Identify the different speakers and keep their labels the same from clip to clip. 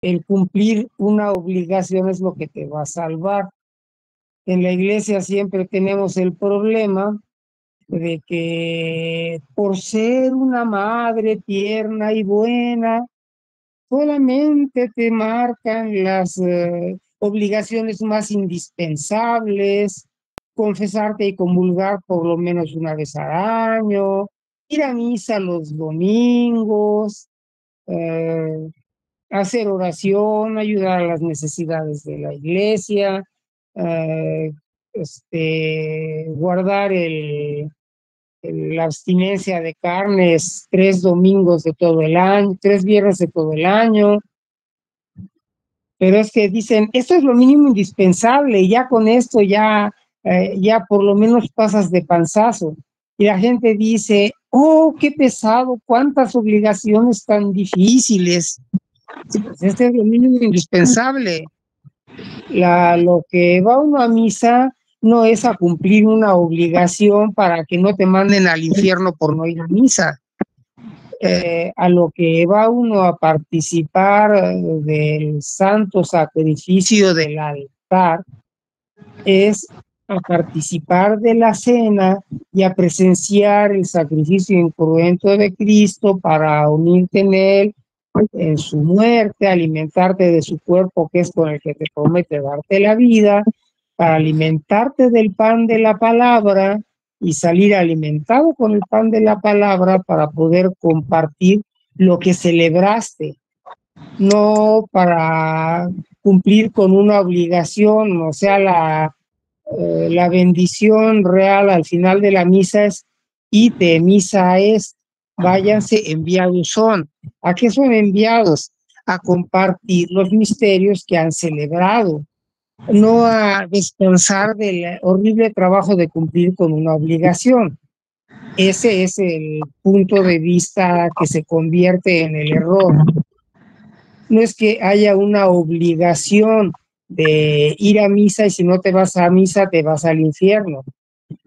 Speaker 1: el cumplir una obligación es lo que te va a salvar. En la iglesia siempre tenemos el problema de que por ser una madre tierna y buena, solamente te marcan las obligaciones más indispensables, confesarte y comulgar por lo menos una vez al año, ir a misa los domingos, eh, hacer oración, ayudar a las necesidades de la iglesia, eh, guardar la abstinencia de carnes 3 domingos de todo el año, 3 viernes de todo el año. Pero es que dicen, esto es lo mínimo indispensable, y ya con esto ya por lo menos pasas de panzazo. Y la gente dice, oh, qué pesado, cuántas obligaciones tan difíciles. Sí, pues este es lo mínimo indispensable. Lo que va uno a misa no es a cumplir una obligación para que no te manden al infierno por no ir a misa. A lo que va uno a participar del santo sacrificio del altar es a participar de la cena y a presenciar el sacrificio incruento de Cristo para unirte en su muerte, alimentarte de su cuerpo, que es con el que te promete darte la vida, para alimentarte del pan de la palabra y salir alimentado con el pan de la palabra para poder compartir lo que celebraste, no para cumplir con una obligación. O sea, la bendición real al final de la misa es: ite, misa es, váyanse, enviados son. ¿A qué son enviados? A compartir los misterios que han celebrado, no a descansar del horrible trabajo de cumplir con una obligación. Ese es el punto de vista que se convierte en el error. No es que haya una obligación de ir a misa y si no te vas a misa te vas al infierno.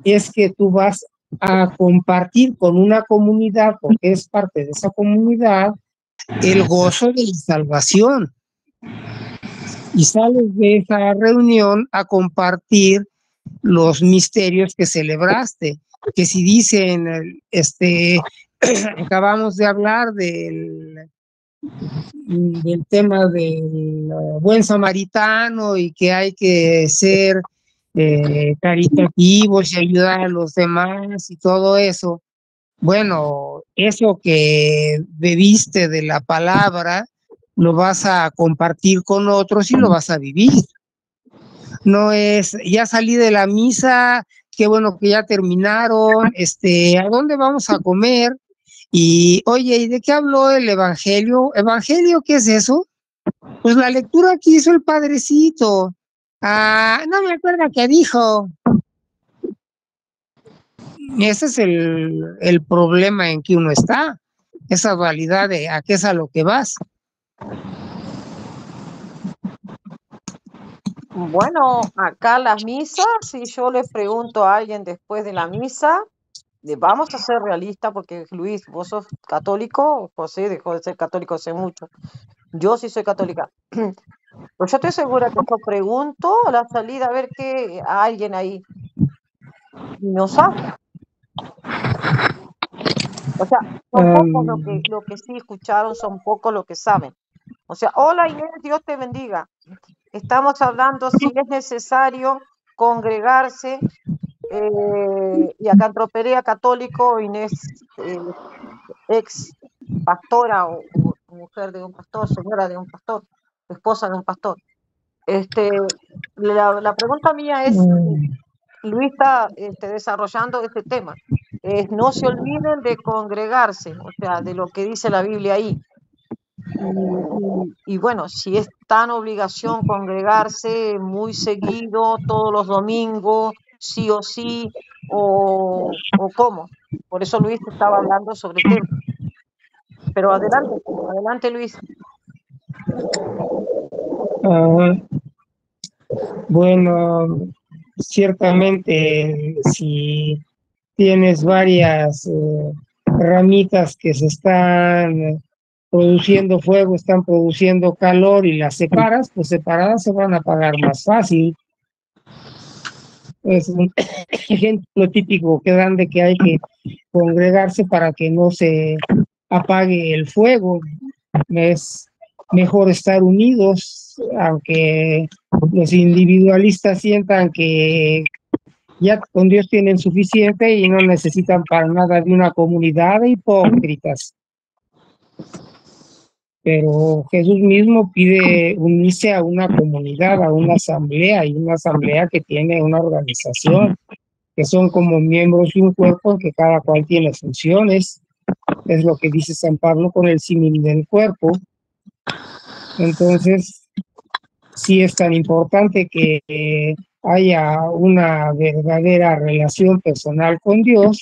Speaker 1: Es que tú vas a compartir con una comunidad, porque es parte de esa comunidad, el gozo de la salvación. Y sales de esa reunión a compartir los misterios que celebraste. Que si dicen, acabamos de hablar del tema del buen samaritano y que hay que ser caritativos y ayudar a los demás y todo eso. Bueno, eso que bebiste de la palabra lo vas a compartir con otros y lo vas a vivir. No es, ya salí de la misa, qué bueno que ya terminaron, ¿a dónde vamos a comer? Y oye, ¿y de qué habló el evangelio? ¿Evangelio qué es eso? Pues la lectura que hizo el padrecito. Ah, no me acuerdo qué dijo. Ese es el problema en que uno está, esa dualidad de a qué es a lo que vas.
Speaker 2: Bueno, acá las misas, si yo le pregunto a alguien después de la misa, vamos a ser realistas, porque Luis, vos sos católico, José dejó de ser católico hace mucho, yo sí soy católica. Pues yo estoy segura que yo pregunto a la salida a ver qué a alguien ahí y no sabe. O sea, son pocos lo que sí escucharon, son pocos los que saben. O sea, hola Inés, Dios te bendiga. Estamos hablando si es necesario congregarse, y acá en Tropería Católico, Inés, ex pastora o mujer de un pastor, señora de un pastor, esposa de un pastor. La pregunta mía es, Luis está desarrollando este tema, no se olviden de congregarse, o sea, de lo que dice la Biblia ahí. Y bueno, si es tan obligación congregarse muy seguido, todos los domingos, sí o sí, o cómo. Por eso Luis estaba hablando sobre el tema. Pero adelante, adelante Luis.
Speaker 1: Bueno, ciertamente, si tienes varias ramitas que se están produciendo fuego, están produciendo calor y las separas, pues separadas se van a apagar más fácil. Es un ejemplo típico que dan de que hay que congregarse para que no se apague el fuego. Es mejor estar unidos, aunque los individualistas sientan que ya con Dios tienen suficiente y no necesitan para nada de una comunidad de hipócritas. Pero Jesús mismo pide unirse a una comunidad, a una asamblea, y una asamblea que tiene una organización, que son como miembros de un cuerpo en que cada cual tiene funciones. Es lo que dice San Pablo con el símil del cuerpo. Entonces, sí es tan importante que haya una verdadera relación personal con Dios,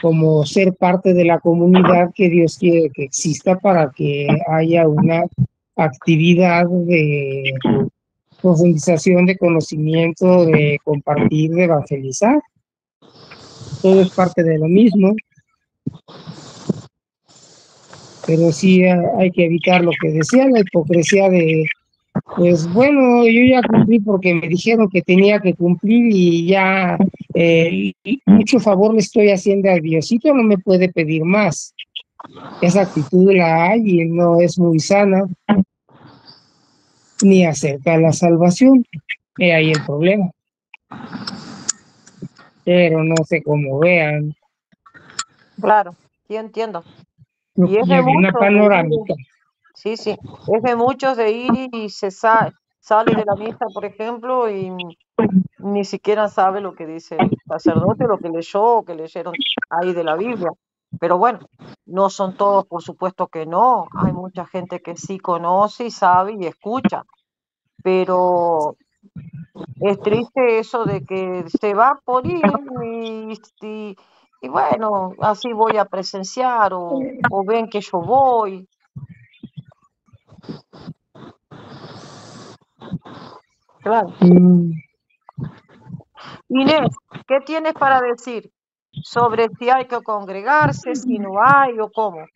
Speaker 1: como ser parte de la comunidad que Dios quiere que exista para que haya una actividad de profundización de conocimiento, de compartir, de evangelizar. Todo es parte de lo mismo, pero sí hay que evitar lo que decía la hipocresía de, pues bueno, yo ya cumplí porque me dijeron que tenía que cumplir y ya mucho favor le estoy haciendo a Diosito, no me puede pedir más. Esa actitud la hay y no es muy sana, ni acerca a la salvación. He ahí el problema. Pero no sé cómo vean.
Speaker 2: Claro, sí entiendo.
Speaker 1: No
Speaker 2: Y es de
Speaker 1: tiene una
Speaker 2: muchos de ir,
Speaker 1: panorámica.
Speaker 2: sí, sí, es de muchos de ir y sale de la misa, por ejemplo, y ni siquiera sabe lo que dice el sacerdote, lo que leyó o que leyeron ahí de la Biblia. Pero bueno, no son todos, por supuesto que no. Hay mucha gente que sí conoce y sabe y escucha. Pero es triste eso de que se va por ir y, y bueno, así voy a presenciar o ven que yo voy. Claro.
Speaker 1: Mm,
Speaker 2: Inés, ¿qué tienes para decir sobre si hay que congregarse, si no hay o cómo?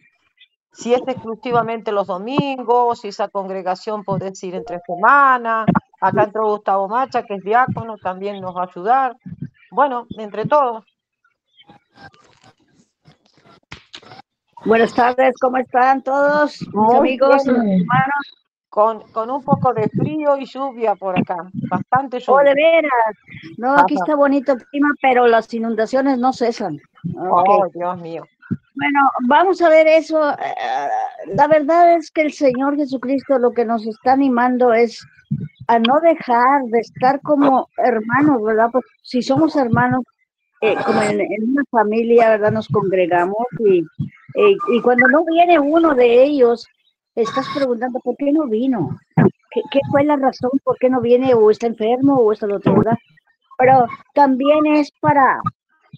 Speaker 2: Si es exclusivamente los domingos, si esa congregación puede ir entre semana. Acá entró Gustavo Macha, que es diácono, también nos va a ayudar. Bueno, entre todos,
Speaker 3: Buenas tardes, ¿cómo están todos mis
Speaker 2: muy
Speaker 3: amigos y
Speaker 2: bien,
Speaker 3: hermanos?
Speaker 2: con un poco de frío y lluvia por acá, bastante
Speaker 3: Oh,
Speaker 2: lluvia.
Speaker 3: de veras. No, aquí
Speaker 2: Ajá.
Speaker 3: está bonito el clima, pero las inundaciones no cesan. Ok.
Speaker 2: Oh, Dios mío.
Speaker 3: Bueno, vamos a ver eso. La verdad es que el Señor Jesucristo lo que nos está animando es a no dejar de estar como hermanos, ¿verdad? Pues si somos hermanos, como en una familia, ¿verdad? Nos congregamos y cuando no viene uno de ellos, estás preguntando, ¿por qué no vino? ¿Qué fue la razón por qué no viene? O está enfermo o está lo otro, ¿verdad? Pero también es para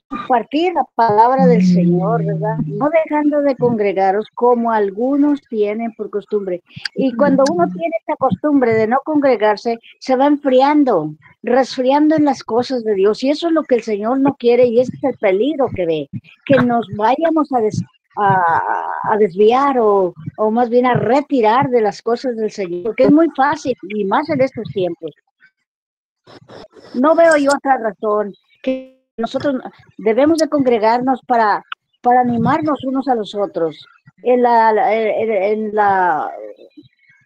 Speaker 3: compartir la palabra del Señor, ¿verdad? No dejando de congregaros como algunos tienen por costumbre. Y cuando uno tiene esta costumbre de no congregarse, se va enfriando, resfriando en las cosas de Dios. Y eso es lo que el Señor no quiere y ese es el peligro que ve, que nos vayamos a desviar o más bien a retirar de las cosas del Señor, porque es muy fácil y más en estos tiempos. No veo yo otra razón que nosotros debemos de congregarnos para animarnos unos a los otros.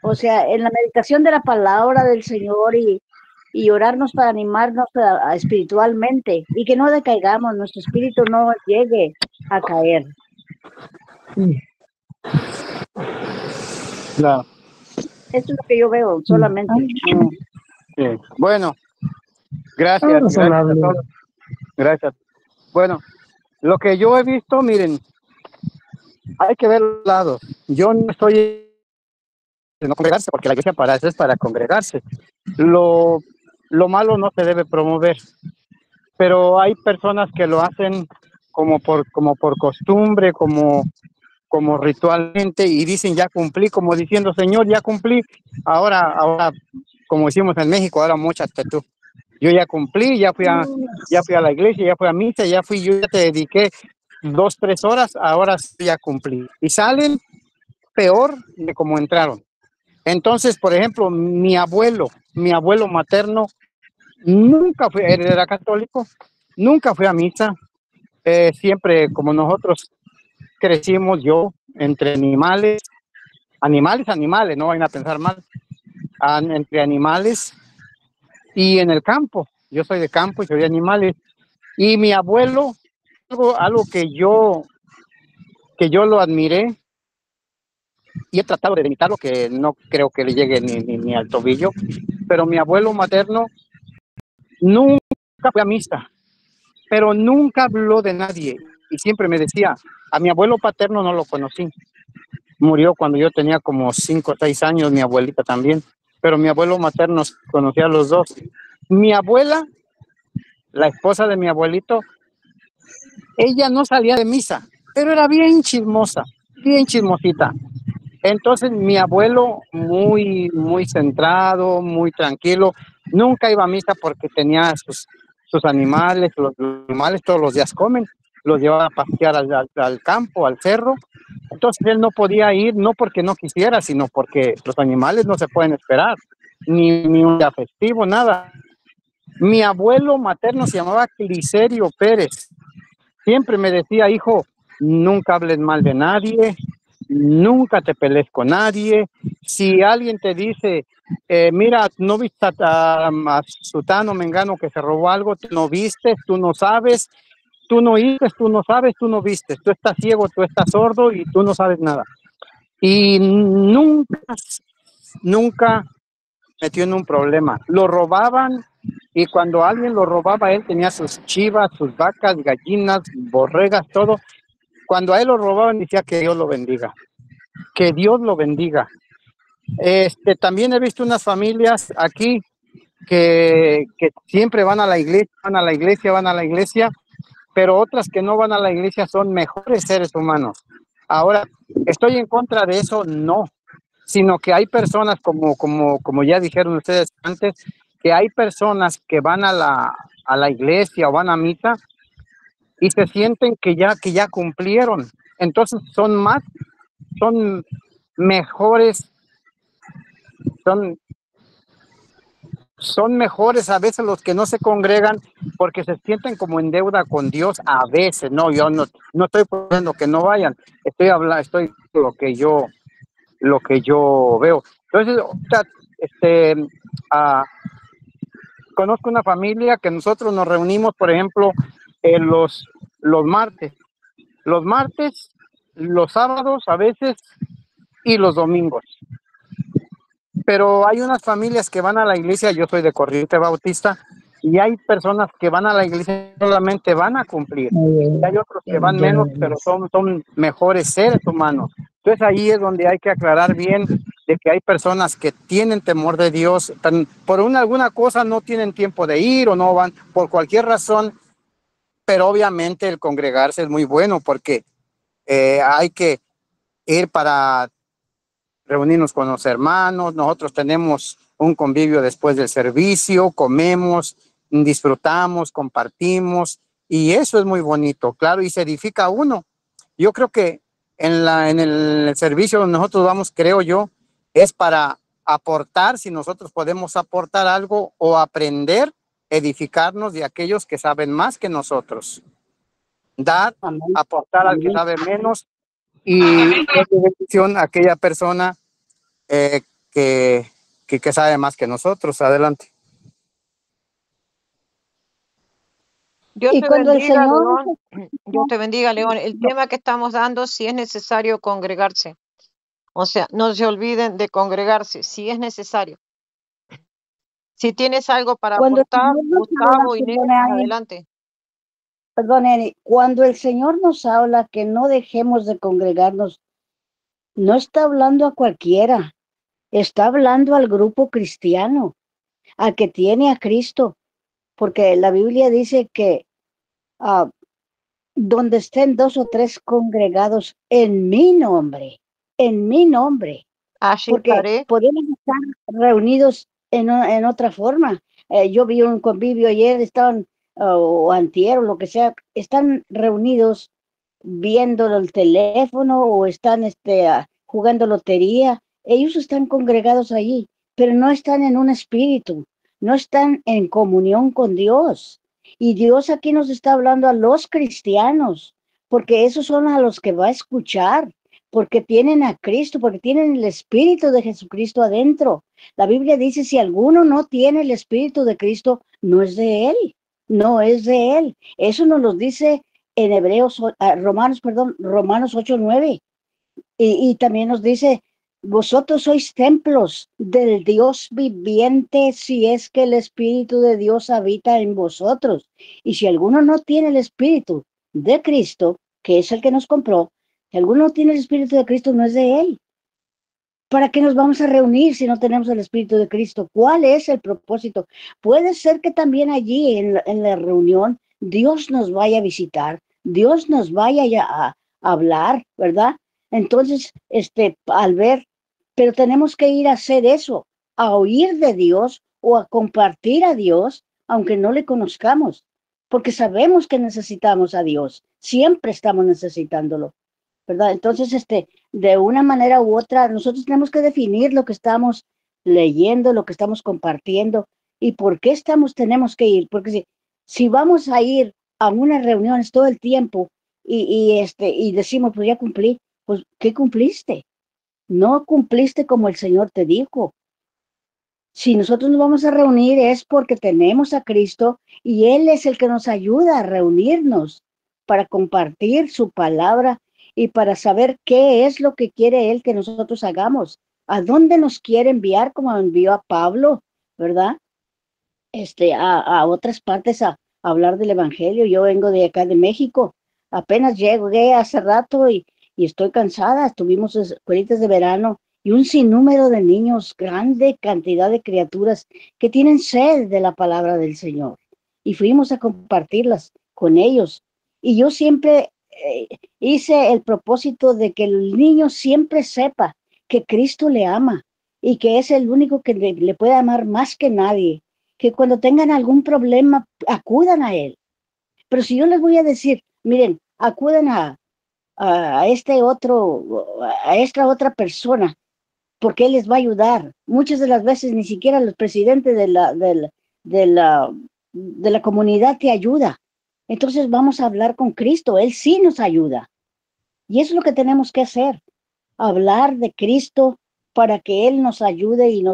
Speaker 3: O sea, en la meditación de la palabra del Señor y orarnos para animarnos espiritualmente y que no decaigamos, nuestro espíritu no llegue a caer.
Speaker 4: Claro.
Speaker 3: Eso es lo que yo veo solamente. No.
Speaker 4: Sí. Bueno, gracias a todos. Gracias. Bueno, lo que yo he visto, miren, hay que ver los lados. Yo no estoy de no congregarse, porque la iglesia para eso es para congregarse. Lo malo no se debe promover, pero hay personas que lo hacen como por costumbre, como ritualmente, y dicen ya cumplí, como diciendo Señor, ya cumplí, ahora, como decimos en México, ahora móchate tú. Yo ya cumplí, ya fui a la iglesia, ya fui a misa, yo ya te dediqué 2, 3 horas, ahora sí ya cumplí. Y salen peor de como entraron. Entonces, por ejemplo, mi abuelo materno, nunca fue, era católico, nunca fue a misa. Siempre, como nosotros crecimos, yo, entre animales, no vayan a pensar mal, entre animales y en el campo. Yo soy de campo y soy de animales. Y mi abuelo, algo que yo lo admiré, y he tratado de imitarlo, que no creo que le llegue ni al tobillo, pero mi abuelo materno nunca fue a misa, pero nunca habló de nadie, y siempre me decía, a mi abuelo paterno no lo conocí, murió cuando yo tenía como 5 o 6 años, mi abuelita también, pero mi abuelo materno conocía a los dos. Mi abuela, la esposa de mi abuelito, ella no salía de misa, pero era bien chismosa, bien chismosita. Entonces mi abuelo muy centrado, muy tranquilo, nunca iba a misa porque tenía sus animales, los animales todos los días comen, los llevaba a pasear al campo, al cerro. Entonces él no podía ir, no porque no quisiera, sino porque los animales no se pueden esperar, ni un día festivo, nada. Mi abuelo materno se llamaba Clicerio Pérez. Siempre me decía, hijo, nunca hables mal de nadie, nunca te pelees con nadie. Si alguien te dice, mira, no viste a Sutano Mengano que se robó algo, tú no viste, tú no sabes, tú no oíste, tú no sabes, tú no viste, tú estás ciego, tú estás sordo y tú no sabes nada. Y nunca metió en un problema. Lo robaban y cuando alguien lo robaba, él tenía sus chivas, sus vacas, gallinas, borregas, todo. Cuando a él lo robaban, decía que Dios lo bendiga. Que Dios lo bendiga. También he visto unas familias aquí que siempre van a la iglesia, pero otras que no van a la iglesia son mejores seres humanos. Ahora, ¿estoy en contra de eso? No, sino que hay personas, como ya dijeron ustedes antes, que hay personas que van a la iglesia o van a misa y se sienten que ya cumplieron. Entonces son mejores, son mejores a veces los que no se congregan porque se sienten como en deuda con Dios a veces. No, yo no estoy poniendo que no vayan, estoy lo que yo veo. Entonces, conozco una familia que nosotros nos reunimos, por ejemplo, los martes, los sábados a veces y los domingos. Pero hay unas familias que van a la iglesia, yo soy de Corriente Bautista, y hay personas que van a la iglesia solamente van a cumplir. Y hay otros que van menos, pero son mejores seres humanos. Entonces ahí es donde hay que aclarar bien de que hay personas que tienen temor de Dios, por alguna cosa no tienen tiempo de ir o no van, por cualquier razón, pero obviamente el congregarse es muy bueno porque hay que ir para reunirnos con los hermanos. Nosotros tenemos un convivio después del servicio, comemos, disfrutamos, compartimos, y eso es muy bonito, claro, y se edifica uno. Yo creo que en el servicio donde nosotros vamos, creo yo, es para aportar, si nosotros podemos aportar algo o aprender, edificarnos de aquellos que saben más que nosotros. Dar, aportar al que sabe menos, y es bendición a aquella persona eh, que sabe más que nosotros. Adelante.
Speaker 2: Dios te bendiga, León. Dios te bendiga, León. El tema que estamos dando, si es necesario congregarse. O sea, no se olviden de congregarse, si es necesario. Si tienes algo para aportar, Gustavo, Inés, adelante.
Speaker 3: Perdón, Eni, cuando el Señor nos habla que no dejemos de congregarnos, no está hablando a cualquiera, está hablando al grupo cristiano, al que tiene a Cristo, porque la Biblia dice que donde estén 2 o 3 congregados en mi nombre, porque podemos estar reunidos en otra forma. Yo vi un convivio ayer, estaban, o antier, o lo que sea, están reunidos viendo el teléfono o están jugando lotería. Ellos están congregados allí, pero no están en un espíritu, no están en comunión con Dios. Y Dios aquí nos está hablando a los cristianos, porque esos son a los que va a escuchar, porque tienen a Cristo, porque tienen el Espíritu de Jesucristo adentro. La Biblia dice, si alguno no tiene el Espíritu de Cristo, no es de él, no es de él. Eso nos lo dice en Romanos 8:9. Y también nos dice, vosotros sois templos del Dios viviente, si es que el Espíritu de Dios habita en vosotros. Y si alguno no tiene el Espíritu de Cristo, que es el que nos compró, si alguno no tiene el Espíritu de Cristo, no es de él. ¿Para qué nos vamos a reunir si no tenemos el Espíritu de Cristo? ¿Cuál es el propósito? Puede ser que también allí en la reunión Dios nos vaya a visitar, Dios nos vaya a hablar, ¿verdad? Entonces, al ver, pero tenemos que ir a hacer eso, a oír de Dios o a compartir a Dios, aunque no le conozcamos, porque sabemos que necesitamos a Dios, siempre estamos necesitándolo, ¿verdad? Entonces, de una manera u otra, nosotros tenemos que definir lo que estamos leyendo, lo que estamos compartiendo y por qué tenemos que ir, porque si vamos a ir a unas reuniones todo el tiempo y decimos, pues ya cumplí, pues ¿qué cumpliste? No cumpliste como el Señor te dijo. Si nosotros nos vamos a reunir es porque tenemos a Cristo y Él es el que nos ayuda a reunirnos para compartir su palabra y para saber qué es lo que quiere Él que nosotros hagamos, a dónde nos quiere enviar, como envió a Pablo, ¿verdad? A otras partes a hablar del Evangelio. Yo vengo de acá de México, apenas llegué hace rato y estoy cansada. Tuvimos escuelitas de verano y un sinnúmero de niños, grande cantidad de criaturas que tienen sed de la palabra del Señor. Y fuimos a compartirlas con ellos. Y yo siempre hice el propósito de que el niño siempre sepa que Cristo le ama y que es el único que le puede amar más que nadie, que cuando tengan algún problema acudan a Él. Pero si yo les voy a decir, miren, acudan a esta otra persona, porque Él les va a ayudar. Muchas de las veces ni siquiera el presidente de la comunidad te ayuda. Entonces vamos a hablar con Cristo, Él sí nos ayuda. Y eso es lo que tenemos que hacer, hablar de Cristo para que Él nos ayude y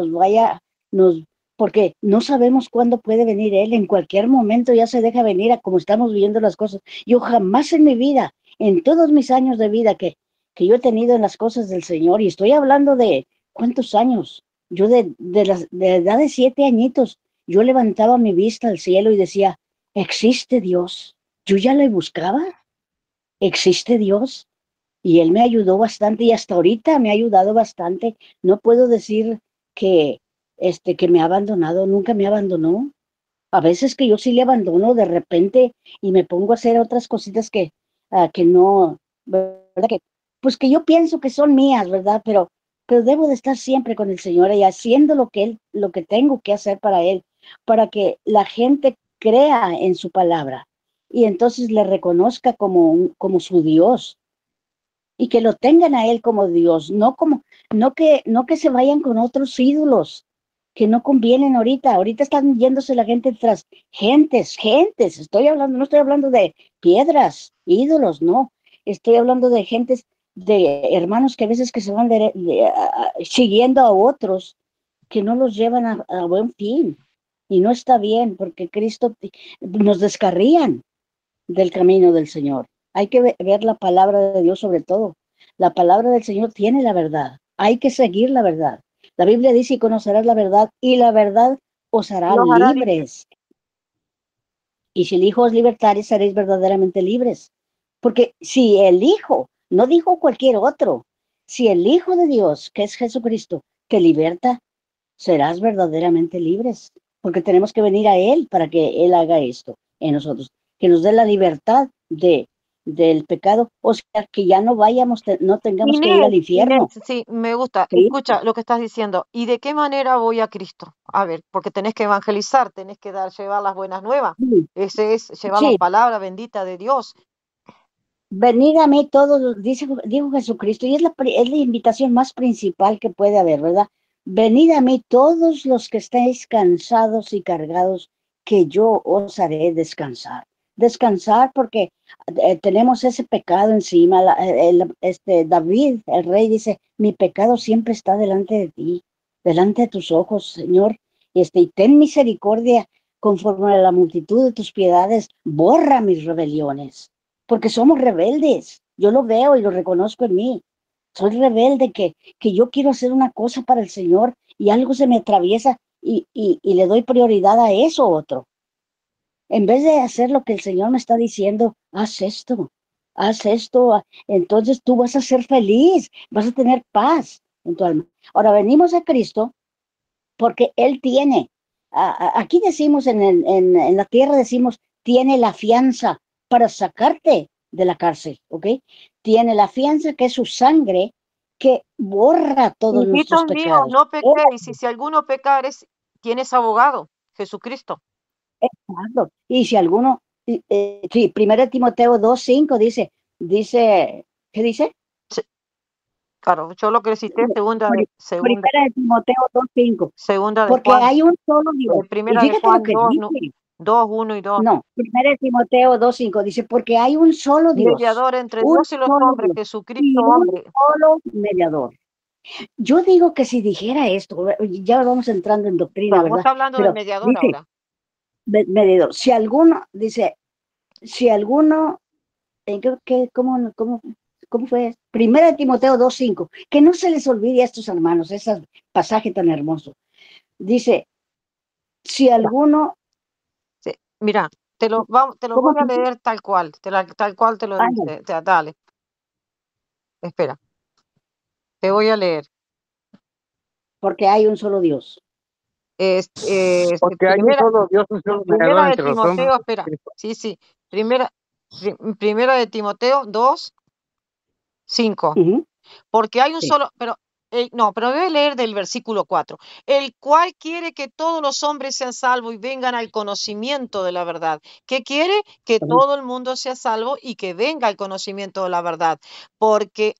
Speaker 3: porque no sabemos cuándo puede venir Él, en cualquier momento ya se deja venir a como estamos viendo las cosas. Yo jamás en mi vida, en todos mis años de vida que yo he tenido en las cosas del Señor, y estoy hablando de ¿cuántos años? Yo de edad de 7 añitos, yo levantaba mi vista al cielo y decía, ¿existe Dios? Yo ya le buscaba, ¿existe Dios? Y Él me ayudó bastante y hasta ahorita me ha ayudado bastante. No puedo decir que, que me ha abandonado, nunca me abandonó. A veces que yo sí le abandono de repente y me pongo a hacer otras cositas que no, ¿verdad? Pues que yo pienso que son mías, ¿verdad? Pero debo de estar siempre con el Señor y haciendo lo que tengo que hacer para Él, para que la gente crea en su palabra y entonces le reconozca como su Dios y que lo tengan a Él como Dios, no que se vayan con otros ídolos que no convienen ahorita. Ahorita están yéndose la gente tras gentes, no estoy hablando de piedras, ídolos, no. Estoy hablando de gentes, de hermanos que a veces que se van siguiendo a otros que no los llevan a buen fin. Y no está bien, porque Cristo nos descarrían del camino del Señor. Hay que ver la palabra de Dios sobre todo. La palabra del Señor tiene la verdad. Hay que seguir la verdad. La Biblia dice, y conocerás la verdad, y la verdad os hará
Speaker 2: Los hará libres.
Speaker 3: libres. Y si el Hijo os libertare, seréis verdaderamente libres. Porque si el Hijo, no dijo cualquier otro, si el Hijo de Dios, que es Jesucristo, te liberta, serás verdaderamente libres. Porque tenemos que venir a Él para que Él haga esto en nosotros, que nos dé la libertad del pecado, o sea, que ya no no tengamos que ir al infierno.
Speaker 2: Inés, sí, me gusta.
Speaker 3: ¿Sí?
Speaker 2: Escucha lo que estás diciendo. ¿Y de qué manera voy a Cristo? A ver, porque tenés que evangelizar, tenés que llevar las buenas nuevas.
Speaker 3: Sí,
Speaker 2: Ese es llevar la
Speaker 3: sí,
Speaker 2: palabra bendita de Dios.
Speaker 3: venid a mí todos, dijo Jesucristo, y es la invitación más principal que puede haber, ¿verdad? Venid a mí todos los que estéis cansados y cargados, que yo os haré descansar. Descansar porque tenemos ese pecado encima. David, el rey, dice, mi pecado siempre está delante de ti, delante de tus ojos, Señor, y ten misericordia conforme a la multitud de tus piedades, borra mis rebeliones, porque somos rebeldes. Yo lo veo y lo reconozco en mí. Soy rebelde que yo quiero hacer una cosa para el Señor y algo se me atraviesa y le doy prioridad a eso otro. En vez de hacer lo que el Señor me está diciendo, haz esto, entonces tú vas a ser feliz, vas a tener paz en tu alma. Ahora venimos a Cristo porque Él tiene, aquí decimos en la tierra, decimos, tiene la fianza para sacarte de la cárcel, ¿ok? Tiene la fianza que es su sangre que borra todos nuestros
Speaker 2: Hijitos míos,
Speaker 3: pecados.
Speaker 2: no pequéis, y si alguno pecares, tienes abogado, Jesucristo.
Speaker 3: Exacto. Y si alguno, sí, 1 Timoteo 2:5 dice, ¿qué dice?
Speaker 2: Claro, yo lo que cité, segunda de
Speaker 3: Timoteo 2:5.
Speaker 2: segunda de
Speaker 3: Porque
Speaker 2: Juan,
Speaker 3: hay un solo Dios. Y
Speaker 2: primera de
Speaker 3: fíjate lo
Speaker 2: Juan
Speaker 3: que
Speaker 2: 2,
Speaker 3: dice.
Speaker 2: 2, 1 y 2.
Speaker 3: No, 1 Timoteo 2:5 dice, porque hay un solo Dios.
Speaker 2: Mediador entre
Speaker 3: Un
Speaker 2: Dios y los
Speaker 3: solo
Speaker 2: hombres,
Speaker 3: Dios,
Speaker 2: Jesucristo
Speaker 3: y un
Speaker 2: hombre.
Speaker 3: solo mediador. Yo digo que si dijera esto, ya vamos entrando en doctrina,
Speaker 2: Estamos
Speaker 3: ¿verdad?
Speaker 2: hablando del
Speaker 3: Pero
Speaker 2: mediador
Speaker 3: dice,
Speaker 2: ahora.
Speaker 3: mediador, si alguno, dice, si alguno, ¿cómo fue? 1 Timoteo 2:5, que no se les olvide a estos hermanos, ese pasaje tan hermoso. Dice, si alguno...
Speaker 2: Sí, mira, te lo voy a leer tal cual, tal cual te lo dice. Dale, espera, te voy a leer.
Speaker 3: Porque hay un solo Dios.
Speaker 4: Porque hay un solo Dios, un solo mediador
Speaker 2: Primera de
Speaker 4: entre los hombres.
Speaker 2: Timoteo, espera, sí, primera de Timoteo 2:5. Porque hay un solo, pero pero voy a leer del versículo 4. El cual quiere que todos los hombres sean salvos y vengan al conocimiento de la verdad. ¿Qué quiere? Que todo el mundo sea salvo y que venga al conocimiento de la verdad. Porque,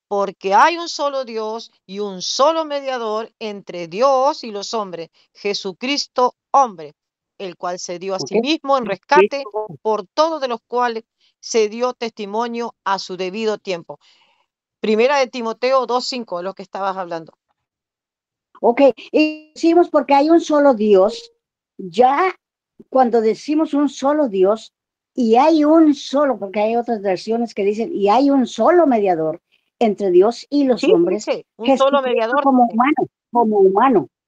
Speaker 2: porque hay un solo Dios y un solo mediador entre Dios y los hombres, Jesucristo hombre, el cual se dio a sí mismo en rescate por todos de los cuales se dio testimonio a su debido tiempo. Primera de Timoteo 2:5, lo que estabas hablando.
Speaker 3: Ok, y decimos porque hay un solo Dios, ya cuando decimos un solo Dios, y hay un solo, porque hay otras versiones que dicen, y hay un solo mediador entre Dios y los hombres,
Speaker 2: un solo mediador.
Speaker 3: como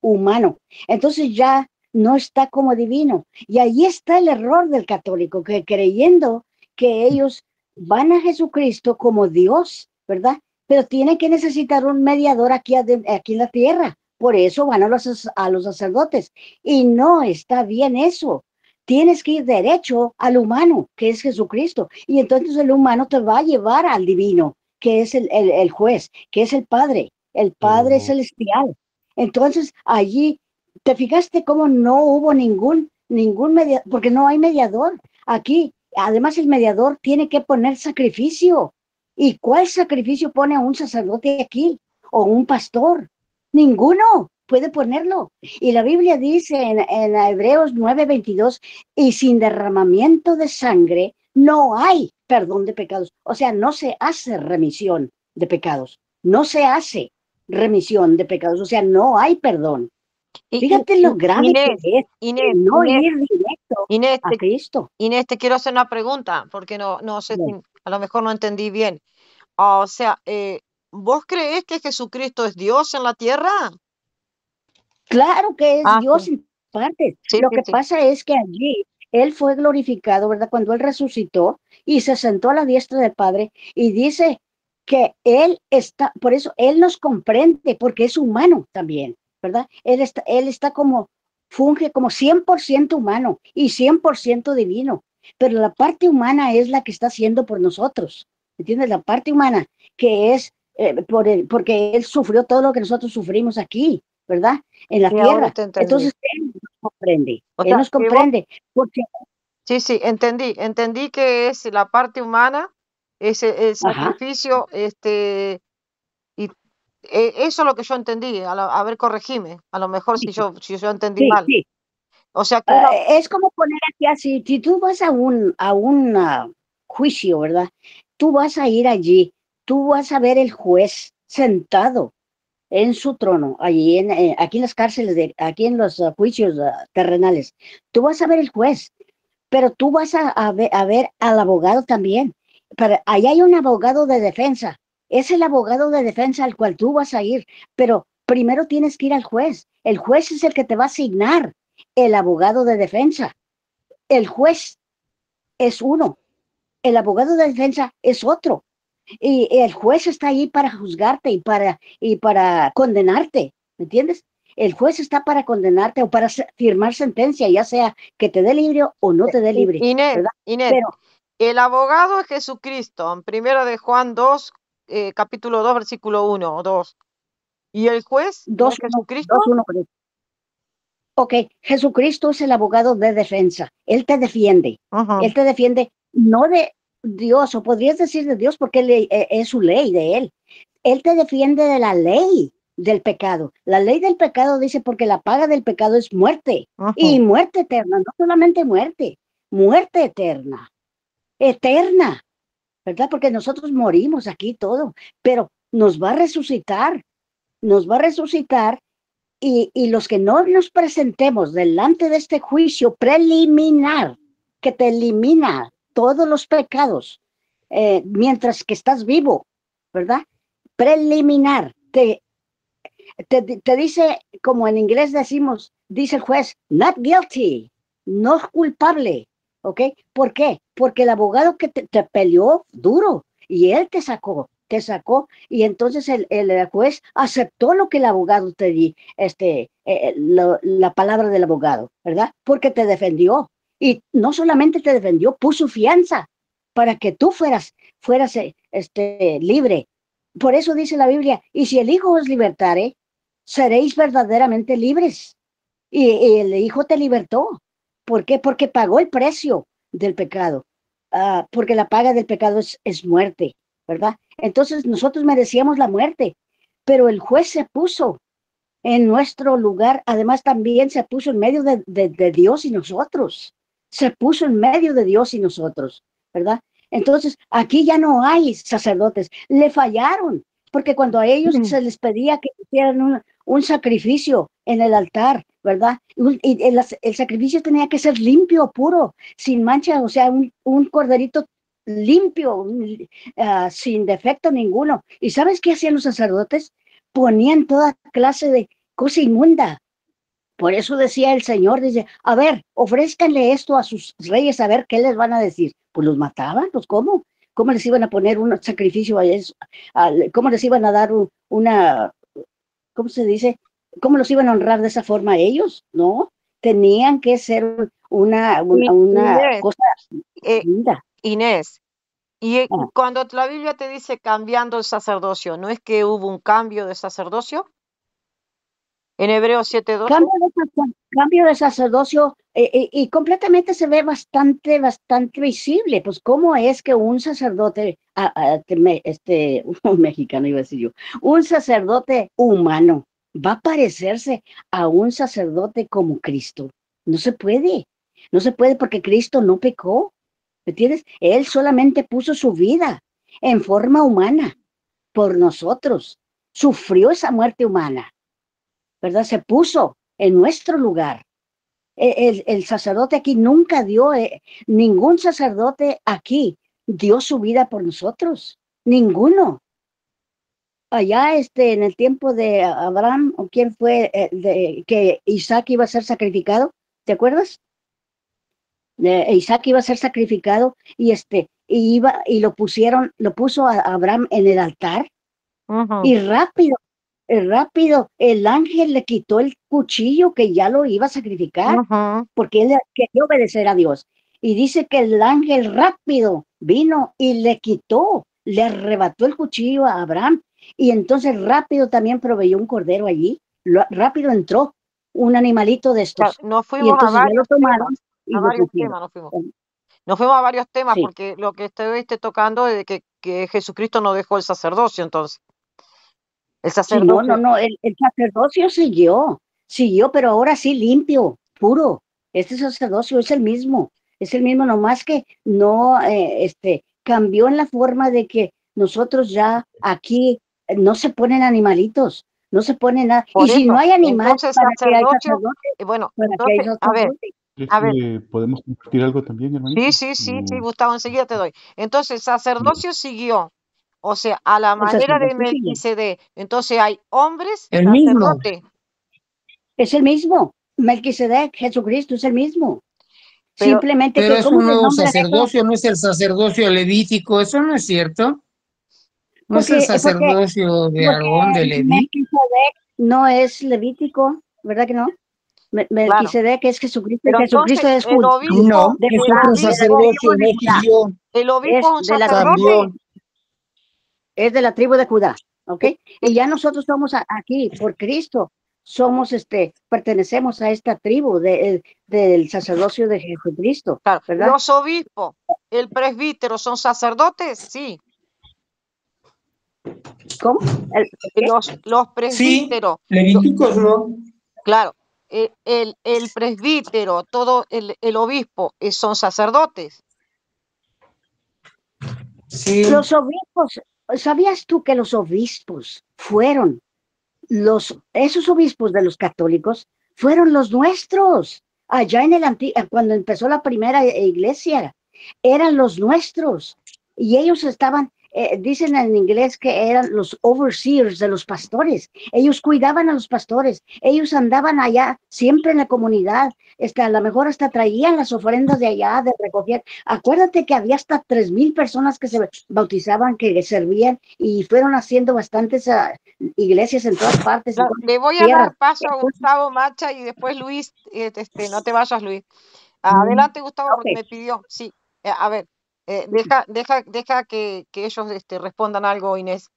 Speaker 3: humano. Entonces ya no está como divino. Y ahí está el error del católico, que creyendo que ellos van a Jesucristo como Dios, ¿verdad? Pero tienen que necesitar un mediador aquí en la tierra. Por eso van a los sacerdotes. Y no está bien eso. Tienes que ir derecho al humano, que es Jesucristo. Y entonces el humano te va a llevar al divino, que es el juez, que es el Padre celestial. Entonces allí, ¿te fijaste cómo no hubo ningún mediador? Porque no hay mediador. Aquí, además el mediador tiene que poner sacrificio. ¿Y cuál sacrificio pone a un sacerdote aquí? ¿O un pastor? Ninguno puede ponerlo. Y la Biblia dice en Hebreos 9:22, y sin derramamiento de sangre no hay perdón de pecados. O sea, no se hace remisión de pecados. No se hace remisión de pecados. O sea, no hay perdón. Fíjate lo grave que es no ir directo a Cristo.
Speaker 2: Inés, te quiero hacer una pregunta, porque no sé si a lo mejor no entendí bien. O sea, ¿vos creés que Jesucristo es Dios en la tierra?
Speaker 3: Claro que es Dios en parte. Lo que pasa es que allí Él fue glorificado, ¿verdad? Cuando Él resucitó y se sentó a la diestra del Padre y dice que Él está, por eso Él nos comprende, porque es humano también, ¿verdad? Él está funge como 100% humano y 100% divino, pero la parte humana es la que está haciendo por nosotros, ¿entiendes? La parte humana que es porque Él sufrió todo lo que nosotros sufrimos aquí, ¿verdad? En la tierra. Entonces Él nos comprende. Él nos comprende.
Speaker 2: Sí, entendí que es la parte humana el
Speaker 3: Ajá.
Speaker 2: sacrificio, y eso es lo que yo entendí. A ver, corregime. A lo mejor
Speaker 3: Sí,
Speaker 2: si yo entendí
Speaker 3: sí,
Speaker 2: mal.
Speaker 3: sí.
Speaker 2: O sea, que era,
Speaker 3: Es como poner aquí así, si tú vas a un juicio, ¿verdad? Tú vas a ir allí, tú vas a ver el juez sentado en su trono, allí aquí en las cárceles, aquí en los juicios terrenales. Tú vas a ver el juez, pero tú vas a ver al abogado también. Allá hay un abogado de defensa. Es el abogado de defensa al cual tú vas a ir, pero primero tienes que ir al juez. El juez es el que te va a asignar el abogado de defensa. El juez es uno, el abogado de defensa es otro. Y el juez está ahí para juzgarte y para condenarte, ¿me entiendes? El juez está para condenarte o para firmar sentencia, ya sea que te dé libre o no te dé libre,
Speaker 2: Inés,
Speaker 3: ¿verdad?
Speaker 2: Inés,
Speaker 3: Pero
Speaker 2: el abogado es Jesucristo, en 1 Juan 2, capítulo 2, versículo 1 o 2. ¿Y el juez no es
Speaker 3: 2:1,
Speaker 2: Jesucristo?
Speaker 3: 2:1. Ok, Jesucristo es el abogado de defensa. Él te defiende.
Speaker 2: Ajá.
Speaker 3: Él te defiende no de Dios, o podrías decir de Dios porque es su ley de Él. Él te defiende de la ley del pecado. La ley del pecado dice porque la paga del pecado es muerte.
Speaker 2: Ajá.
Speaker 3: Y muerte eterna, no solamente muerte, muerte eterna, eterna, ¿verdad? Porque nosotros morimos aquí todo, pero nos va a resucitar, nos va a resucitar y los que no nos presentemos delante de este juicio preliminar que te elimina todos los pecados mientras que estás vivo, ¿verdad? Preliminar, te dice, como en inglés decimos, dice el juez, not guilty, no culpable, ¿ok? ¿Por qué? Porque el abogado que te peleó duro y él te sacó, y entonces el juez aceptó lo que el abogado te di, la palabra del abogado, ¿verdad? Porque te defendió. Y no solamente te defendió, puso fianza para que tú fueras libre. Por eso dice la Biblia, y si el Hijo os libertare, seréis verdaderamente libres. Y el Hijo te libertó. ¿Por qué? Porque pagó el precio del pecado. Porque la paga del pecado es muerte, ¿verdad? Entonces nosotros merecíamos la muerte, pero el juez se puso en nuestro lugar. Además también se puso en medio de Dios y nosotros. Se puso en medio de Dios y nosotros, ¿verdad? Entonces aquí ya no hay sacerdotes. Le fallaron, porque cuando a ellos se les pedía que hicieran un sacrificio en el altar, ¿verdad? Y el sacrificio tenía que ser limpio, puro, sin mancha, o sea, un corderito limpio, sin defecto ninguno. ¿Y sabes qué hacían los sacerdotes? Ponían toda clase de cosa inmunda. Por eso decía el Señor, dice, a ver, ofrézcanle esto a sus reyes, a ver qué les van a decir. Pues los mataban, pues ¿cómo? ¿Cómo les iban a poner un sacrificio a eso? ¿Cómo les iban a dar una, ¿cómo se dice? ¿Cómo los iban a honrar de esa forma a ellos? No, tenían que ser una
Speaker 2: Inés,
Speaker 3: cosa linda.
Speaker 2: Inés, y
Speaker 3: Ah.
Speaker 2: cuando la Biblia te dice cambiando el sacerdocio, ¿no es que hubo un cambio de sacerdocio? En Hebreos 7:12.
Speaker 3: Cambio de sacerdocio y completamente se ve bastante visible. Pues cómo es que un sacerdote, un mexicano iba a decir yo, un sacerdote humano va a parecerse a un sacerdote como Cristo. No se puede, no se puede porque Cristo no pecó, ¿me entiendes? Él solamente puso su vida en forma humana por nosotros, sufrió esa muerte humana, ¿verdad? Se puso en nuestro lugar. El sacerdote aquí nunca dio, ningún sacerdote aquí dio su vida por nosotros, ninguno. Allá en el tiempo de Abraham, o quién fue, que Isaac iba a ser sacrificado, ¿te acuerdas? Isaac iba a ser sacrificado y lo puso a Abraham en el altar. Y rápido, el ángel le quitó el cuchillo que ya lo iba a sacrificar, porque él quería obedecer a Dios. Y dice que el ángel rápido vino y le arrebató el cuchillo a Abraham. Y entonces rápido también proveyó un cordero allí. Rápido entró un animalito de estos.
Speaker 2: Nos
Speaker 3: Y
Speaker 2: fuimos a
Speaker 3: entonces ya lo
Speaker 2: varios
Speaker 3: tomaron
Speaker 2: temas,
Speaker 3: y
Speaker 2: a
Speaker 3: lo
Speaker 2: varios
Speaker 3: pusieron.
Speaker 2: temas nos fuimos. Nos fuimos a varios temas
Speaker 3: Sí.
Speaker 2: porque lo que estuviste tocando es de que Jesucristo no dejó el sacerdocio, entonces. El
Speaker 3: Sí, no,
Speaker 2: sacerdocio.
Speaker 3: el sacerdocio siguió, pero ahora sí limpio, puro. Este sacerdocio es el mismo, nomás que no, cambió en la forma de que nosotros ya aquí no se ponen animalitos, no se pone nada.
Speaker 2: Por
Speaker 3: Y si no
Speaker 2: eso,
Speaker 3: hay animal,
Speaker 2: entonces
Speaker 3: ¿para qué hay
Speaker 2: sacerdocio,
Speaker 3: sacerdote?
Speaker 2: bueno,
Speaker 3: ¿Para qué hay
Speaker 2: entonces,
Speaker 3: sacerdote?
Speaker 5: ¿Crees
Speaker 2: a ver,
Speaker 5: que podemos compartir algo también, hermanito?
Speaker 2: sí, Gustavo, enseguida te doy. Entonces, el sacerdocio siguió, o sea, a la
Speaker 3: El
Speaker 2: manera de
Speaker 3: sacerdocio siguió.
Speaker 2: Melquisedec. Entonces hay hombres
Speaker 1: El mismo.
Speaker 2: sacerdotes,
Speaker 3: Es el mismo. Melquisedec, Jesucristo es el mismo.
Speaker 2: pero
Speaker 3: Simplemente
Speaker 1: Pero
Speaker 3: que,
Speaker 1: es
Speaker 3: ¿cómo
Speaker 1: un
Speaker 3: se
Speaker 1: nuevo
Speaker 3: nombra eso?
Speaker 1: sacerdocio, no es el sacerdocio levítico, eso no es cierto. No es el
Speaker 3: Porque, porque,
Speaker 1: sacerdocio de
Speaker 3: porque
Speaker 1: Aarón, de Leví.
Speaker 3: Melquisedec no es levítico, ¿verdad que no?
Speaker 2: claro,
Speaker 3: Melquisedec es Jesucristo y
Speaker 2: pero entonces
Speaker 3: Jesucristo es
Speaker 2: el
Speaker 3: judío,
Speaker 2: obispo,
Speaker 1: No,
Speaker 3: de
Speaker 1: es
Speaker 2: el
Speaker 3: Judá,
Speaker 1: otro
Speaker 3: de la
Speaker 2: obispo,
Speaker 3: tribu
Speaker 1: sacerdocio,
Speaker 3: de
Speaker 1: no
Speaker 3: Judá,
Speaker 1: siguió,
Speaker 2: el obispo
Speaker 3: es
Speaker 2: es un
Speaker 3: de la tribu,
Speaker 1: cambió.
Speaker 2: sacerdote.
Speaker 3: es de la tribu de Judá, ¿ok? Y ya nosotros somos aquí por Cristo, somos, pertenecemos a esta tribu del sacerdocio de Jesucristo,
Speaker 2: Claro,
Speaker 3: ¿verdad?
Speaker 2: los obispos, el presbítero son sacerdotes, sí.
Speaker 3: ¿Cómo? ¿Qué?
Speaker 2: Los
Speaker 1: Sí,
Speaker 2: presbíteros,
Speaker 1: levíticos no.
Speaker 2: claro, el presbítero, todo el obispo son sacerdotes.
Speaker 1: Sí,
Speaker 3: Los obispos, ¿sabías tú que los obispos fueron esos obispos de los católicos fueron los nuestros? Allá en cuando empezó la primera iglesia, eran los nuestros. Y ellos estaban, dicen en inglés que eran los overseers de los pastores. Ellos cuidaban a los pastores. Ellos andaban allá siempre en la comunidad. A lo mejor hasta traían las ofrendas de allá, de recoger. Acuérdate que había hasta 3,000 personas que se bautizaban, que servían y fueron haciendo bastantes iglesias en todas partes, en todas
Speaker 2: Le voy a
Speaker 3: tierras.
Speaker 2: dar paso a
Speaker 3: Entonces,
Speaker 2: Gustavo Macha y después Luis, no te vayas, Luis. Adelante, Gustavo, porque
Speaker 3: ok,
Speaker 2: me pidió. Sí, a ver, deja que ellos respondan algo, Inés.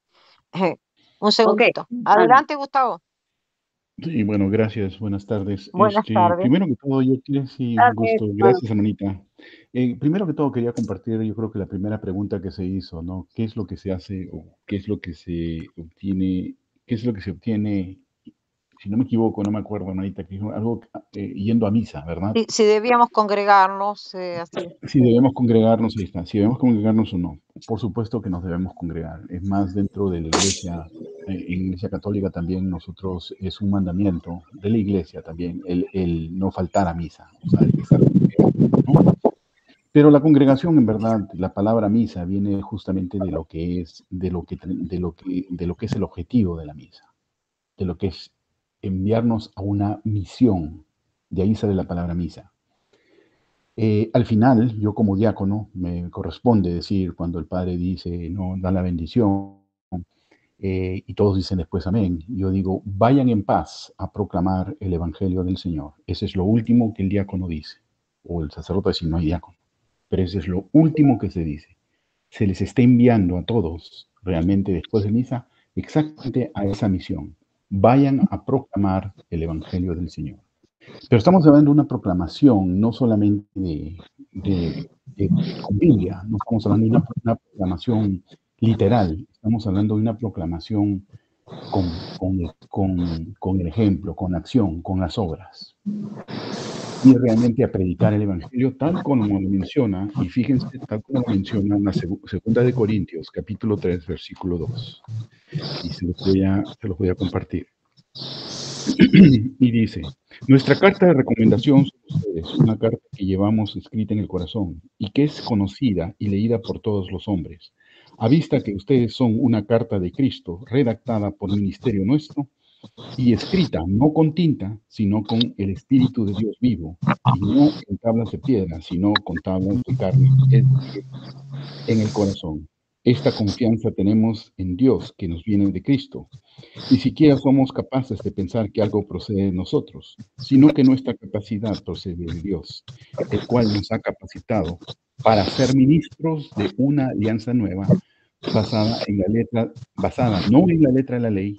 Speaker 2: Un
Speaker 3: ok.
Speaker 2: segundito.
Speaker 3: Ah,
Speaker 2: Adelante, Gustavo.
Speaker 5: Sí, bueno, gracias, buenas tardes.
Speaker 2: Buenas tardes.
Speaker 5: Primero que todo, yo quiero sí, un
Speaker 3: tardes,
Speaker 5: gusto.
Speaker 3: hermano.
Speaker 5: Gracias, hermanita. Primero que todo, quería compartir, yo creo que la primera pregunta que se hizo, ¿no? ¿Qué es lo que se hace o qué es lo que se obtiene? ¿Qué es lo que se obtiene? Si no me equivoco, no me acuerdo, hermanita, que dijo algo yendo a misa, ¿verdad?
Speaker 2: Si debíamos congregarnos, así.
Speaker 5: Si debemos congregarnos, ahí está. Si debemos congregarnos o no. Por supuesto que nos debemos congregar. Es más, dentro de la iglesia, en la iglesia católica también nosotros es un mandamiento de la iglesia también el no faltar a misa. O sea, el estar congregado, ¿no? Pero la congregación, en verdad, la palabra misa viene justamente de lo que es, de lo que es el objetivo de la misa, de lo que es enviarnos a una misión. De ahí sale la palabra misa. Al final, yo como diácono, me corresponde decir cuando el padre dice, no, da la bendición, y todos dicen después amén. Yo digo, vayan en paz a proclamar el evangelio del Señor. Ese es lo último que el diácono dice, o el sacerdote si no hay diácono, pero ese es lo último que se dice. Se les está enviando a todos, realmente después de misa, exactamente a esa misión. Vayan a proclamar el evangelio del Señor. Pero estamos hablando de una proclamación, no solamente con Biblia, no estamos hablando de una proclamación literal, estamos hablando de una proclamación con el ejemplo, con la acción, con las obras. Y realmente a predicar el Evangelio tal como lo menciona, y fíjense, tal como lo menciona en la segunda de Corintios, capítulo 3, versículo 2. Y se los voy a compartir. Y dice, nuestra carta de recomendación son ustedes, una carta que llevamos escrita en el corazón y que es conocida y leída por todos los hombres. A vista que ustedes son una carta de Cristo, redactada por ministerio nuestro y escrita no con tinta, sino con el Espíritu de Dios vivo, y no en tablas de piedra, sino con tablas de carne, es decir, en el corazón. Esta confianza tenemos en Dios que nos viene de Cristo. Ni siquiera somos capaces de pensar que algo procede de nosotros, sino que nuestra capacidad procede de Dios, el cual nos ha capacitado para ser ministros de una alianza nueva basada no en la letra de la ley,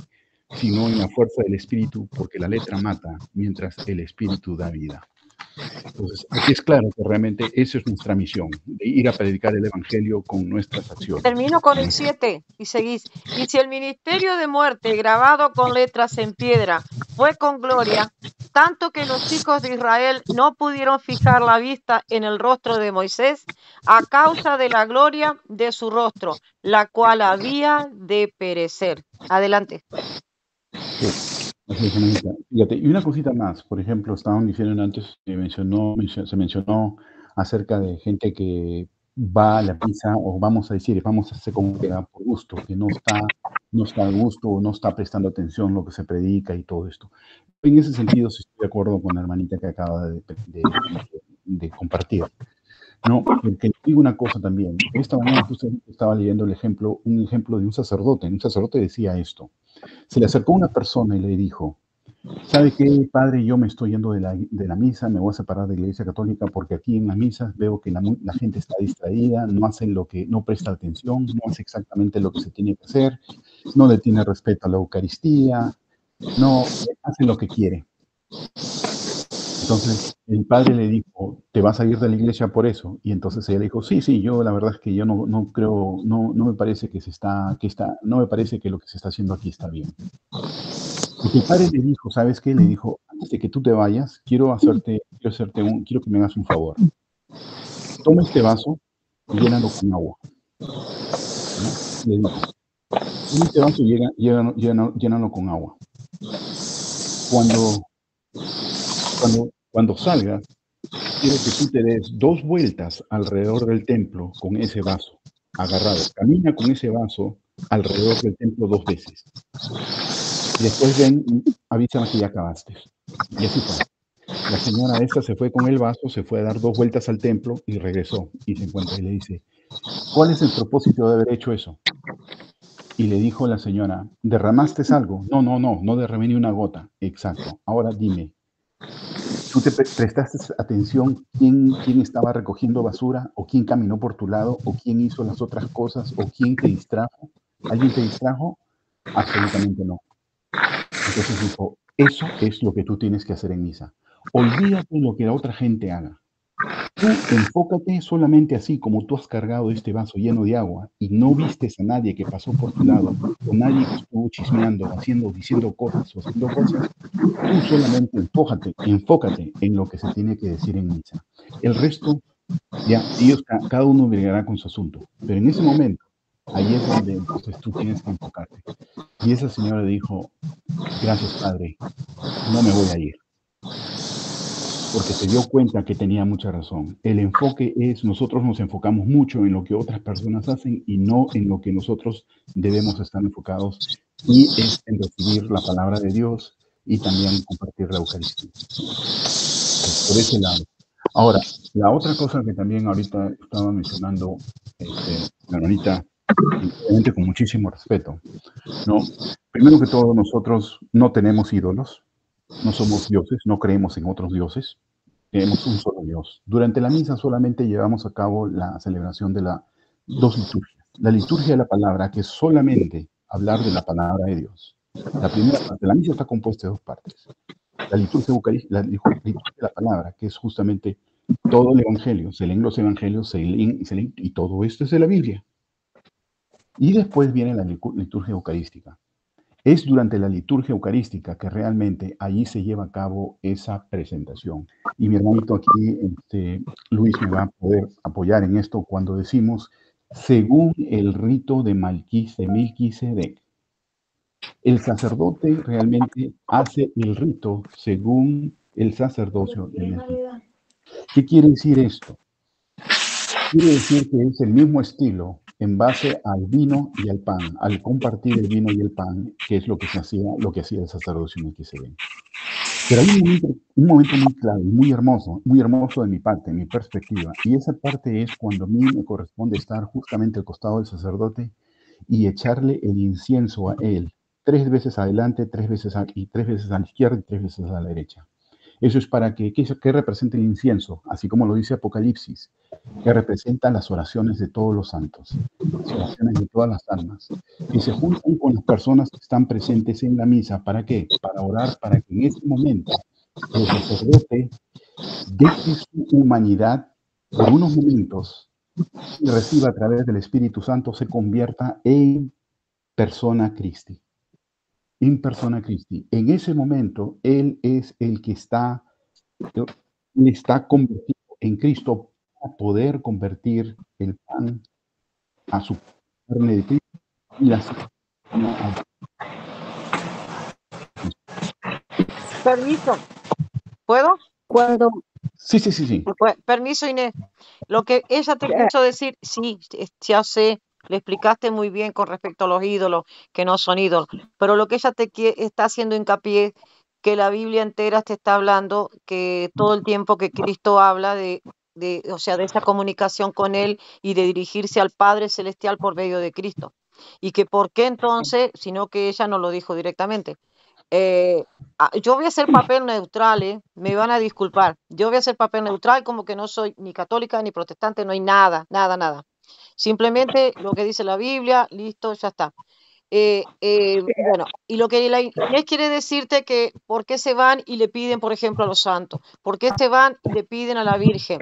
Speaker 5: sino en la fuerza del Espíritu, porque la letra mata, mientras el Espíritu da vida. Entonces, aquí es claro que realmente esa es nuestra misión, de ir a predicar el evangelio con nuestras acciones.
Speaker 2: Termino con el 7 y seguís. Y si el ministerio de muerte grabado con letras en piedra fue con gloria, tanto que los hijos de Israel no pudieron fijar la vista en el rostro de Moisés a causa de la gloria de su rostro, la cual había de perecer. Adelante.
Speaker 5: Sí, así es, hermanita. Fíjate, y una cosita más, por ejemplo, estaban diciendo antes, se mencionó acerca de gente que va a la misa, o vamos a decir, vamos a hacer congrega por gusto, que no está a gusto o no está prestando atención a lo que se predica y todo esto. En ese sentido, sí estoy de acuerdo con la hermanita que acaba de compartir. No, porque digo una cosa también. Esta mañana justo estaba leyendo un ejemplo de un sacerdote. Un sacerdote decía esto. Se le acercó una persona y le dijo, ¿sabe qué, padre? Yo me estoy yendo de la misa, me voy a separar de la iglesia católica porque aquí en las misas veo que la gente está distraída, no presta atención, no hace exactamente lo que se tiene que hacer, no le tiene respeto a la Eucaristía, no hace lo que quiere. Entonces el padre le dijo, ¿te vas a ir de la iglesia por eso? Y entonces ella le dijo, sí, yo la verdad es que yo no creo, no me parece no me parece que lo que se está haciendo aquí está bien. Y el padre le dijo, ¿sabes qué? Le dijo, antes de que tú te vayas, quiero que me hagas un favor. Toma este vaso y llénalo con agua. ¿No? Le dijo, toma este vaso y llénalo con agua. Cuando salgas, quiero que tú te des 2 vueltas alrededor del templo con ese vaso agarrado. Camina con ese vaso alrededor del templo 2 veces. Y después ven y avísame que ya acabaste. Y así fue. La señora esa se fue con el vaso, se fue a dar 2 vueltas al templo y regresó. Y se encuentra y le dice, ¿cuál es el propósito de haber hecho eso? Y le dijo la señora, ¿derramaste algo? No derramé ni una gota. Exacto. Ahora dime, ¿tú te prestaste atención quién estaba recogiendo basura? ¿O quién caminó por tu lado? ¿O quién hizo las otras cosas? ¿O quién te distrajo? ¿Alguien te distrajo? Absolutamente no. Entonces dijo, eso es lo que tú tienes que hacer en misa. Olvídate lo que la otra gente haga. Tú enfócate solamente así como tú has cargado este vaso lleno de agua y no vistes a nadie que pasó por tu lado o nadie que estuvo chismeando, diciendo cosas o haciendo cosas. Tú solamente enfócate en lo que se tiene que decir en misa. El resto, ya, cada uno bregará con su asunto. Pero en ese momento, ahí es donde entonces tú tienes que enfocarte. Y esa señora dijo, gracias, padre, no me voy a ir. Porque se dio cuenta que tenía mucha razón. El enfoque es, nosotros nos enfocamos mucho en lo que otras personas hacen y no en lo que nosotros debemos estar enfocados, y es en recibir la palabra de Dios y también compartir la Eucaristía. Por ese lado. Ahora, la otra cosa que también ahorita estaba mencionando la hermanita, obviamente con muchísimo respeto, ¿no? Primero que todo, nosotros no tenemos ídolos, no somos dioses, no creemos en otros dioses, creemos un solo Dios. Durante la misa solamente llevamos a cabo la celebración de las 2 liturgias. La liturgia de la palabra, que es solamente hablar de la palabra de Dios. La primera parte de la misa está compuesta de 2 partes. La liturgia eucarística, la liturgia de la palabra, que es justamente todo el evangelio. Se leen los evangelios, se leen, y todo esto es de la Biblia. Y después viene la liturgia eucarística. Es durante la liturgia eucarística que realmente allí se lleva a cabo esa presentación. Y mi hermanito aquí, Luis, me va a poder apoyar en esto cuando decimos, según el rito de Melquisedec. El sacerdote realmente hace el rito según el sacerdocio de Melquisedec. ¿Qué quiere decir esto? Quiere decir que es el mismo estilo en base al vino y al pan, al compartir el vino y el pan, que es lo que hacía el sacerdocio Melquisedec. Pero hay un momento muy clave, muy hermoso de mi parte, de mi perspectiva, y esa parte es cuando a mí me corresponde estar justamente al costado del sacerdote y echarle el incienso a él, 3 veces adelante, 3 veces a la izquierda y 3 veces a la derecha. Eso es para que represente el incienso, así como lo dice Apocalipsis, que representa las oraciones de todos los santos, las oraciones de todas las almas, que se juntan con las personas que están presentes en la misa. ¿Para qué? Para orar, para que en ese momento el sacerdote deje su humanidad por unos momentos y reciba a través del Espíritu Santo, se convierta en persona Christi. En persona Christi. En ese momento, Él es el que está convertido en Cristo para poder convertir el pan a su carne de Cristo y la
Speaker 2: Permiso, ¿puedo?
Speaker 3: Cuando
Speaker 5: Sí.
Speaker 2: Permiso, Inés. Lo que ella te quiso decir, sí, ya sé, le explicaste muy bien con respecto a los ídolos, que no son ídolos, pero lo que ella está haciendo hincapié, que la Biblia entera te está hablando, que todo el tiempo que Cristo habla o sea, de esa comunicación con Él y de dirigirse al Padre Celestial por medio de Cristo. Y que por qué entonces, sino que ella no lo dijo directamente. Yo voy a hacer papel neutral, me van a disculpar. Yo voy a hacer papel neutral, como que no soy ni católica ni protestante, no hay nada. Simplemente lo que dice la Biblia, listo, ya está. Bueno, y lo que la Inés quiere decirte que por qué se van y le piden, por ejemplo, a los santos, por qué se van y le piden a la Virgen,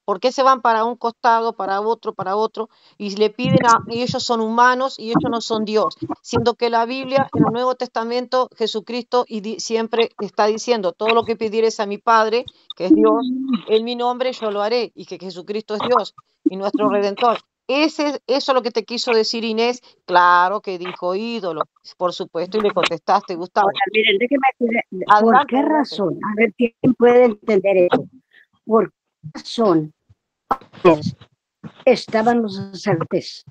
Speaker 2: por qué se van para un costado, para otro, y le piden y ellos son humanos y ellos no son Dios, siendo que la Biblia, en el Nuevo Testamento, Jesucristo siempre está diciendo, todo lo que pidieres a mi Padre, que es Dios, en mi nombre yo lo haré, y que Jesucristo es Dios y nuestro Redentor. Eso es lo que te quiso decir Inés. Claro que dijo ídolo, por supuesto, y le contestaste, Gustavo.
Speaker 3: Ahora, miren, déjeme, ¿por qué razón? A ver, ¿quién puede entender eso? ¿Por qué razón estaban los sacerdotes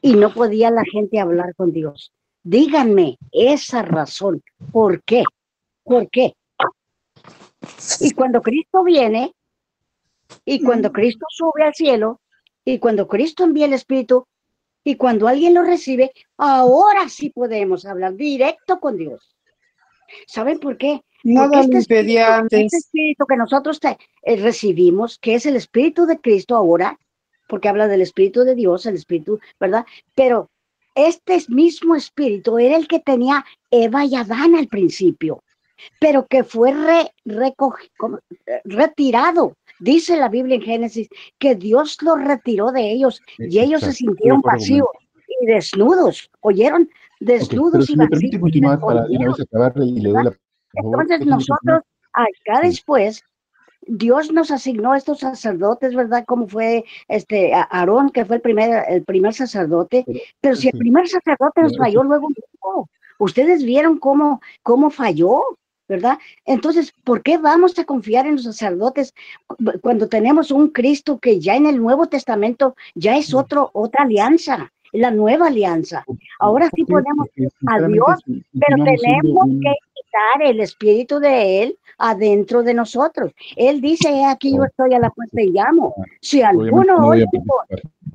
Speaker 3: y no podía la gente hablar con Dios? Díganme esa razón. ¿Por qué? ¿Por qué? Y cuando Cristo viene, y cuando Cristo sube al cielo, y cuando Cristo envía el Espíritu, y cuando alguien lo recibe, ahora sí podemos hablar directo con Dios. ¿Saben por qué?
Speaker 1: Nada
Speaker 3: Porque
Speaker 1: lo impedía antes.
Speaker 3: este Espíritu que nosotros recibimos, que es el Espíritu de Cristo ahora, porque habla del Espíritu de Dios, el Espíritu, ¿verdad? Pero este mismo Espíritu era el que tenía Eva y Adán al principio, pero que fue retirado. Dice la Biblia en Génesis que Dios los retiró de ellos y ellos se sintieron vacíos y desnudos. ¿Oyeron? Desnudos y vacíos.
Speaker 5: Me permite continuar para una vez acabarle y le doy la...
Speaker 3: Entonces nosotros, acá después, Dios nos asignó a estos sacerdotes, ¿verdad? Como fue Aarón, que fue el primer sacerdote. Pero si el primer sacerdote nos falló, luego no. Ustedes vieron cómo falló, ¿verdad? Entonces, ¿por qué vamos a confiar en los sacerdotes cuando tenemos un Cristo que ya en el Nuevo Testamento ya es otra alianza, la nueva alianza? Ahora sí podemos a Dios, pero tenemos que quitar el espíritu de Él adentro de nosotros. Él dice, aquí yo estoy a la puerta y llamo. Si alguno oye mi voz,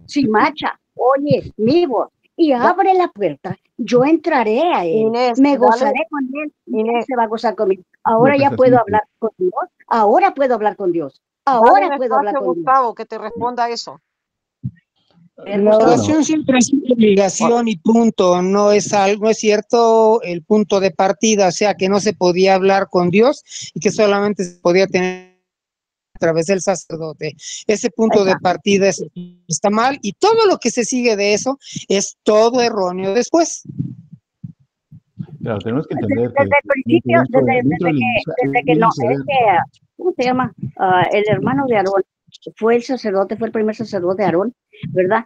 Speaker 3: si Macha oye mi voz y abre la puerta, yo entraré a él, Inés, me gozaré con él y él se va a gozar conmigo. Ahora ya puedo hablar con Dios, ahora puedo hablar con Dios, ahora puedo hablar con
Speaker 2: Gustavo, que te responda eso.
Speaker 1: La oración siempre es una obligación y punto, no es cierto el punto de partida, o sea que no se podía hablar con Dios y que solamente se podía tener a través del sacerdote. Ese punto de partida está mal y todo lo que se sigue de eso es todo erróneo después.
Speaker 5: Claro, tenemos que entender
Speaker 3: desde el principio, desde que no, ¿cómo se llama? El hermano de Aarón fue el sacerdote, fue el primer sacerdote de Aarón, ¿verdad?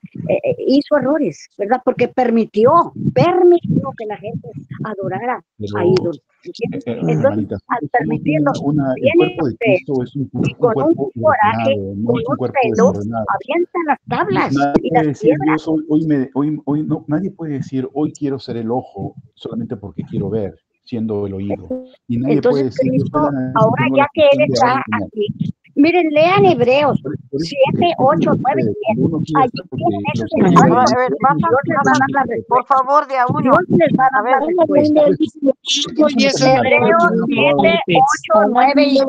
Speaker 3: Hizo errores, ¿verdad? Porque permitió que la gente adorara a ídolos. Entonces, al permitirlo, viene usted y con un coraje, con un celo, avienta las tablas y las piedras.
Speaker 5: Nadie puede decir, hoy quiero ser el ojo solamente porque quiero ver, siendo el oído. Y nadie
Speaker 3: entonces,
Speaker 5: puede decir,
Speaker 3: Cristo, ahora ya que Él está aquí, miren, lean Hebreos 7, 8, 9 y 10. Allí tienen esos hermanos.
Speaker 2: Por favor, de a uno.
Speaker 3: Dios les va a dar la respuesta. Hebreos 7, 8, 9 y 10.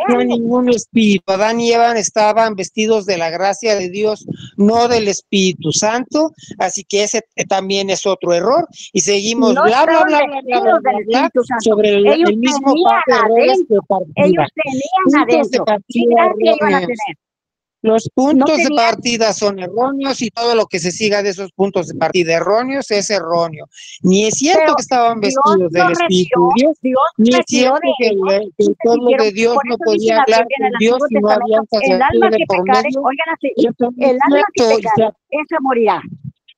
Speaker 1: No ningún espíritu. Adán y Eva estaban vestidos de la gracia de Dios, no del Espíritu Santo. Así que ese también es otro error. Y seguimos
Speaker 3: no
Speaker 1: bla, bla, bla, bla, bla, bla, sobre el mismo par de reglas que partida.
Speaker 3: Ellos tenían adentro. gracia iban a tener.
Speaker 1: Los puntos
Speaker 3: No
Speaker 1: de
Speaker 3: tenían-
Speaker 1: partida son erróneos y todo lo que se siga de esos puntos de partida erróneos es erróneo. Ni es cierto
Speaker 3: Pero
Speaker 1: que estaban
Speaker 3: Dios
Speaker 1: vestidos del
Speaker 3: los
Speaker 1: Espíritu
Speaker 3: retiró,
Speaker 1: de Dios, ni es cierto que el pueblo de Dios
Speaker 3: por
Speaker 1: no
Speaker 3: eso dice
Speaker 1: podía
Speaker 3: la
Speaker 1: hablar
Speaker 3: Biblia en
Speaker 1: con
Speaker 3: el
Speaker 1: Dios
Speaker 3: Antiguo
Speaker 1: si no
Speaker 3: Testamento,
Speaker 1: había un
Speaker 3: el alma
Speaker 1: sacerdote de
Speaker 3: que
Speaker 1: por
Speaker 3: pecare,
Speaker 1: medio.
Speaker 3: oigan así,
Speaker 1: Y eso no
Speaker 3: el
Speaker 1: es
Speaker 3: alma que
Speaker 1: cierto,
Speaker 3: pecare, esa morirá.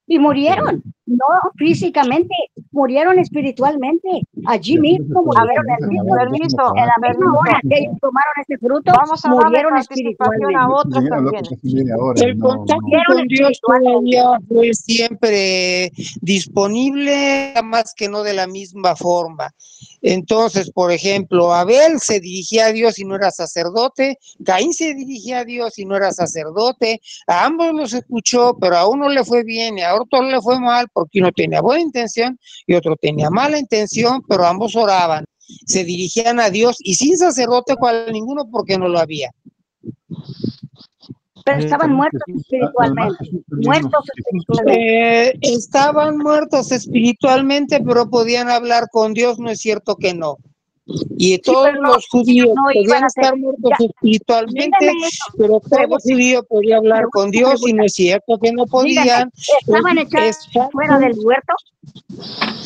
Speaker 3: Y murieron, no físicamente, murieron espiritualmente. Allí mismo murieron,
Speaker 2: Permiso,
Speaker 3: en la misma hora que ellos tomaron ese fruto,
Speaker 2: Vamos a darle
Speaker 3: murieron
Speaker 2: participación a
Speaker 3: espiritualmente.
Speaker 2: otros
Speaker 5: Llegué a hablar
Speaker 2: también.
Speaker 5: por casi media hora.
Speaker 1: el contacto
Speaker 3: Murieron
Speaker 1: con Dios
Speaker 3: espiritualmente.
Speaker 1: todavía fue siempre disponible, más que no de la misma forma. Entonces, por ejemplo, Abel se dirigía a Dios y no era sacerdote, Caín se dirigía a Dios y no era sacerdote, a ambos los escuchó, pero a uno le fue bien y a otro le fue mal, porque uno tenía buena intención y otro tenía mala intención, pero ambos oraban, se dirigían a Dios y sin sacerdote cual ninguno porque no lo había.
Speaker 3: Pero estaban muertos espiritualmente, muertos espiritualmente.
Speaker 1: Estaban muertos espiritualmente, pero podían hablar con Dios, no es cierto que no. Y todos
Speaker 3: pero no,
Speaker 1: los judíos
Speaker 3: no iban
Speaker 1: podían
Speaker 3: a ser-
Speaker 1: estar muertos
Speaker 3: ya,
Speaker 1: espiritualmente,
Speaker 3: dígame eso,
Speaker 1: pero todo
Speaker 3: pregunta,
Speaker 1: judío podía hablar con Dios y no es cierto que no podían.
Speaker 3: ¿estaban echados fuera del huerto?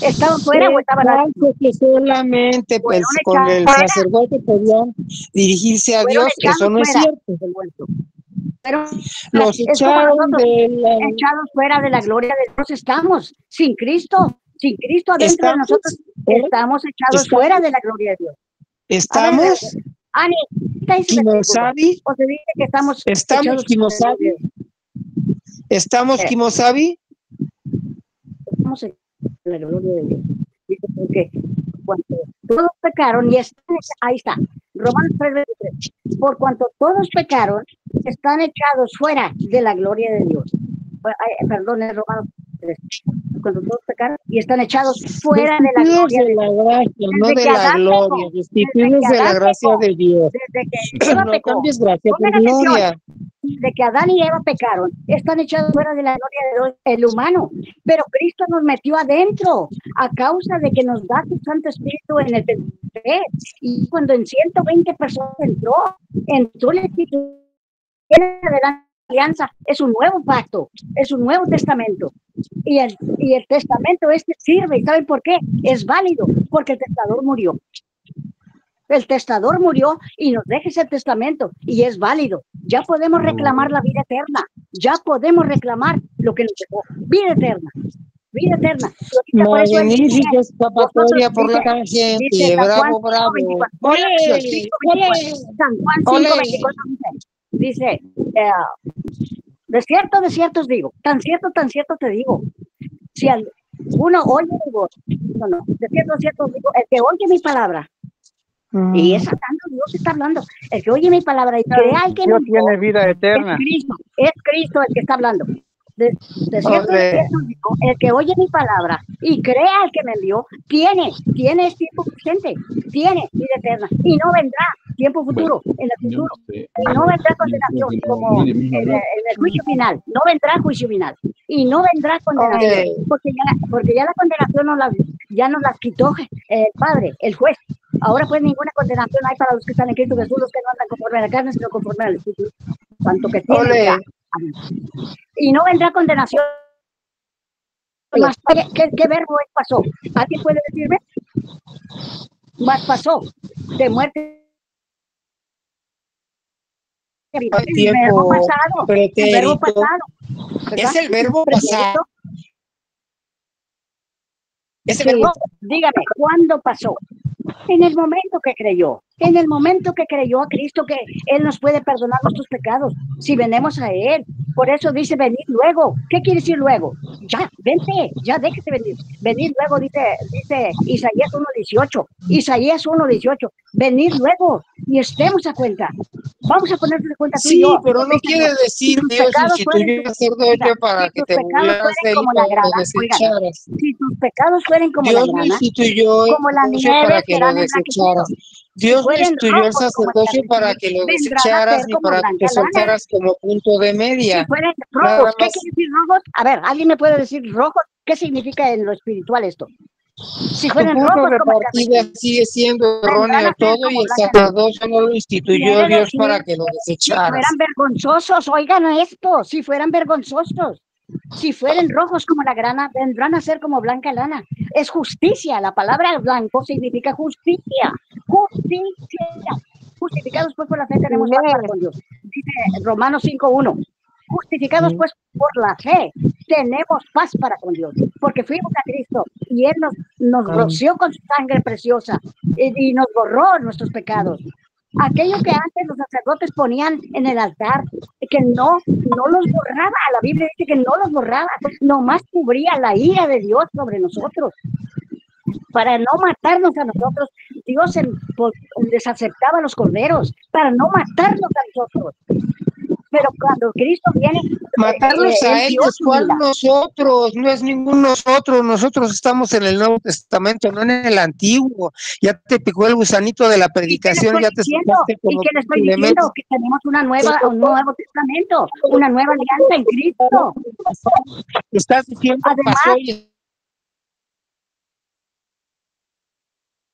Speaker 3: ¿Estaban fuera o estaban adentro?
Speaker 1: Que solamente pues,
Speaker 3: Fueron
Speaker 1: con el
Speaker 3: echados
Speaker 1: sacerdote podían dirigirse a
Speaker 3: Fueron
Speaker 1: Dios,
Speaker 3: echados
Speaker 1: eso no es
Speaker 3: fuera
Speaker 1: cierto.
Speaker 3: del huerto. Pero
Speaker 1: Los
Speaker 3: es como
Speaker 1: echaron
Speaker 3: nosotros,
Speaker 1: de la...
Speaker 3: echados fuera de la gloria de Dios estamos, sin Cristo adentro de nosotros, estamos echados fuera de la gloria de Dios.
Speaker 1: Estamos,
Speaker 3: Ani, ¿qué dice el
Speaker 1: Kimosabi,
Speaker 3: o se dice que estamos
Speaker 1: estamos Kimosabi, estamos Kimosabi,
Speaker 3: estamos en la gloria de Dios. Dice porque cuando todos pecaron y ahí está, Romanos 3:23, por cuanto todos pecaron, están echados fuera de la gloria de Dios. Perdón, es Romanos 3. Cuando todos pecaron y están echados fuera de la gloria de
Speaker 1: la gracia, no de la gloria, destituidos de la gracia de Dios.
Speaker 3: Desde que Eva
Speaker 1: no
Speaker 3: pecó,
Speaker 1: cambies gracia por
Speaker 3: pongan atención,
Speaker 1: gloria.
Speaker 3: de que Adán y Eva pecaron, están echados fuera de la gloria de Dios, el humano, pero Cristo nos metió adentro a causa de que nos da su Santo Espíritu en el Pentecostés. Y cuando en 120 personas entró el Espíritu de la alianza, es un nuevo pacto, es un nuevo testamento. Y el testamento sirve, ¿y saben por qué? Es válido, porque el testador murió. El testador murió y nos deja ese testamento y es válido. Ya podemos reclamar la vida eterna. Ya podemos reclamar lo que nos dejó. Vida eterna. Vida eterna.
Speaker 1: Magnífica escapatoria por la tangente. Bravo, bravo.
Speaker 3: San Juan 5:24 dice, de cierto os digo, tan cierto te digo. Si uno oye mi voz, de cierto os digo, el que oye mi palabra, y es hablando, Dios está hablando. El que oye mi palabra y crea al que
Speaker 4: Dios tiene vida eterna.
Speaker 3: Es Cristo el que está hablando. De cierto, el que oye mi palabra y crea al que me envió, tiene tiempo presente, tiene vida eterna y no vendrá tiempo futuro, en el futuro. Y no vendrá condenación como en el juicio final. No vendrá juicio final y no vendrá condenación porque ya la condenación ya nos las quitó el Padre, el juez. Ahora pues ninguna condenación hay para los que están en Cristo Jesús, los que no andan conforme a la carne, sino conforme al Espíritu, tanto que tienen. Y no vendrá condenación. Más, ¿qué verbo pasó? ¿Alguien puede decirme? Más pasó de muerte. El verbo pasado. El verbo pasado.
Speaker 1: Es el verbo pasado.
Speaker 3: ¿Ese verbo? Dígame, ¿cuándo pasó? En el momento que creyó. En el momento que creyó a Cristo, que Él nos puede perdonar nuestros pecados si venimos a Él. Por eso dice venir luego. ¿Qué quiere decir luego? Ya, vente, ya déjate venir. Venir luego, dice Isaías 1:18. Isaías 1:18. Venir luego y estemos a cuenta. Vamos a ponernos de cuenta tú y yo.
Speaker 1: Sí, pero no quiere decir Dios instituyó sacerdote para que te volvieras de desecharas.
Speaker 3: Si tus pecados fueren como la grana,
Speaker 1: Dios instituyó
Speaker 3: como la nieve
Speaker 1: para que lo desecharas. Dios no instituyó el sacerdocio para que lo desecharas ni para que te soltaras como punto de media.
Speaker 3: Si fueran rojos, ¿qué quiere decir rojos? A ver, ¿alguien me puede decir rojos? ¿Qué significa en lo espiritual esto? Si
Speaker 1: Tu
Speaker 3: fueran
Speaker 1: punto
Speaker 3: rojos
Speaker 1: de
Speaker 3: como el
Speaker 1: partida
Speaker 3: carmesí,
Speaker 1: sigue siendo
Speaker 3: vendrán
Speaker 1: erróneo
Speaker 3: a ser
Speaker 1: todo y
Speaker 3: como
Speaker 1: el
Speaker 3: blanca lana.
Speaker 1: sacerdocio no lo instituyó
Speaker 3: Quiere
Speaker 1: Dios para
Speaker 3: decir,
Speaker 1: que lo
Speaker 3: si fueran
Speaker 1: desecharas.
Speaker 3: vergonzosos, oigan esto, si fueran vergonzosos, si fueran rojos como la grana, vendrán a ser como blanca lana. Es justicia, la palabra blanco significa justicia, justicia. Justificados pues por la fe tenemos paz para con Dios. Dice Romanos 5:1. Justificados pues por la fe tenemos paz para con Dios, porque fuimos a Cristo y Él nos roció con su sangre preciosa y nos borró nuestros pecados. Aquello que antes los sacerdotes ponían en el altar, que no los borraba, la Biblia dice que no los borraba, nomás cubría la ira de Dios sobre nosotros. Para no matarnos a nosotros, Dios les aceptaba los corderos, para no matarnos a nosotros. Pero cuando Cristo viene,
Speaker 1: matarlos a ellos, ¿cuál nosotros? No es ningún nosotros, nosotros estamos en el Nuevo Testamento, no en el Antiguo. Ya te picó el gusanito de la predicación, ya te escuchaste
Speaker 3: como. ¿Y qué le estoy diciendo? Que tenemos un Nuevo Testamento, una nueva alianza en Cristo.
Speaker 1: Estás diciendo,
Speaker 3: además,
Speaker 1: pasó el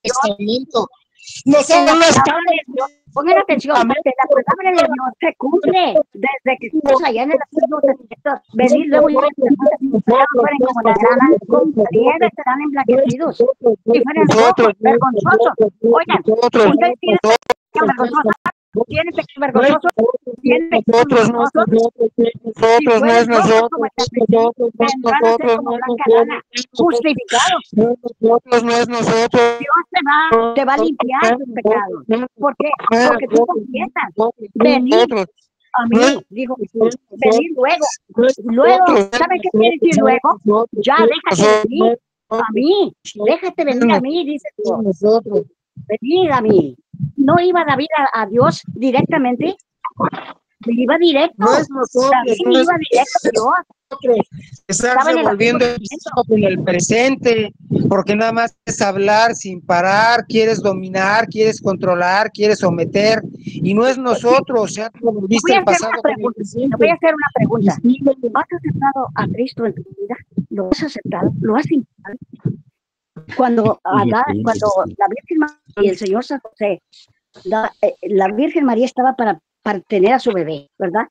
Speaker 1: Testamento.
Speaker 3: Pongan atención, que la palabra de Dios se cumple desde que estamos allá en el Antiguo Testamento. Venid luego y fueren como la grana, con nieve serán emblanquecidos. Si fueran rojos, vergonzosos. Oigan, ustedes tienen vergonzosos, tienen vergonzosos, tienen vergonzosos.
Speaker 1: Nosotros no es nosotros,
Speaker 3: justificados.
Speaker 1: Nosotros no es nosotros.
Speaker 3: Dios te va a limpiar tus pecados. ¿Por qué? Porque tú confiesas. Venid a mí, dijo Jesús. Venid luego. ¿Sabes qué quiere decir luego? Ya, déjate venir a mí. Déjate venir a mí, dice Dios. Venid a mí. ¿No iba David a Dios directamente? Iba directo.
Speaker 1: No es nosotros.
Speaker 3: David iba directo a Dios.
Speaker 1: Estás revolviendo en el presente, porque nada más es hablar sin parar, quieres dominar, quieres controlar, quieres someter, y no es nosotros, ya te volviste el pasado.
Speaker 3: Te voy a hacer una pregunta. ¿Has aceptado a Cristo en tu vida? ¿Lo has aceptado? ¿Lo has intentado? Cuando la Virgen María y el Señor San José, la Virgen María estaba para tener a su bebé, ¿verdad?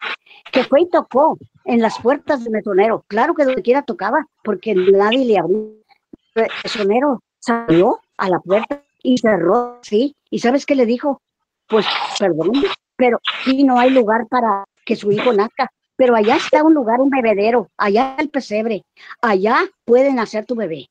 Speaker 3: Que fue y tocó en las puertas del mesonero. Claro que donde quiera tocaba, porque nadie le abrió. El mesonero salió a la puerta y cerró, ¿sí? ¿Y sabes qué le dijo? Pues, perdón, pero aquí no hay lugar para que su hijo nazca. Pero allá está un lugar, un bebedero, allá el pesebre, allá pueden hacer tu bebé.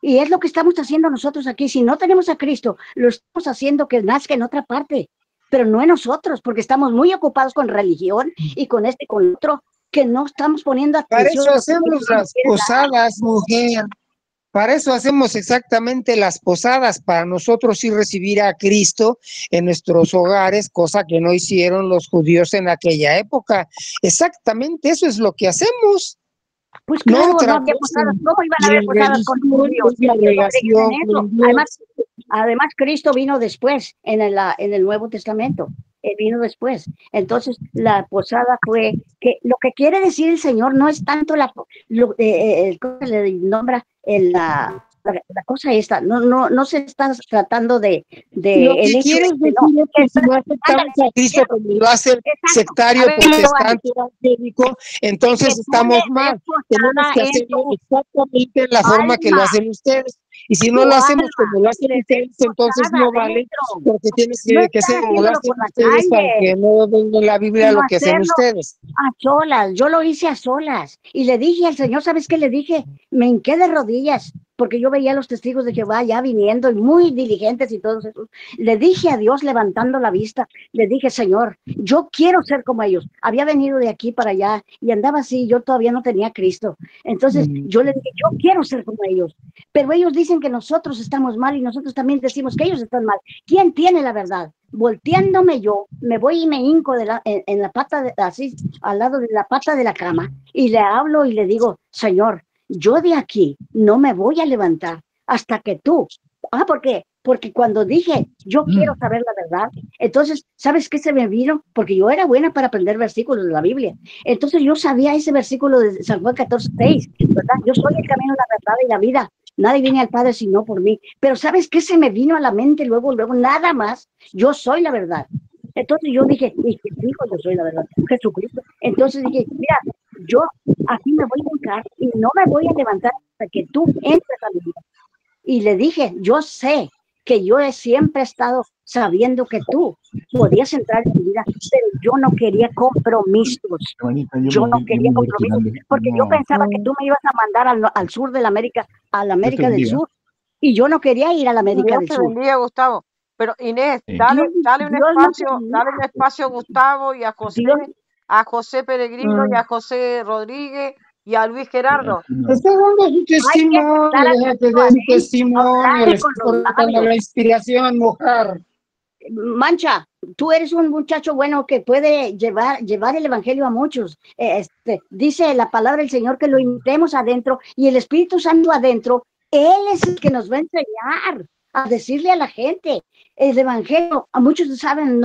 Speaker 3: Y es lo que estamos haciendo nosotros aquí. Si no tenemos a Cristo, lo estamos haciendo que nazca en otra parte. Pero no en nosotros, porque estamos muy ocupados con religión y con este y con otro, que no estamos poniendo atención.
Speaker 1: Para eso hacemos las posadas, mujer. Para eso hacemos exactamente las posadas, para nosotros sí recibir a Cristo en nuestros hogares, cosa que no hicieron los judíos en aquella época. Exactamente eso es lo que hacemos.
Speaker 3: Pues claro, no había posadas. ¿Cómo iban a haber posadas con judíos? Además, Cristo vino después en el Nuevo Testamento. Vino después. Entonces, la posada fue que lo que quiere decir el Señor no es tanto ¿cómo se le nombra? La cosa esta, no se está tratando de
Speaker 1: lo que quieres decir es que si no aceptamos a Cristo como lo hace el sectario protestante evangélico, entonces estamos mal. Tenemos que hacerlo exactamente en la forma que lo hacen ustedes. Y si no lo hacemos como lo hacen ustedes, entonces no vale, porque tienes que ser como lo hacen ustedes, aunque no venga en la Biblia lo que hacen ustedes.
Speaker 3: A solas, yo lo hice a solas. Y le dije al Señor, ¿sabes qué le dije? Me hinqué de rodillas, porque yo veía a los testigos de Jehová ya viniendo y muy diligentes y todos esos. Le dije a Dios levantando la vista, le dije, Señor, yo quiero ser como ellos. Había venido de aquí para allá y andaba así, yo todavía no tenía a Cristo. Entonces yo le dije, yo quiero ser como ellos. Pero ellos dicen que nosotros estamos mal y nosotros también decimos que ellos están mal. ¿Quién tiene la verdad? Volteándome yo, me voy y me hinco en la pata, así, al lado de la pata de la cama, y le hablo y le digo, Señor, yo de aquí no me voy a levantar hasta que tú. ¿Por qué? Porque cuando dije, yo quiero saber la verdad, entonces, ¿sabes qué se me vino? Porque yo era buena para aprender versículos de la Biblia. Entonces yo sabía ese versículo de San Juan 14:6, ¿verdad? Yo soy el camino, la verdad y la vida. Nadie viene al Padre sino por mí. Pero ¿sabes qué se me vino a la mente luego, nada más? Yo soy la verdad. Entonces yo dije, ¿y quién dijo yo soy la verdad? Jesucristo. Entonces dije, mira, yo aquí me voy a hincar y no me voy a levantar hasta que tú entres a mi vida. Y le dije, yo sé que yo siempre he estado sabiendo que tú podías entrar en mi vida, pero yo no quería compromisos.
Speaker 5: Hermanita,
Speaker 3: Yo no quería compromisos, porque yo pensaba que tú me ibas a mandar al sur de la América, a la América del Sur, y yo no quería ir a la América del
Speaker 2: Dios te
Speaker 3: Sur.
Speaker 2: bendiga, Gustavo. Pero Inés,
Speaker 5: Sí.
Speaker 2: dale
Speaker 3: Dios
Speaker 2: un espacio a Gustavo y a José Peregrino y a José Rodríguez y a Luis Gerardo.
Speaker 1: Está dando su testimonio, deja que dé su testimonio, le está cortando la inspiración, mujer.
Speaker 3: Mancha, tú eres un muchacho bueno que puede llevar el evangelio a muchos. Dice la palabra del Señor que lo imitemos adentro y el Espíritu Santo adentro, Él es el que nos va a enseñar a decirle a la gente. El evangelio, a muchos no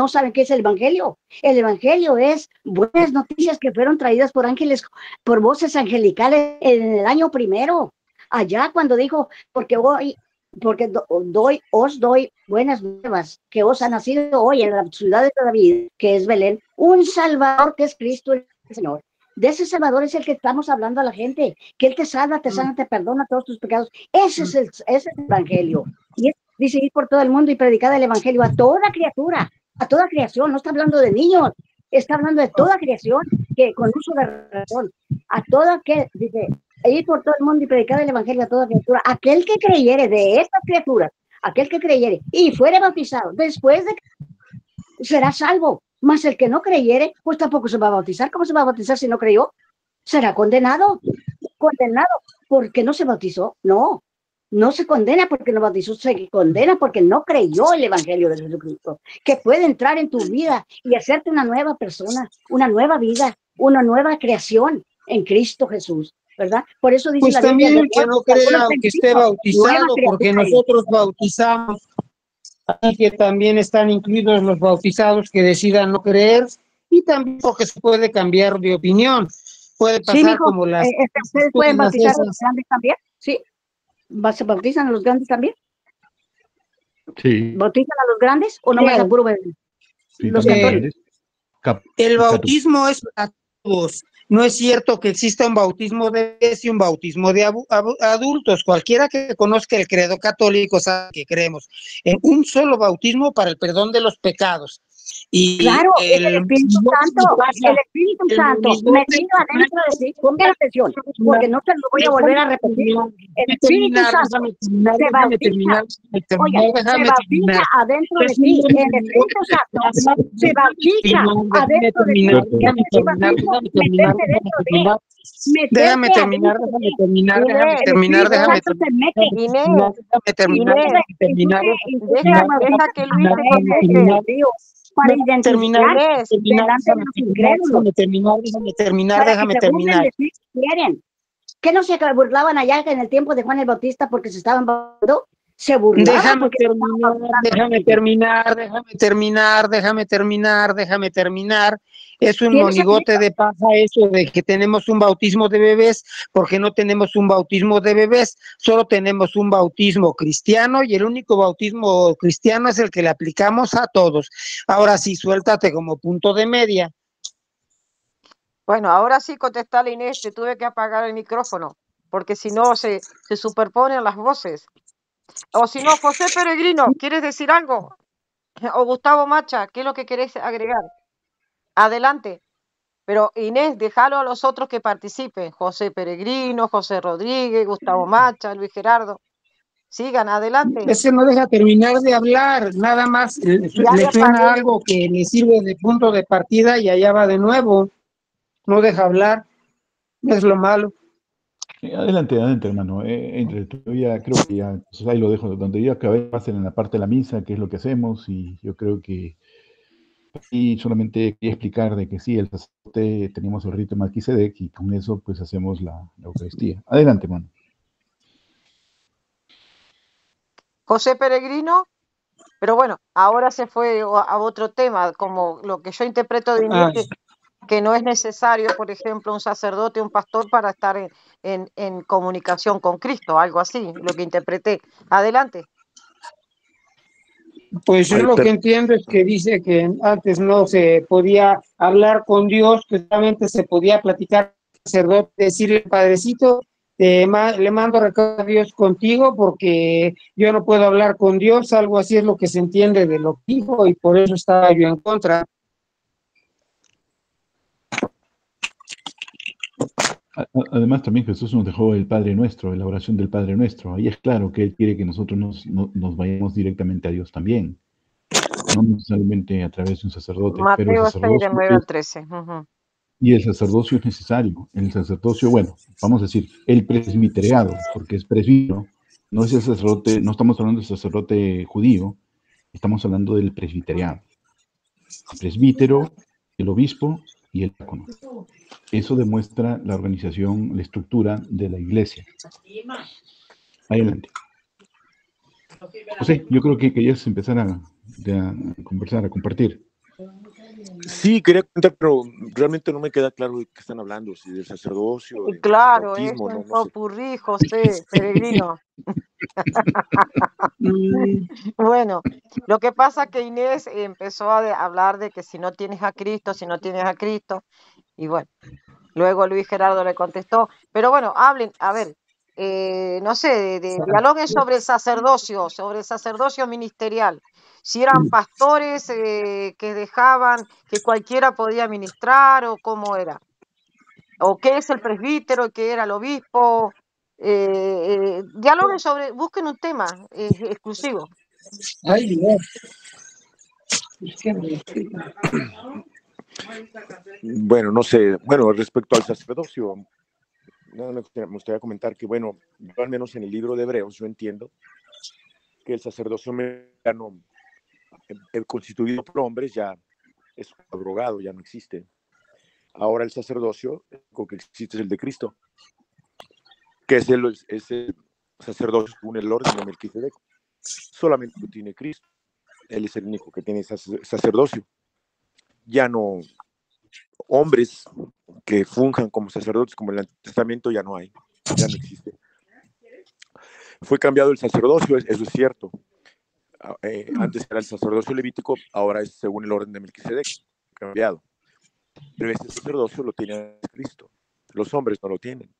Speaker 3: saben qué es el evangelio. El evangelio es buenas noticias que fueron traídas por ángeles, por voces angelicales en el año primero. Allá cuando dijo, porque os doy buenas nuevas, que os ha nacido hoy en la ciudad de David, que es Belén, un Salvador que es Cristo el Señor. De ese Salvador es el que estamos hablando a la gente, que Él te salva, te sana, te perdona todos tus pecados. Ese es el evangelio. Y dice, ir por todo el mundo y predicar el evangelio a toda criatura, a toda creación. No está hablando de niños, está hablando de toda creación, que con uso de razón, a toda que, dice, ir por todo el mundo y predicar el evangelio a toda criatura. Aquel que creyere de estas criaturas, aquel que creyere y fuere bautizado después de que será salvo. Mas el que no creyere, pues tampoco se va a bautizar. ¿Cómo se va a bautizar si no creyó? Será condenado. Condenado porque no se bautizó. No, no se condena porque no bautizó, se condena porque no creyó el evangelio de Jesucristo, que puede entrar en tu vida y hacerte una nueva persona, una nueva vida, una nueva creación en Cristo Jesús, ¿verdad? Por eso dice
Speaker 1: pues
Speaker 3: la Biblia,
Speaker 1: también que no crea que esté bautizado, porque nosotros bautizamos, y que también están incluidos los bautizados que decidan no creer, y también porque se puede cambiar de opinión. Puede pasar, sí, mijo, como las...
Speaker 3: ¿ustedes pueden bautizar a los grandes también? ¿Sí? ¿Se bautizan a los grandes también?
Speaker 5: Sí.
Speaker 3: ¿Bautizan a los grandes o no más a puro bebé? Sí, los católicos.
Speaker 1: El bautismo es para todos. No es cierto que exista un bautismo de bebés y un bautismo de adultos. Cualquiera que conozca el credo católico sabe que creemos en un solo bautismo para el perdón de los pecados. Y
Speaker 3: claro, el Espíritu Santo, metido adentro de sí, pongan atención, porque no te lo voy a volver a repetir. El Espíritu Santo se bautiza, se bautiza adentro de sí, el Espíritu Santo se bautiza adentro de sí.
Speaker 1: Déjame terminar.
Speaker 2: Deja que Luis
Speaker 3: para identificar delante de los incrédulos.
Speaker 1: Déjame terminar.
Speaker 3: ¿Qué no se burlaban allá en el tiempo de Juan el Bautista porque se estaban bautizando? Se burlaban.
Speaker 1: Déjame terminar. Es un monigote de paja eso de que tenemos un bautismo de bebés, porque no tenemos un bautismo de bebés, solo tenemos un bautismo cristiano, y el único bautismo cristiano es el que le aplicamos a todos. Ahora sí, suéltate como punto de media.
Speaker 2: Bueno, ahora sí contestale, Inés, te tuve que apagar el micrófono, porque si no se superponen las voces. O si no, José Peregrino, ¿quieres decir algo? O Gustavo Macha, ¿qué es lo que querés agregar? Adelante. Pero Inés, déjalo a los otros que participen. José Peregrino, José Rodríguez, Gustavo Macha, Luis Gerardo. Sigan, adelante.
Speaker 1: Ese no deja terminar de hablar, nada más le suena algo que le sirve de punto de partida y allá va de nuevo. No deja hablar, es lo malo.
Speaker 5: Adelante, hermano. Yo ya creo que ya, pues ahí lo dejo. Donde yo acabé va a ser en la parte de la misa, que es lo que hacemos, y yo creo que y solamente quería explicar de que sí, el sacerdote tenemos el rito de Melquisedec y con eso pues hacemos la Eucaristía. Adelante, hermano.
Speaker 2: José Peregrino, pero bueno, ahora se fue a otro tema, como lo que yo interpreto de Inés, que no es necesario, por ejemplo, un sacerdote, un pastor para estar en comunicación con Cristo, algo así, lo que interpreté. Adelante.
Speaker 1: Pues yo lo que entiendo es que dice que antes no se podía hablar con Dios, que solamente se podía platicar con el sacerdote, decirle, Padrecito, le mando recado a Dios contigo porque yo no puedo hablar con Dios, algo así es lo que se entiende de lo que dijo y por eso estaba yo en contra.
Speaker 5: Además, también Jesús nos dejó el Padre Nuestro, la oración del Padre Nuestro. Ahí es claro que Él quiere que nosotros nos vayamos directamente a Dios también, no necesariamente a través de un sacerdote, pero el
Speaker 2: Mateo 6, del
Speaker 5: sacerdocio
Speaker 2: 9 al 13.
Speaker 5: y el sacerdocio es necesario. El sacerdocio, bueno, vamos a decir, el presbiterado, porque es presbítero, no es el sacerdote, no estamos hablando del sacerdote judío, estamos hablando del presbiteriado. El presbítero, el obispo y el diácono. Eso demuestra la organización, la estructura de la iglesia. Adelante. José, yo creo que querías empezar a conversar, a compartir.
Speaker 6: Sí, quería comentar, pero realmente no me queda claro de qué están hablando, si del sacerdocio, del
Speaker 2: Claro,
Speaker 6: bautismo,
Speaker 2: es un
Speaker 6: no sé.
Speaker 2: popurrí, José, peregrino. Bueno, lo que pasa que Inés empezó a hablar de que si no tienes a Cristo, si no tienes a Cristo, y bueno, luego Luis Gerardo le contestó, pero bueno, hablen, a ver, no sé, dialoguen sobre el sacerdocio ministerial. Si eran pastores que dejaban que cualquiera podía ministrar o cómo era, o qué es el presbítero, qué era el obispo. Dialoguen sobre, busquen un tema exclusivo.
Speaker 1: Ay, Dios.
Speaker 6: Bueno, no sé, bueno, respecto al sacerdocio, nada más me gustaría comentar que, bueno, yo al menos en el libro de Hebreos, yo entiendo que el sacerdocio mexicano, constituido por hombres, ya es abrogado, ya no existe. Ahora el sacerdocio, lo que existe es el de Cristo, que es el sacerdocio según el orden de Melquisedec. Solamente lo tiene Cristo. Él es el único que tiene sacerdocio. Ya no, hombres que funjan como sacerdotes como el Antiguo Testamento ya no hay, ya no existe. Fue cambiado el sacerdocio, eso es cierto. Antes era el sacerdocio levítico, ahora es según el orden de Melquisedec, cambiado. Pero ese sacerdocio lo tiene Cristo. Los hombres no lo tienen.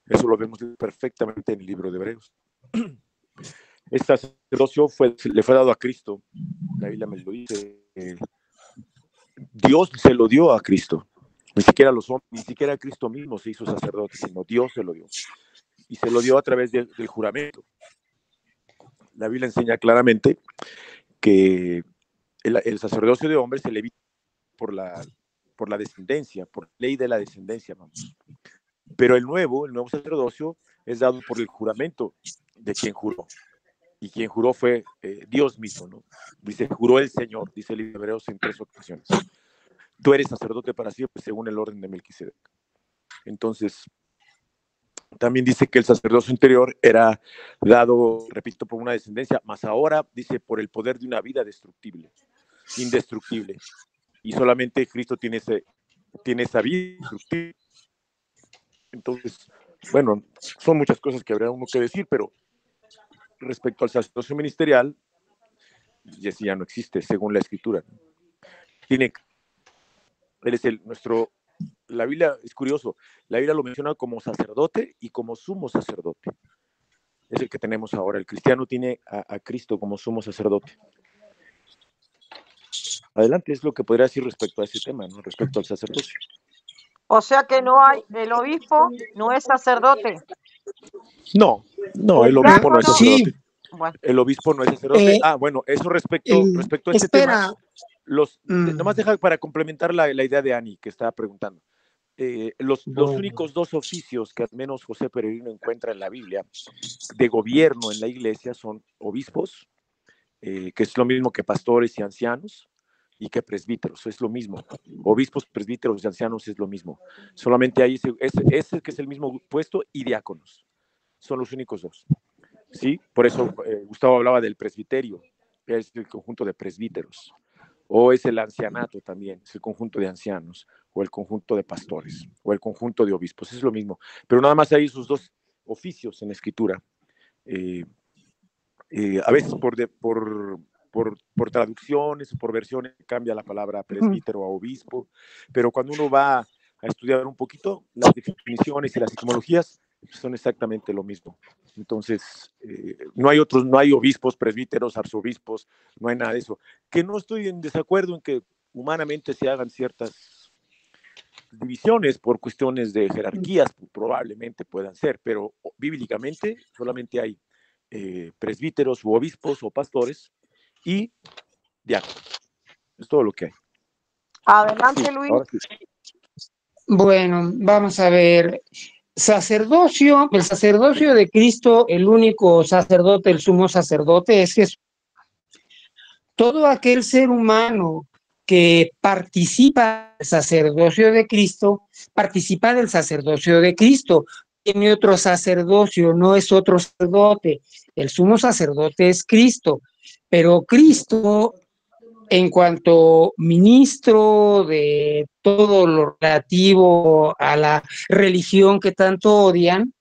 Speaker 6: Eso lo vemos perfectamente en el libro de Hebreos. Este sacerdocio le fue dado a Cristo. La Biblia me lo dice. Dios se lo dio a Cristo. Ni siquiera los hombres, ni siquiera Cristo mismo se hizo sacerdote, sino Dios se lo dio. Y se lo dio a través del juramento. La Biblia enseña claramente que el sacerdocio de hombres se le evita por la descendencia, por la ley de la descendencia, vamos. Pero el nuevo sacerdocio es dado por el juramento de quien juró. Y quien juró fue Dios mismo, ¿no? Dice, juró el Señor, dice el libro de Hebreos en 3 ocasiones. Tú eres sacerdote para siempre según el orden de Melquisedec. Entonces, también dice que el sacerdocio interior era dado, repito, por una descendencia, más ahora dice por el poder de una vida indestructible. Y solamente Cristo tiene esa vida indestructible. Entonces, bueno, son muchas cosas que habría uno que decir, pero respecto al sacerdocio ministerial, ese ya no existe, según la Escritura. Él es la Biblia es curioso, la Biblia lo menciona como sacerdote y como sumo sacerdote. Es el que tenemos ahora. El cristiano tiene a Cristo como sumo sacerdote. Adelante, es lo que podría decir respecto a ese tema, ¿no? Respecto al sacerdocio.
Speaker 2: O sea que el obispo no es sacerdote.
Speaker 6: No, el obispo no es sacerdote.
Speaker 1: Sí.
Speaker 6: Bueno. El obispo no es sacerdote. Bueno, eso respecto a este tema. Nomás deja para complementar la idea de Ani, que estaba preguntando. Los únicos 2 oficios que al menos José Peregrino encuentra en la Biblia de gobierno en la iglesia son obispos, que es lo mismo que pastores y ancianos, y que presbíteros, es lo mismo. Obispos, presbíteros y ancianos es lo mismo. Solamente hay ese que es el mismo puesto, y diáconos. Son los únicos 2. ¿Sí? Por eso Gustavo hablaba del presbiterio, que es el conjunto de presbíteros. o es el ancianato también, es el conjunto de ancianos, o el conjunto de pastores, o el conjunto de obispos, es lo mismo, pero nada más hay esos dos oficios en la escritura. A veces por traducciones o por versiones cambia la palabra presbítero a obispo, pero cuando uno va a estudiar un poquito, las definiciones y las etimologías son exactamente lo mismo. Entonces, no hay obispos, presbíteros, arzobispos, no hay nada de eso. Que no estoy en desacuerdo en que humanamente se hagan ciertas divisiones por cuestiones de jerarquías, probablemente puedan ser, pero bíblicamente solamente hay presbíteros u obispos o pastores y diáconos. Es todo lo que hay.
Speaker 2: Adelante,
Speaker 6: Sí,
Speaker 2: Luis.
Speaker 6: ahora sí.
Speaker 1: Bueno, vamos a ver. Sacerdocio, el sacerdocio de Cristo, el único sacerdote, el sumo sacerdote es Jesús. Todo aquel ser humano que participa del sacerdocio de Cristo, participa del sacerdocio de Cristo. Tiene otro sacerdocio, no es otro sacerdote. El sumo sacerdote es Cristo, pero Cristo, en cuanto ministro de todo lo relativo a la religión que tanto odian,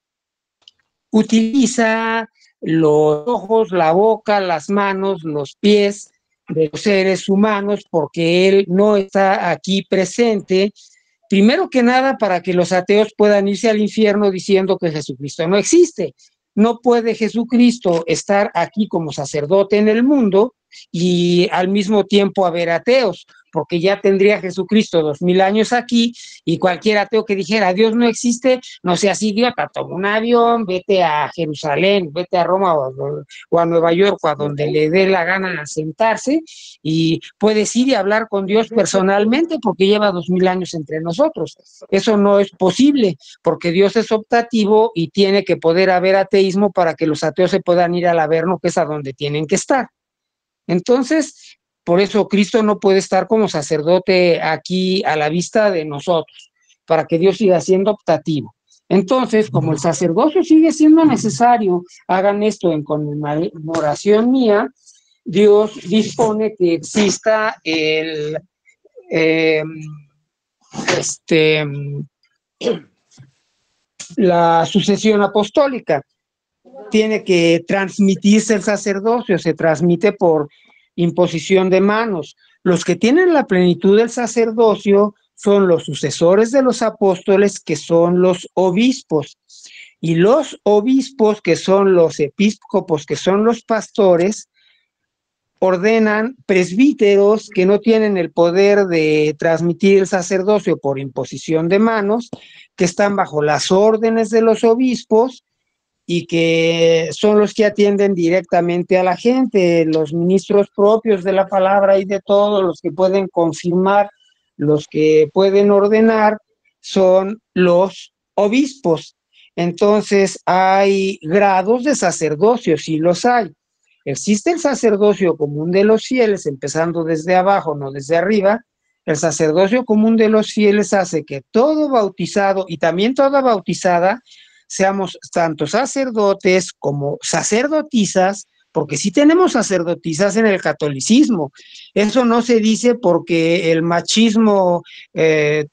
Speaker 1: utiliza los ojos, la boca, las manos, los pies de los seres humanos, porque Él no está aquí presente, primero que nada para que los ateos puedan irse al infierno diciendo que Jesucristo no existe. No puede Jesucristo estar aquí como sacerdote en el mundo y al mismo tiempo haber ateos, porque ya tendría Jesucristo 2000 años aquí y cualquier ateo que dijera Dios no existe, no seas idiota, toma un avión, vete a Jerusalén, vete a Roma o a Nueva York, o a donde le dé la gana sentarse, y puedes ir y hablar con Dios personalmente porque lleva 2000 años entre nosotros. Eso no es posible porque Dios es optativo y tiene que poder haber ateísmo para que los ateos se puedan ir al Averno, que es a donde tienen que estar. Entonces, por eso Cristo no puede estar como sacerdote aquí a la vista de nosotros, para que Dios siga siendo optativo. Entonces, como el sacerdocio sigue siendo necesario, hagan esto en conmemoración mía, Dios dispone que exista la sucesión apostólica. Tiene que transmitirse el sacerdocio, se transmite por imposición de manos. Los que tienen la plenitud del sacerdocio son los sucesores de los apóstoles, que son los obispos, y los obispos, que son los episcopos, que son los pastores, ordenan presbíteros que no tienen el poder de transmitir el sacerdocio por imposición de manos, que están bajo las órdenes de los obispos y que son los que atienden directamente a la gente, los ministros propios de la palabra y de todo, los que pueden confirmar, los que pueden ordenar, son los obispos. Entonces hay grados de sacerdocio, sí los hay. Existe el sacerdocio común de los fieles, empezando desde abajo, no desde arriba. El sacerdocio común de los fieles hace que todo bautizado y también toda bautizada seamos tanto sacerdotes como sacerdotisas, porque sí tenemos sacerdotisas en el catolicismo. Eso no se dice porque el machismo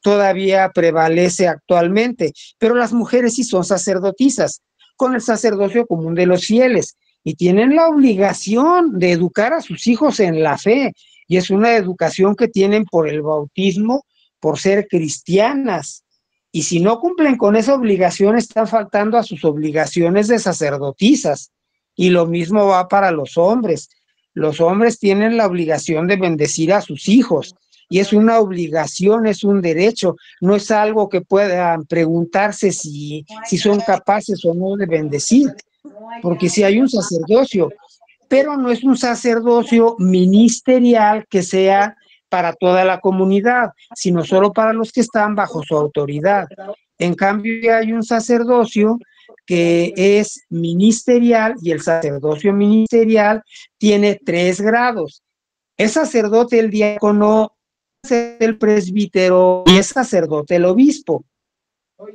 Speaker 1: todavía prevalece actualmente, pero las mujeres sí son sacerdotisas, con el sacerdocio común de los fieles, y tienen la obligación de educar a sus hijos en la fe, y es una educación que tienen por el bautismo, por ser cristianas. Y si no cumplen con esa obligación, están faltando a sus obligaciones de sacerdotisas. Y lo mismo va para los hombres. Los hombres tienen la obligación de bendecir a sus hijos. Y es una obligación, es un derecho. No es algo que puedan preguntarse si son capaces o no de bendecir. Porque si hay un sacerdocio, pero no es un sacerdocio ministerial que sea para toda la comunidad, sino solo para los que están bajo su autoridad. En cambio, hay un sacerdocio que es ministerial, y el sacerdocio ministerial tiene 3 grados. Es sacerdote el diácono, el presbítero y es sacerdote el obispo.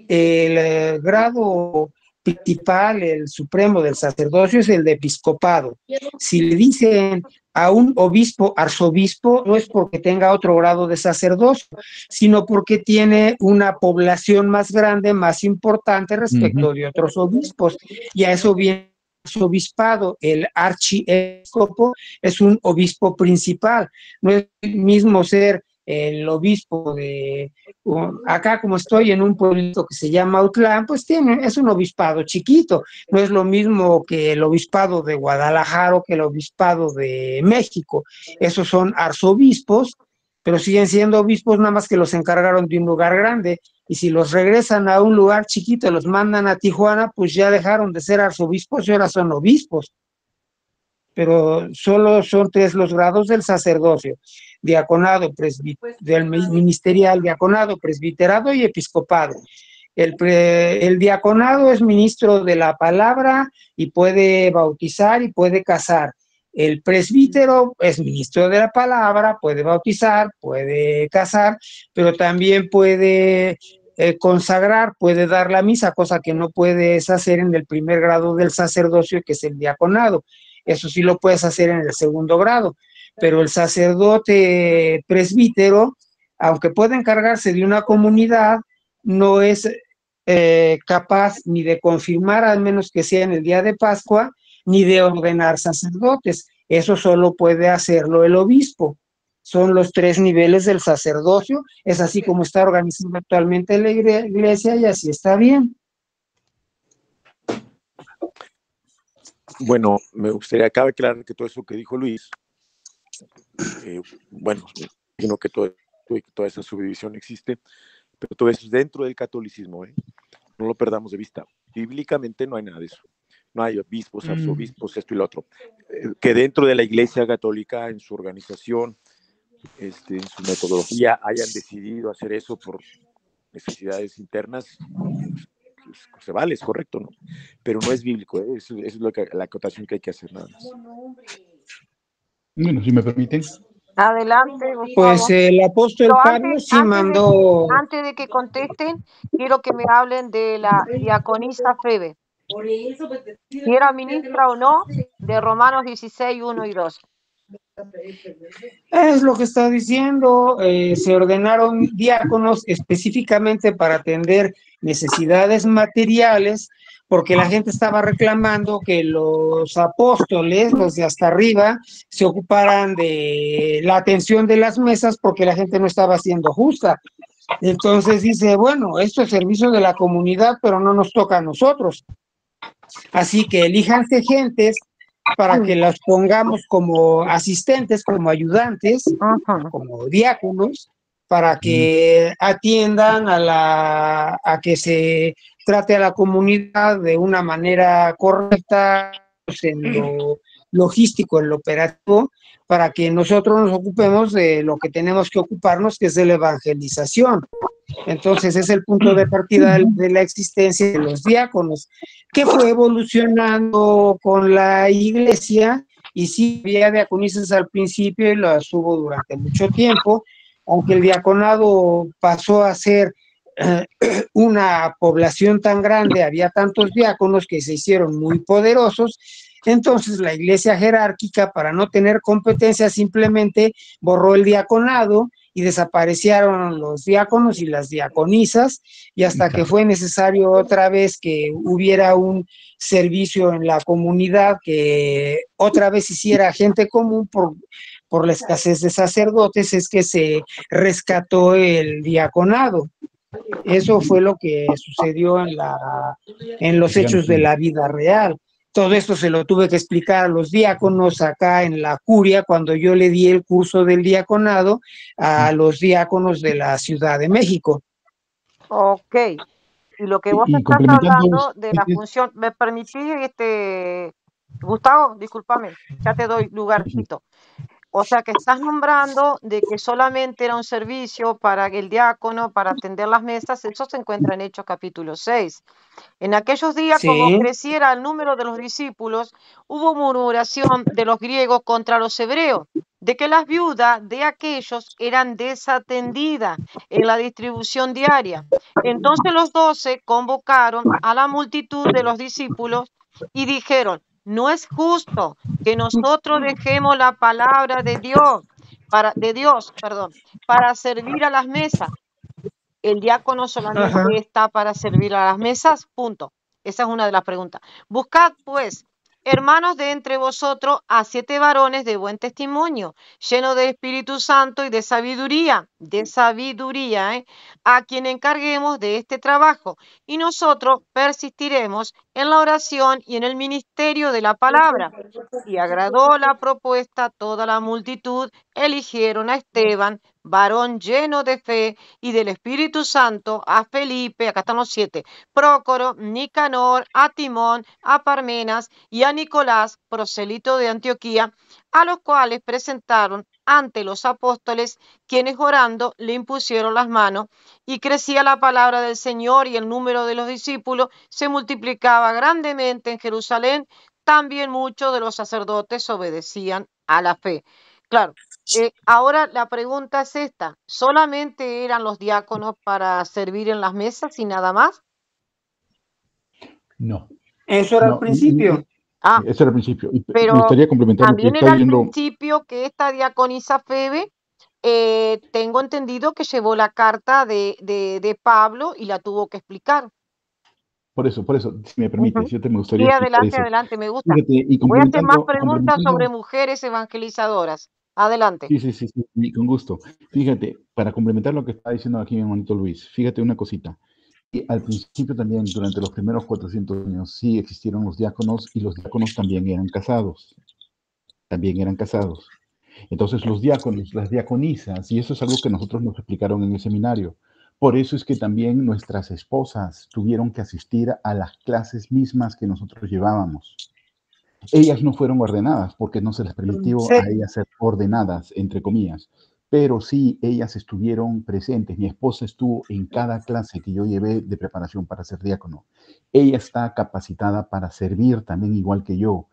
Speaker 1: El grado principal, el supremo del sacerdocio, es el de episcopado. Si le dicen a un obispo, arzobispo, no es porque tenga otro grado de sacerdocio, sino porque tiene una población más grande, más importante respecto de otros obispos, y a eso viene el obispado. El archiepiscopo es un obispo principal, no es el mismo ser el obispo de acá, como estoy en un pueblito que se llama Autlán, pues es un obispado chiquito, no es lo mismo que el obispado de Guadalajara o que el obispado de México. Esos son arzobispos, pero siguen siendo obispos, nada más que los encargaron de un lugar grande, y si los regresan a un lugar chiquito y los mandan a Tijuana, pues ya dejaron de ser arzobispos y ahora son obispos. Pero solo son 3 los grados del sacerdocio: diaconado, del ministerial, diaconado, presbiterado y episcopado. El diaconado es ministro de la palabra y puede bautizar y puede casar. El presbítero es ministro de la palabra, puede bautizar, puede casar, pero también puede consagrar, puede dar la misa, cosa que no puedes hacer en el primer grado del sacerdocio, que es el diaconado. Eso sí lo puedes hacer en el segundo grado, pero el sacerdote presbítero, aunque puede encargarse de una comunidad, no es capaz ni de confirmar, al menos que sea en el día de Pascua, ni de ordenar sacerdotes. Eso solo puede hacerlo el obispo. Son los 3 niveles del sacerdocio. Es así como está organizada actualmente la iglesia, y así está bien.
Speaker 6: Bueno, me gustaría cabe aclarar que todo eso que dijo Luis, bueno, imagino que toda esa subdivisión existe, pero todo eso es dentro del catolicismo, no lo perdamos de vista. Bíblicamente no hay nada de eso. No hay obispos, arzobispos, esto y lo otro. Que dentro de la Iglesia Católica, en su organización, en su metodología, hayan decidido hacer eso por necesidades internas, se vale, es correcto, ¿no? Pero no es bíblico, eso es la acotación que hay que hacer, nada más.
Speaker 5: Bueno, si me permiten.
Speaker 2: Adelante, Gustavo.
Speaker 1: Pues el apóstol Pablo sí mandó.
Speaker 2: Antes de que contesten, quiero que me hablen de la diaconisa Febe. Si era ministra o no, de Romanos 16, 1 y 2.
Speaker 1: Es lo que está diciendo. Se ordenaron diáconos específicamente para atender necesidades materiales, porque la gente estaba reclamando que los apóstoles, los de hasta arriba, se ocuparan de la atención de las mesas porque la gente no estaba siendo justa. Entonces dice, bueno, esto es servicio de la comunidad, pero no nos toca a nosotros. Así que elíjanse gentes para que las pongamos como asistentes, como ayudantes, como diáconos, para que atiendan a que se trate a la comunidad de una manera correcta, en lo logístico, en lo operativo, para que nosotros nos ocupemos de lo que tenemos que ocuparnos, que es de la evangelización. Entonces es el punto de partida de la existencia de los diáconos, que fue evolucionando con la iglesia, y sí había diaconisas al principio y las hubo durante mucho tiempo, aunque el diaconado pasó a ser una población tan grande, había tantos diáconos que se hicieron muy poderosos. Entonces la iglesia jerárquica, para no tener competencia, simplemente borró el diaconado y desaparecieron los diáconos y las diaconisas, y hasta que fue necesario otra vez que hubiera un servicio en la comunidad, que otra vez hiciera gente común por la escasez de sacerdotes, es que se rescató el diaconado. Eso fue lo que sucedió en los hechos de la vida real. Todo esto se lo tuve que explicar a los diáconos acá en la curia, cuando yo le di el curso del diaconado a los diáconos de la Ciudad de México.
Speaker 2: Ok. Y lo que vos estás hablando de la función, ¿me permitís, Gustavo? Discúlpame, ya te doy lugarcito. O sea que estás nombrando de que solamente era un servicio para el diácono, para atender las mesas. Eso se encuentra en Hechos capítulo 6. En aquellos días, como
Speaker 1: Sí,
Speaker 2: creciera el número de los discípulos, hubo murmuración de los griegos contra los hebreos, de que las viudas de aquellos eran desatendidas en la distribución diaria. Entonces los 12 convocaron a la multitud de los discípulos y dijeron, no es justo que nosotros dejemos la palabra de Dios, perdón, para servir a las mesas. El diácono
Speaker 1: ajá.
Speaker 2: solamente está para servir a las mesas, punto. Esa es una de las preguntas. Buscad, pues, hermanos de entre vosotros, a 7 varones de buen testimonio, llenos de Espíritu Santo y de sabiduría, a quien encarguemos de este trabajo. Y nosotros persistiremos en la oración y en el ministerio de la palabra. Y agradó la propuesta a toda la multitud, eligieron a Esteban, varón lleno de fe y del Espíritu Santo, a Felipe, acá están los 7, Prócoro, Nicanor, a Timón, a Parmenas y a Nicolás, prosélito de Antioquía, a los cuales presentaron ante los apóstoles, quienes orando le impusieron las manos, y crecía la palabra del Señor y el número de los discípulos se multiplicaba grandemente en Jerusalén. También muchos de los sacerdotes obedecían a la fe. Claro, ahora la pregunta es esta, ¿solamente eran los diáconos para servir en las mesas y nada más?
Speaker 5: No,
Speaker 1: Eso era al
Speaker 5: no,
Speaker 1: principio.
Speaker 2: Ah,
Speaker 5: ese era el principio. Y me
Speaker 2: pero
Speaker 5: gustaría complementar lo que
Speaker 2: también
Speaker 5: está
Speaker 2: era al
Speaker 5: diciendo.
Speaker 2: principio que esta diaconisa Febe, tengo entendido que llevó la carta de Pablo y la tuvo que explicar.
Speaker 5: Por eso, si me permites,
Speaker 2: Ujú.
Speaker 5: yo te me gustaría
Speaker 2: Sí,
Speaker 5: explicar
Speaker 2: adelante,
Speaker 5: eso.
Speaker 2: adelante, me gusta.
Speaker 5: Fíjate, y
Speaker 2: Voy a hacer más
Speaker 5: complementando,
Speaker 2: preguntas sobre mujeres evangelizadoras. Adelante.
Speaker 5: sí, y con gusto. Fíjate, para complementar lo que está diciendo aquí mi hermanito Luis, fíjate una cosita. Y al principio también, durante los primeros 400 años, sí existieron los diáconos y los diáconos también eran casados. También eran casados. Entonces los diáconos, las diaconisas, y eso es algo que nosotros nos explicaron en el seminario. Por eso es que también nuestras esposas tuvieron que asistir a las clases mismas que nosotros llevábamos. Ellas no fueron ordenadas porque no se les permitió
Speaker 1: Sí,
Speaker 5: a ellas ser ordenadas, entre comillas, pero sí ellas estuvieron presentes. Mi esposa estuvo en cada clase que yo llevé de preparación para ser diácono. Ella está capacitada para servir también igual que yo,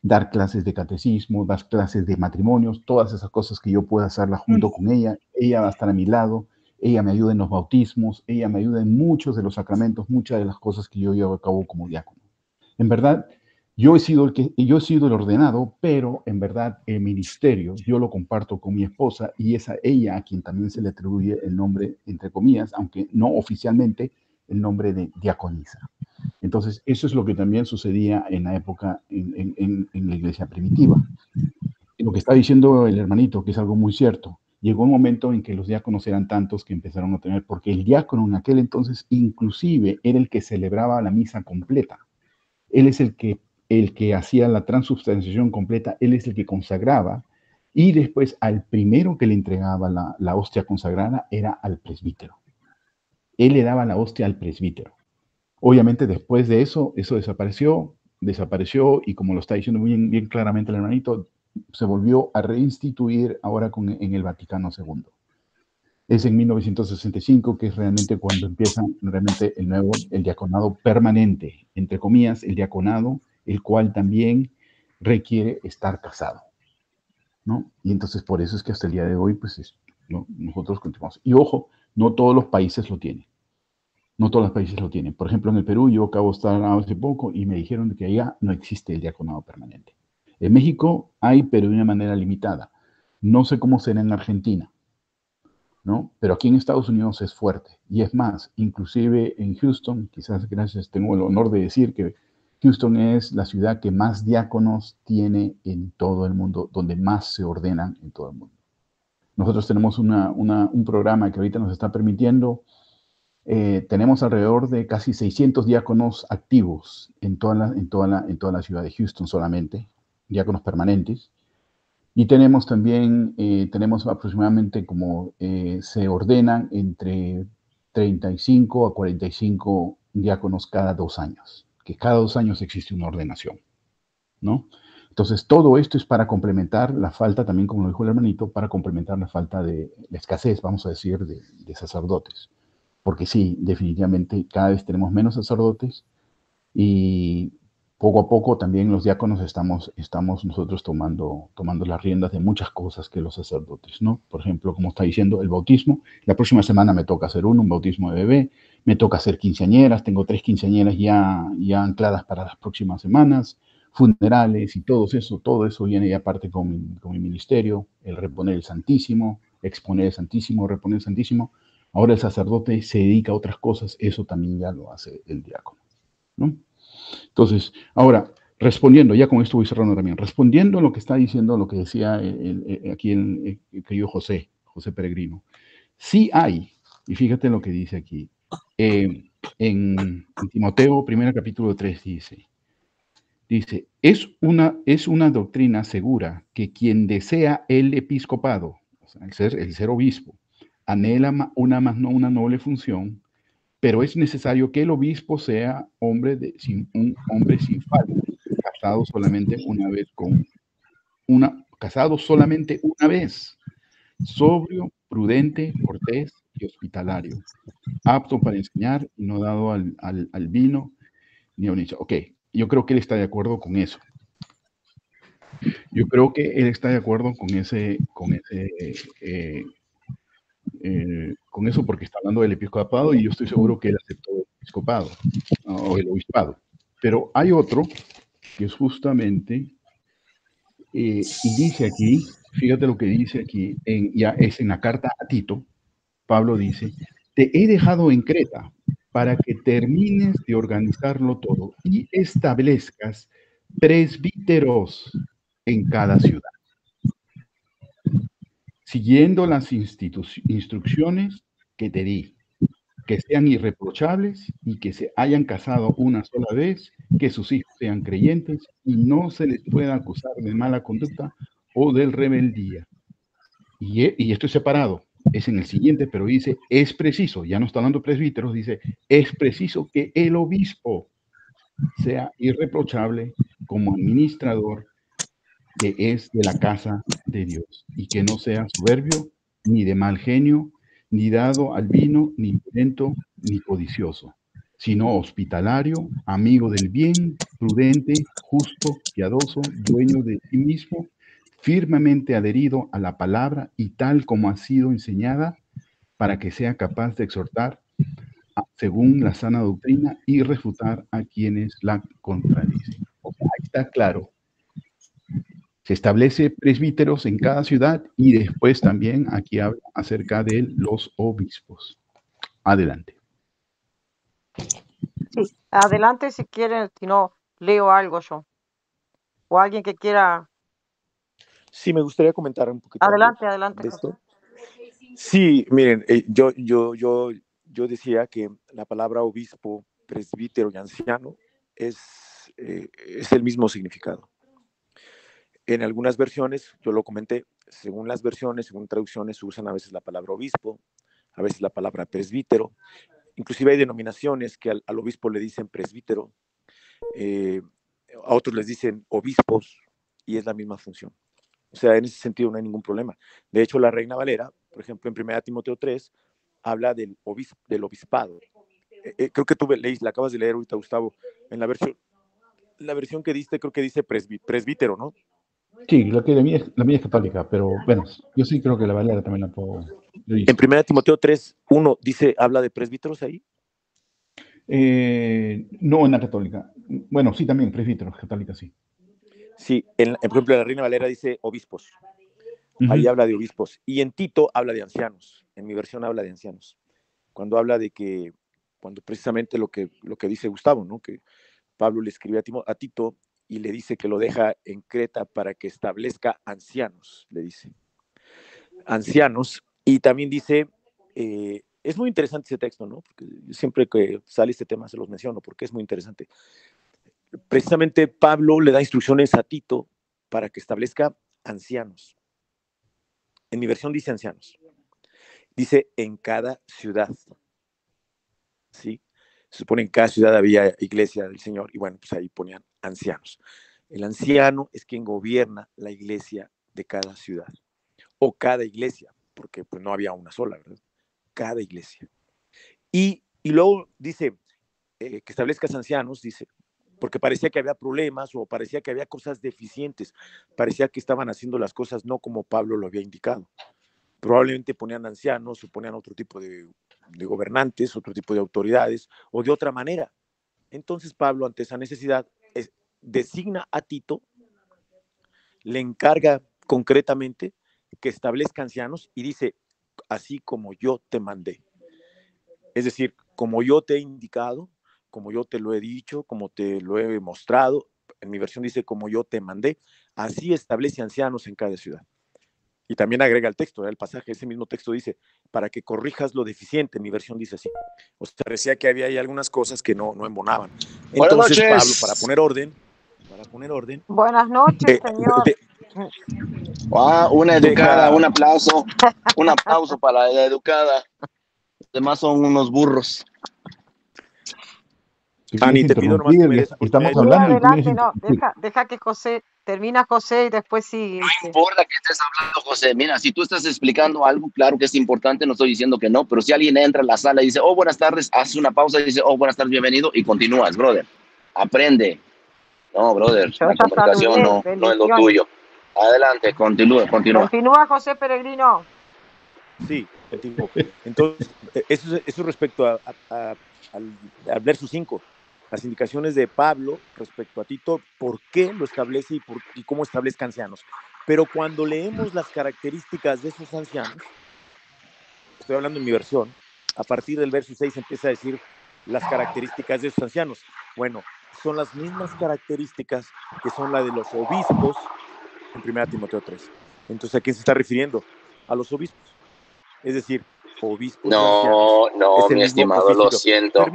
Speaker 5: dar clases de catecismo, dar clases de matrimonios, todas esas cosas que yo pueda hacerlas junto con ella. Ella va a estar a mi lado, ella me ayuda en los bautismos, ella me ayuda en muchos de los sacramentos, muchas de las cosas que yo llevo a cabo como diácono. En verdad, yo he sido el ordenado, pero en verdad el ministerio yo lo comparto con mi esposa y es a ella a quien también se le atribuye el nombre, entre comillas, aunque no oficialmente, el nombre de diaconisa. Entonces, eso es lo que también sucedía en la época en la iglesia primitiva. Y lo que está diciendo el hermanito, que es algo muy cierto, llegó un momento en que los diáconos eran tantos que empezaron a tener, porque el diácono en aquel entonces inclusive era el que celebraba la misa completa. Él es el que hacía la transubstanciación completa, él es el que consagraba, y después al primero que le entregaba la hostia consagrada era al presbítero. Él le daba la hostia al presbítero. Obviamente después de eso, eso desapareció y como lo está diciendo bien, bien claramente el hermanito, se volvió a reinstituir ahora en el Vaticano II. Es en 1965 que es realmente cuando empieza realmente el diaconado permanente, entre comillas, el diaconado, el cual también requiere estar casado, ¿no? Y entonces por eso es que hasta el día de hoy, pues ¿no? Nosotros continuamos. Y ojo, no todos los países lo tienen. No todos los países lo tienen. Por ejemplo, en el Perú, yo acabo de estar hace poco y me dijeron que allá no existe el diaconado permanente. En México hay, pero de una manera limitada. No sé cómo será en Argentina, ¿no? Pero aquí en Estados Unidos es fuerte. Y es más, inclusive en Houston, quizás gracias, tengo el honor de decir que Houston es la ciudad que más diáconos tiene en todo el mundo, donde más se ordenan en todo el mundo. Nosotros tenemos un programa que ahorita nos está permitiendo tenemos alrededor de casi 600 diáconos activos en toda la ciudad de Houston solamente, diáconos permanentes. Y tenemos también, tenemos aproximadamente como se ordenan entre 35 a 45 diáconos cada 2 años, que cada 2 años existe una ordenación, ¿no? Entonces, todo esto es para complementar la falta, también como lo dijo el hermanito, para complementar la falta de, la escasez, vamos a decir, de sacerdotes. Porque sí, definitivamente cada vez tenemos menos sacerdotes y poco a poco también los diáconos estamos nosotros tomando las riendas de muchas cosas que los sacerdotes, ¿no? Por ejemplo, como está diciendo, el bautismo. La próxima semana me toca hacer un bautismo de bebé, me toca hacer quinceañeras, tengo 3 quinceañeras ya ancladas para las próximas semanas, funerales y todo eso viene ya aparte con mi ministerio, el reponer el Santísimo, exponer el Santísimo, reponer el Santísimo. Ahora el sacerdote se dedica a otras cosas, eso también ya lo hace el diácono, ¿no? Entonces, ahora, respondiendo, ya con esto voy cerrando también, respondiendo a lo que está diciendo, lo que decía aquí el querido José Peregrino, sí hay, y fíjate lo que dice aquí, en Timoteo, 1 capítulo 3, dice, es una doctrina segura que quien desea el episcopado, o sea, el ser obispo, anhela no una noble función, pero es necesario que el obispo sea un hombre sin falta, casado solamente una vez, sobrio, prudente, cortés y hospitalario, apto para enseñar y no dado al vino ni a un hecho. Ok, yo creo que él está de acuerdo con eso. Yo creo que él está de acuerdo con eso porque está hablando del episcopado y yo estoy seguro que él aceptó el episcopado o el obispado. Pero hay otro que es justamente, y dice aquí, fíjate lo que dice aquí, ya es en la carta a Tito, Pablo dice, te he dejado en Creta para que termines de organizarlo todo y establezcas presbíteros en cada ciudad, siguiendo las instrucciones que te di, que sean irreprochables y que se hayan casado una sola vez, que sus hijos sean creyentes y no se les pueda acusar de mala conducta o de rebeldía. Y esto es separado, es en el siguiente, pero dice, es preciso, ya no está hablando presbíteros, dice, es preciso que el obispo sea irreprochable como administrador que es de la casa de Dios y que no sea soberbio, ni de mal genio, ni dado al vino, ni violento, ni codicioso, sino hospitalario, amigo del bien, prudente, justo, piadoso, dueño de sí mismo, firmemente adherido a la palabra y tal como ha sido enseñada, para que sea capaz de exhortar según la sana doctrina y refutar a quienes la contradicen. O sea, ahí está claro. Se establece presbíteros en cada ciudad y después también aquí habla acerca de los obispos. Adelante.
Speaker 2: Sí, adelante si quieren, si no, leo algo yo. O alguien que quiera.
Speaker 6: Sí, me gustaría comentar un poquito
Speaker 2: Adelante,
Speaker 6: algo
Speaker 2: adelante.
Speaker 6: de esto. Sí, miren, yo decía que la palabra obispo, presbítero y anciano es el mismo significado. En algunas versiones, yo lo comenté, según las versiones, según traducciones, usan a veces la palabra obispo, a veces la palabra presbítero. Inclusive hay denominaciones que al obispo le dicen presbítero, a otros les dicen obispos, y es la misma función. O sea, en ese sentido no hay ningún problema. De hecho, la Reina Valera, por ejemplo, en 1 Timoteo 3, habla del obispado. Creo que tú la acabas de leer ahorita, Gustavo, en la versión que diste, creo que dice presbítero, ¿no?
Speaker 5: Sí, la mía es católica, pero bueno, yo sí creo que la Valera también la puedo.
Speaker 6: En 1 Timoteo 3, 1 dice, habla de presbíteros ahí.
Speaker 5: No en la católica. Bueno, sí, también presbíteros, católica, sí.
Speaker 6: Sí, por ejemplo, la Reina Valera dice obispos. Ahí habla de obispos. Y en Tito habla de ancianos. En mi versión habla de ancianos. Cuando habla de que, cuando precisamente lo que dice Gustavo, ¿no? Que Pablo le escribe a Tito y le dice que lo deja en Creta para que establezca ancianos, le dice. Ancianos. Y también dice, es muy interesante ese texto, ¿no? Porque siempre que sale este tema se los menciono, porque es muy interesante. Precisamente Pablo le da instrucciones a Tito para que establezca ancianos. En mi versión dice ancianos. Dice en cada ciudad. ¿Sí? Se supone en cada ciudad había iglesia del Señor y bueno, pues ahí ponían ancianos. El anciano es quien gobierna la iglesia de cada ciudad, o cada iglesia, porque pues no había una sola, ¿verdad? Cada iglesia. Y luego dice que establezcas ancianos, dice, porque parecía que había problemas o parecía que había cosas deficientes, parecía que estaban haciendo las cosas no como Pablo lo había indicado. Probablemente ponían ancianos o ponían otro tipo de gobernantes, otro tipo de autoridades o de otra manera. Entonces Pablo, ante esa necesidad, designa a Tito, le encarga concretamente que establezca ancianos y dice, así como yo te mandé. Es decir, como yo te he indicado, como yo te lo he dicho, como te lo he mostrado, en mi versión dice como yo te mandé, así establece ancianos en cada ciudad. Y también agrega el texto, el pasaje, ese mismo texto dice, para que corrijas lo deficiente, en mi versión dice así. O sea, parecía que había ahí algunas cosas que no embonaban. Entonces Pablo, para poner orden.
Speaker 2: Buenas noches, señor.
Speaker 7: Una educada, un aplauso para la educada. Los demás son unos burros.
Speaker 6: Ani, te pido nomás que me des
Speaker 5: estamos
Speaker 2: hablando. Adelante, no, deja que José termina y después sigue.
Speaker 7: No importa que estés hablando, José. Mira, si tú estás explicando algo, claro que es importante, no estoy diciendo que no, pero si alguien entra a la sala y dice, oh, buenas tardes, haces una pausa y dice, oh, buenas tardes, bienvenido, y continúas, brother. Aprende. No, brother, la comunicación no es lo tuyo. Adelante, continúa.
Speaker 2: Continúa, José Peregrino.
Speaker 6: Sí, entonces, eso respecto al verso 5, las indicaciones de Pablo respecto a Tito, por qué lo establece y cómo establezca ancianos. Pero cuando leemos las características de esos ancianos, estoy hablando en mi versión, a partir del verso 6 empieza a decir las características de esos ancianos. Bueno, son las mismas características que son las de los obispos en 1 Timoteo 3. Entonces, ¿a quién se está refiriendo? A los obispos. Es decir, obispos y ancianos.
Speaker 7: No, mi estimado, lo siento.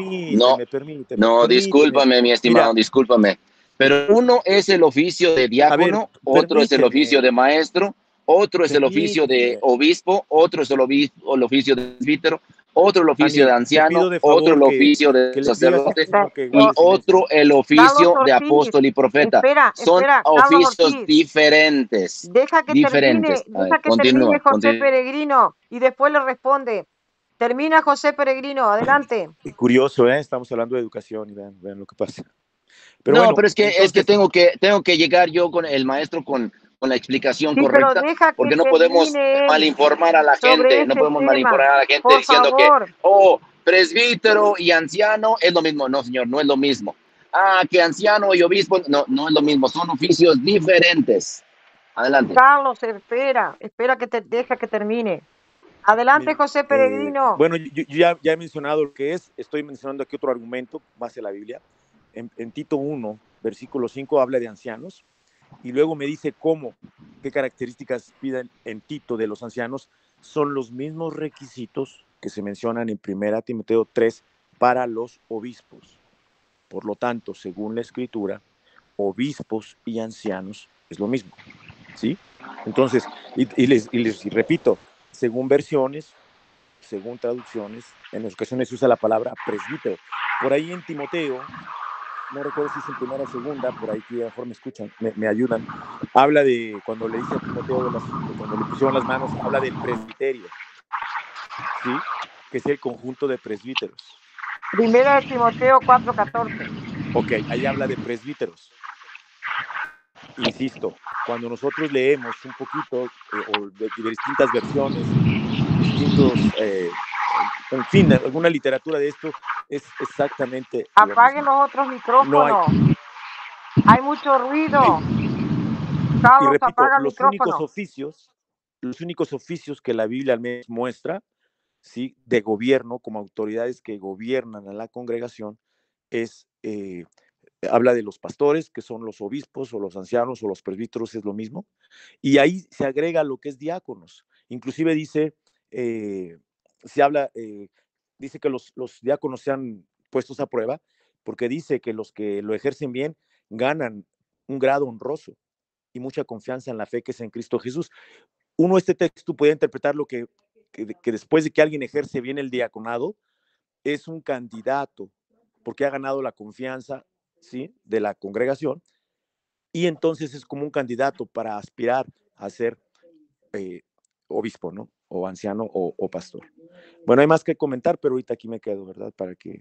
Speaker 6: Permíteme.
Speaker 7: No, discúlpame, mi estimado, discúlpame. Pero uno es el oficio de diácono, otro es el oficio de maestro, otro es el oficio de obispo, otro es el oficio de presbítero, otro el oficio de anciano, otro el oficio de sacerdote y otro el oficio de apóstol y profeta. Son oficios diferentes.
Speaker 2: Deja que termine José Peregrino y después le responde. Termina José Peregrino, adelante.
Speaker 6: Curioso, Estamos hablando de educación y vean lo que pasa.
Speaker 7: Pero no, pero es que tengo que llegar yo con el maestro con la explicación correcta, porque no podemos malinformar a la gente, diciendo que, presbítero y anciano es lo mismo. No, señor, no es lo mismo. Que anciano y obispo, no es lo mismo, son oficios diferentes. Adelante.
Speaker 2: Carlos, espera que deja que termine. Adelante, José Peregrino.
Speaker 6: Bueno, yo ya he mencionado lo que es, estoy mencionando aquí otro argumento, base a la Biblia. En Tito 1, versículo 5, habla de ancianos, y luego me dice qué características piden en Tito de los ancianos. Son los mismos requisitos que se mencionan en 1 Timoteo 3 para los obispos. Por lo tanto, según la Escritura, obispos y ancianos es lo mismo, ¿sí? Entonces, y les repito, según versiones, según traducciones, en ocasiones se usa la palabra presbítero. Por ahí en Timoteo, no recuerdo si es en primera o segunda, por ahí que a lo mejor me escuchan, me ayudan, habla de, cuando le dice a Timoteo, cuando le pusieron las manos, habla del presbiterio, ¿sí? Que es el conjunto de presbíteros.
Speaker 2: Primera de Timoteo 4:14.
Speaker 6: Ok, ahí habla de presbíteros. Insisto, cuando nosotros leemos un poquito o de distintas versiones, en fin, alguna literatura de esto, es exactamente.
Speaker 2: Apaguen los otros micrófonos. Hay mucho ruido. Carlos,
Speaker 6: y repito,
Speaker 2: apaga el
Speaker 6: los únicos oficios que la Biblia al menos muestra, ¿sí?, de gobierno, como autoridades que gobiernan a la congregación, habla de los pastores, que son los obispos o los ancianos o los presbíteros, es lo mismo, y ahí se agrega lo que es diáconos. Inclusive dice, dice que los diáconos sean puestos a prueba, porque dice que los que lo ejercen bien ganan un grado honroso y mucha confianza en la fe que es en Cristo Jesús. Uno, este texto puede interpretarlo que después de que alguien ejerce bien el diaconado, es un candidato, porque ha ganado la confianza, ¿sí?, de la congregación, y entonces es como un candidato para aspirar a ser obispo, ¿no? O anciano o pastor. Bueno, hay más que comentar, pero ahorita aquí me quedo, ¿verdad? Para que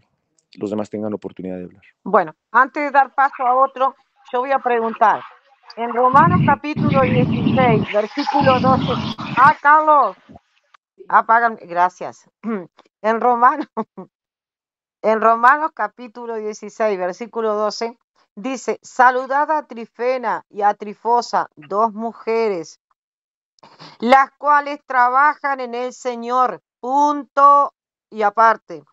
Speaker 6: los demás tengan la oportunidad de hablar.
Speaker 2: Bueno, antes de dar paso a otro, yo voy a preguntar. En Romanos capítulo 16, versículo 12. Ah, Carlos, apagan, gracias. En Romanos capítulo 16, versículo 12, dice, saludad a Trifena y a Trifosa, dos mujeres, las cuales trabajan en el Señor, punto y aparte.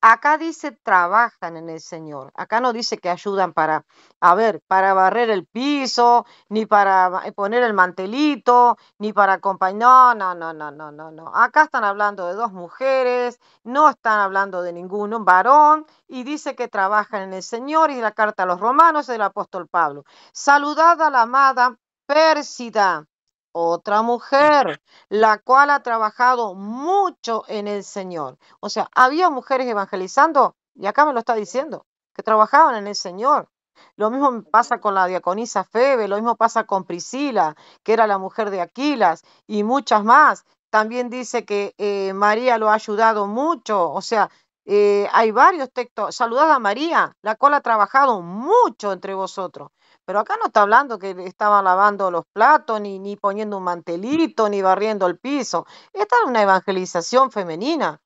Speaker 2: Acá dice trabajan en el Señor. Acá no dice que ayudan para barrer el piso, ni para poner el mantelito, ni para acompañar. No. Acá están hablando de dos mujeres, no están hablando de ningún varón, y dice que trabajan en el Señor, y la carta a los romanos del apóstol Pablo. Saludad a la amada Pérsida, otra mujer, la cual ha trabajado mucho en el Señor. O sea, había mujeres evangelizando, y acá me lo está diciendo, que trabajaban en el Señor. Lo mismo pasa con la diaconisa Febe, lo mismo pasa con Priscila, que era la mujer de Aquilas, y muchas más. También dice que María lo ha ayudado mucho. O sea, hay varios textos. Saludad a María, la cual ha trabajado mucho entre vosotros. Pero acá no está hablando que estaba lavando los platos, ni poniendo un mantelito, ni barriendo el piso. Esta es una evangelización femenina.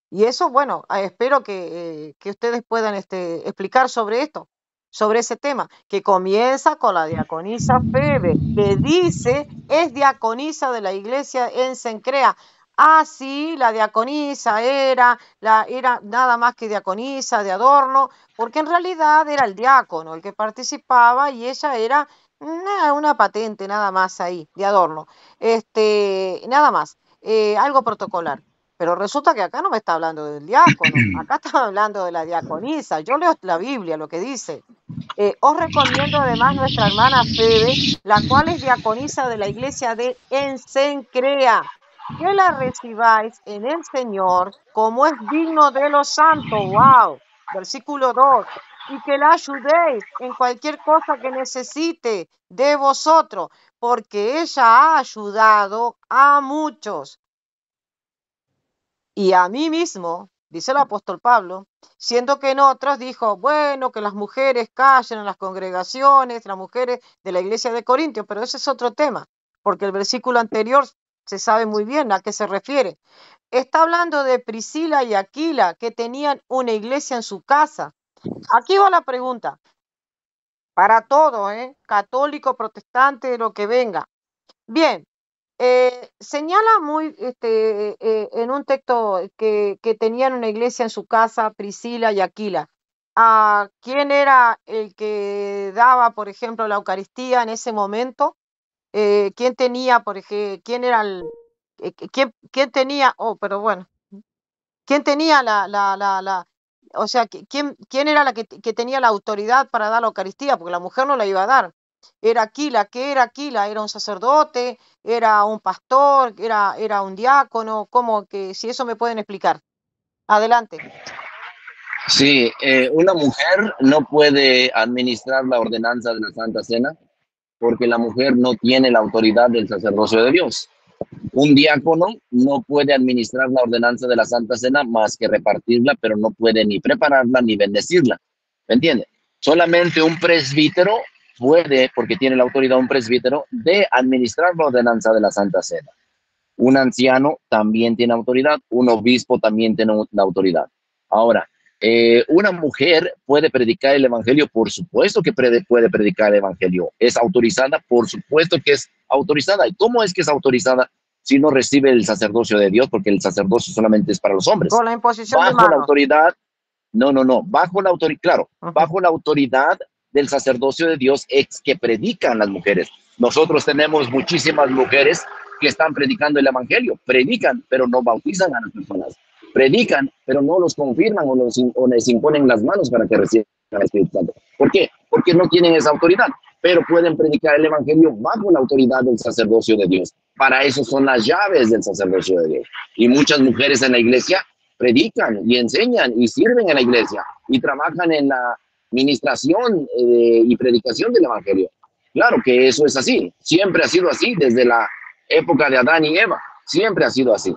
Speaker 2: Y eso, bueno, espero que ustedes puedan explicar sobre esto, sobre ese tema, que comienza con la diaconisa Febe, que dice es diaconisa de la iglesia en Cencrea. Ah, sí, la diaconisa era nada más que diaconisa de adorno, porque en realidad era el diácono el que participaba y ella era una patente nada más ahí, de adorno. Nada más, algo protocolar. Pero resulta que acá no me está hablando del diácono, acá está hablando de la diaconisa. Yo leo la Biblia, lo que dice. Os recomiendo además nuestra hermana Febe, la cual es diaconisa de la iglesia de Encencrea, que la recibáis en el Señor como es digno de los santos. ¡Wow! Versículo 2. Y que la ayudéis en cualquier cosa que necesite de vosotros, porque ella ha ayudado a muchos. Y a mí mismo, dice el apóstol Pablo, siendo que en otros dijo, bueno, que las mujeres callen en las congregaciones, las mujeres de la iglesia de Corintios, pero ese es otro tema, porque el versículo anterior se sabe muy bien a qué se refiere. Está hablando de Priscila y Aquila, que tenían una iglesia en su casa. Aquí va la pregunta, para todos, católico, protestante, lo que venga. Bien. Señala muy en un texto que tenían una iglesia en su casa, Priscila y Aquila. ¿Quién era el que daba, por ejemplo, la Eucaristía en ese momento? ¿Quién tenía, por ejemplo, quién era quién tenía, pero bueno, quién tenía o sea, quién era la que tenía la autoridad para dar la Eucaristía? Porque la mujer no la iba a dar. Era Aquila. ¿Qué era Aquila? ¿Era un sacerdote? ¿Era un pastor? ¿Era un diácono? ¿Cómo que, si eso me pueden explicar? Adelante.
Speaker 7: Sí, una mujer no puede administrar la ordenanza de la Santa Cena porque la mujer no tiene la autoridad del sacerdocio de Dios. Un diácono no puede administrar la ordenanza de la Santa Cena más que repartirla, pero no puede ni prepararla ni bendecirla. ¿Me entiende? Solamente un presbítero puede, porque tiene la autoridad un presbítero, de administrar la ordenanza de la Santa Cena. Un anciano también tiene autoridad, un obispo también tiene la autoridad. Ahora, una mujer puede predicar el evangelio, por supuesto que puede predicar el evangelio. ¿Es autorizada? Por supuesto que es autorizada. ¿Y cómo es que es autorizada si no recibe el sacerdocio de Dios? Porque el sacerdocio solamente es para los hombres.
Speaker 2: Con la imposición de
Speaker 7: manos. Bajo la autoridad, bajo la autoridad, claro, bajo la autoridad del sacerdocio de Dios es que predican las mujeres. Nosotros tenemos muchísimas mujeres que están predicando el evangelio, predican, pero no bautizan a las personas. Predican, pero no los confirman o les imponen las manos para que reciban el Espíritu Santo. ¿Por qué? Porque no tienen esa autoridad, pero pueden predicar el evangelio bajo la autoridad del sacerdocio de Dios. Para eso son las llaves del sacerdocio de Dios. Y muchas mujeres en la iglesia predican y enseñan y sirven en la iglesia y trabajan en ministración y predicación del Evangelio. Claro que eso es así, siempre ha sido así desde la época de Adán y Eva, siempre ha sido así.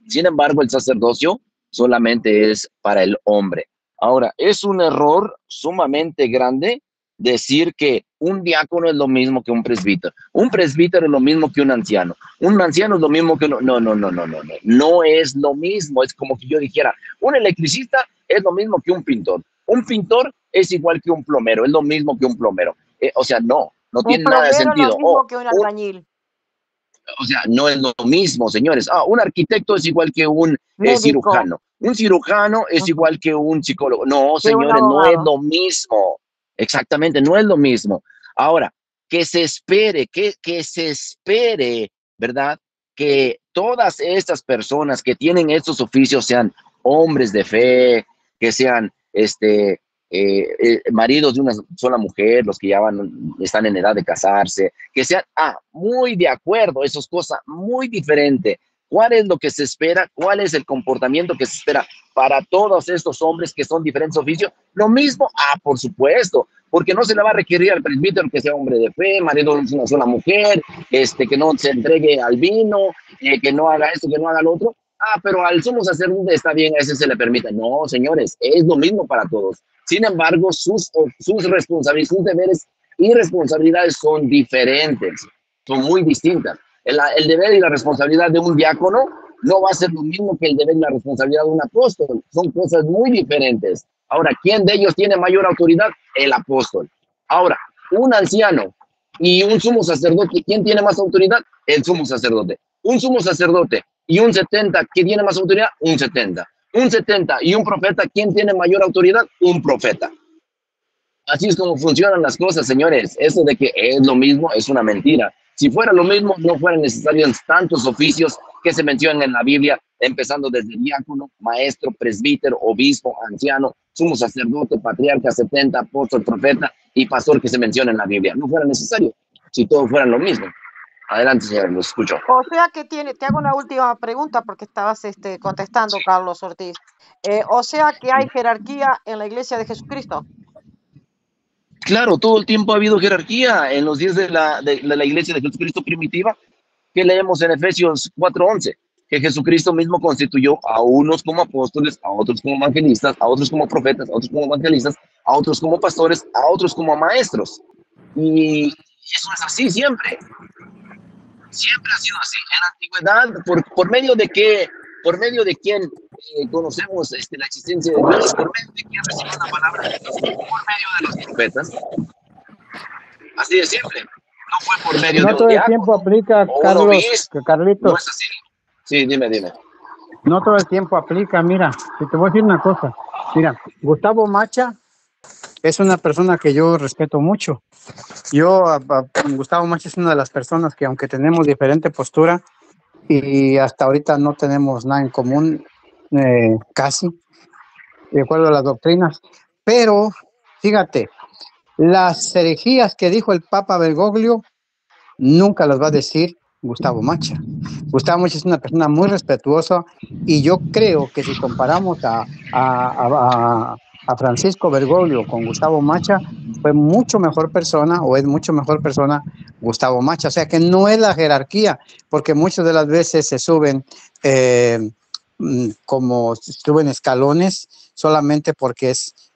Speaker 7: Sin embargo, el sacerdocio solamente es para el hombre. Ahora, es un error sumamente grande decir que un diácono es lo mismo que un presbítero es lo mismo que un anciano es lo mismo que no es lo mismo. Es como que yo dijera, un electricista es lo mismo que un pintor es igual que un plomero, es lo mismo que un plomero. O sea, no tiene nada de sentido.
Speaker 2: Un plomero es lo mismo que un albañil.
Speaker 7: O sea, no es lo mismo, señores. Un arquitecto es igual que un cirujano. Un cirujano es igual que un psicólogo. No, señores, no es lo mismo. Exactamente, no es lo mismo. Ahora, que se espere, ¿verdad? Que todas estas personas que tienen estos oficios sean hombres de fe, que sean maridos de una sola mujer, los que ya están en edad de casarse, que sean, muy de acuerdo, eso es cosa muy diferente. ¿Cuál es lo que se espera? ¿Cuál es el comportamiento que se espera para todos estos hombres que son diferentes oficios? Lo mismo, por supuesto, porque no se le va a requerir al presbítero que sea hombre de fe, marido de una sola mujer, que no se entregue al vino, que no haga esto, que no haga lo otro. Pero al sumo sacerdote está bien, a ese se le permite. No, señores, es lo mismo para todos. Sin embargo, sus responsabilidades, sus deberes y responsabilidades son diferentes, son muy distintas. El deber y la responsabilidad de un diácono no va a ser lo mismo que el deber y la responsabilidad de un apóstol. Son cosas muy diferentes. Ahora, ¿quién de ellos tiene mayor autoridad? El apóstol. Ahora, un anciano y un sumo sacerdote, ¿quién tiene más autoridad? El sumo sacerdote. Un sumo sacerdote y un 70, ¿quién tiene más autoridad? Un 70. Un 70 y un profeta, ¿quién tiene mayor autoridad? Un profeta. Así es como funcionan las cosas, señores. Eso de que es lo mismo es una mentira. Si fuera lo mismo, no fueran necesarios tantos oficios que se mencionan en la Biblia, empezando desde diácono, maestro, presbítero, obispo, anciano, sumo sacerdote, patriarca, 70, apóstol, profeta y pastor que se menciona en la Biblia. No fuera necesario si todos fueran lo mismo. Adelante, señor, lo escucho.
Speaker 2: O sea que te hago una última pregunta porque estabas contestando, Carlos Ortiz. O sea que hay jerarquía en la Iglesia de Jesucristo.
Speaker 7: Claro, todo el tiempo ha habido jerarquía en los días de la Iglesia de Jesucristo primitiva, que leemos en Efesios 4:11, que Jesucristo mismo constituyó a unos como apóstoles, a otros como evangelistas, a otros como profetas, a otros como evangelistas, a otros como pastores, a otros como maestros. Y eso es así siempre. Siempre ha sido así. En la antigüedad, ¿por medio de qué? Por medio de quién conocemos la existencia de Dios, por medio de quién recibimos la palabra de Dios, por medio de los profetas. Así de simple. No fue por medio de
Speaker 4: un todo el tiempo aplica, Carlitos.
Speaker 7: No es así. Sí, dime.
Speaker 4: No todo el tiempo aplica. Mira, te voy a decir una cosa. Mira, Gustavo Macha es una persona que yo respeto mucho. Gustavo Macha es una de las personas que, aunque tenemos diferente postura y hasta ahorita no tenemos nada en común, casi, de acuerdo a las doctrinas, pero fíjate, las herejías que dijo el Papa Bergoglio nunca las va a decir Gustavo Macha. Gustavo Macha es una persona muy respetuosa y yo creo que si comparamos a Francisco Bergoglio con Gustavo Macha, fue mucho mejor persona o es mucho mejor persona Gustavo Macha. O sea que no es la jerarquía, porque muchas de las veces se suben como suben escalones solamente porque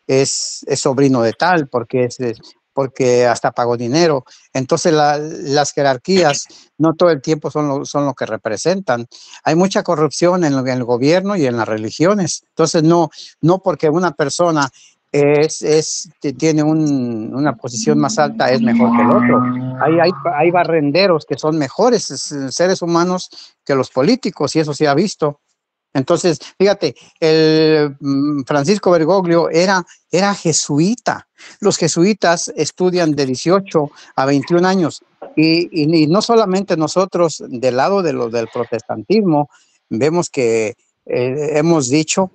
Speaker 4: es sobrino de tal, porque hasta pagó dinero. Entonces las jerarquías no todo el tiempo son lo que representan. Hay mucha corrupción en el gobierno y en las religiones. Entonces no porque una persona tiene una posición más alta es mejor que el otro. Hay barrenderos que son mejores seres humanos que los políticos y eso se ha visto. Entonces, fíjate, el Francisco Bergoglio era jesuita. Los jesuitas estudian de 18 a 21 años y no solamente nosotros del lado del protestantismo vemos que hemos dicho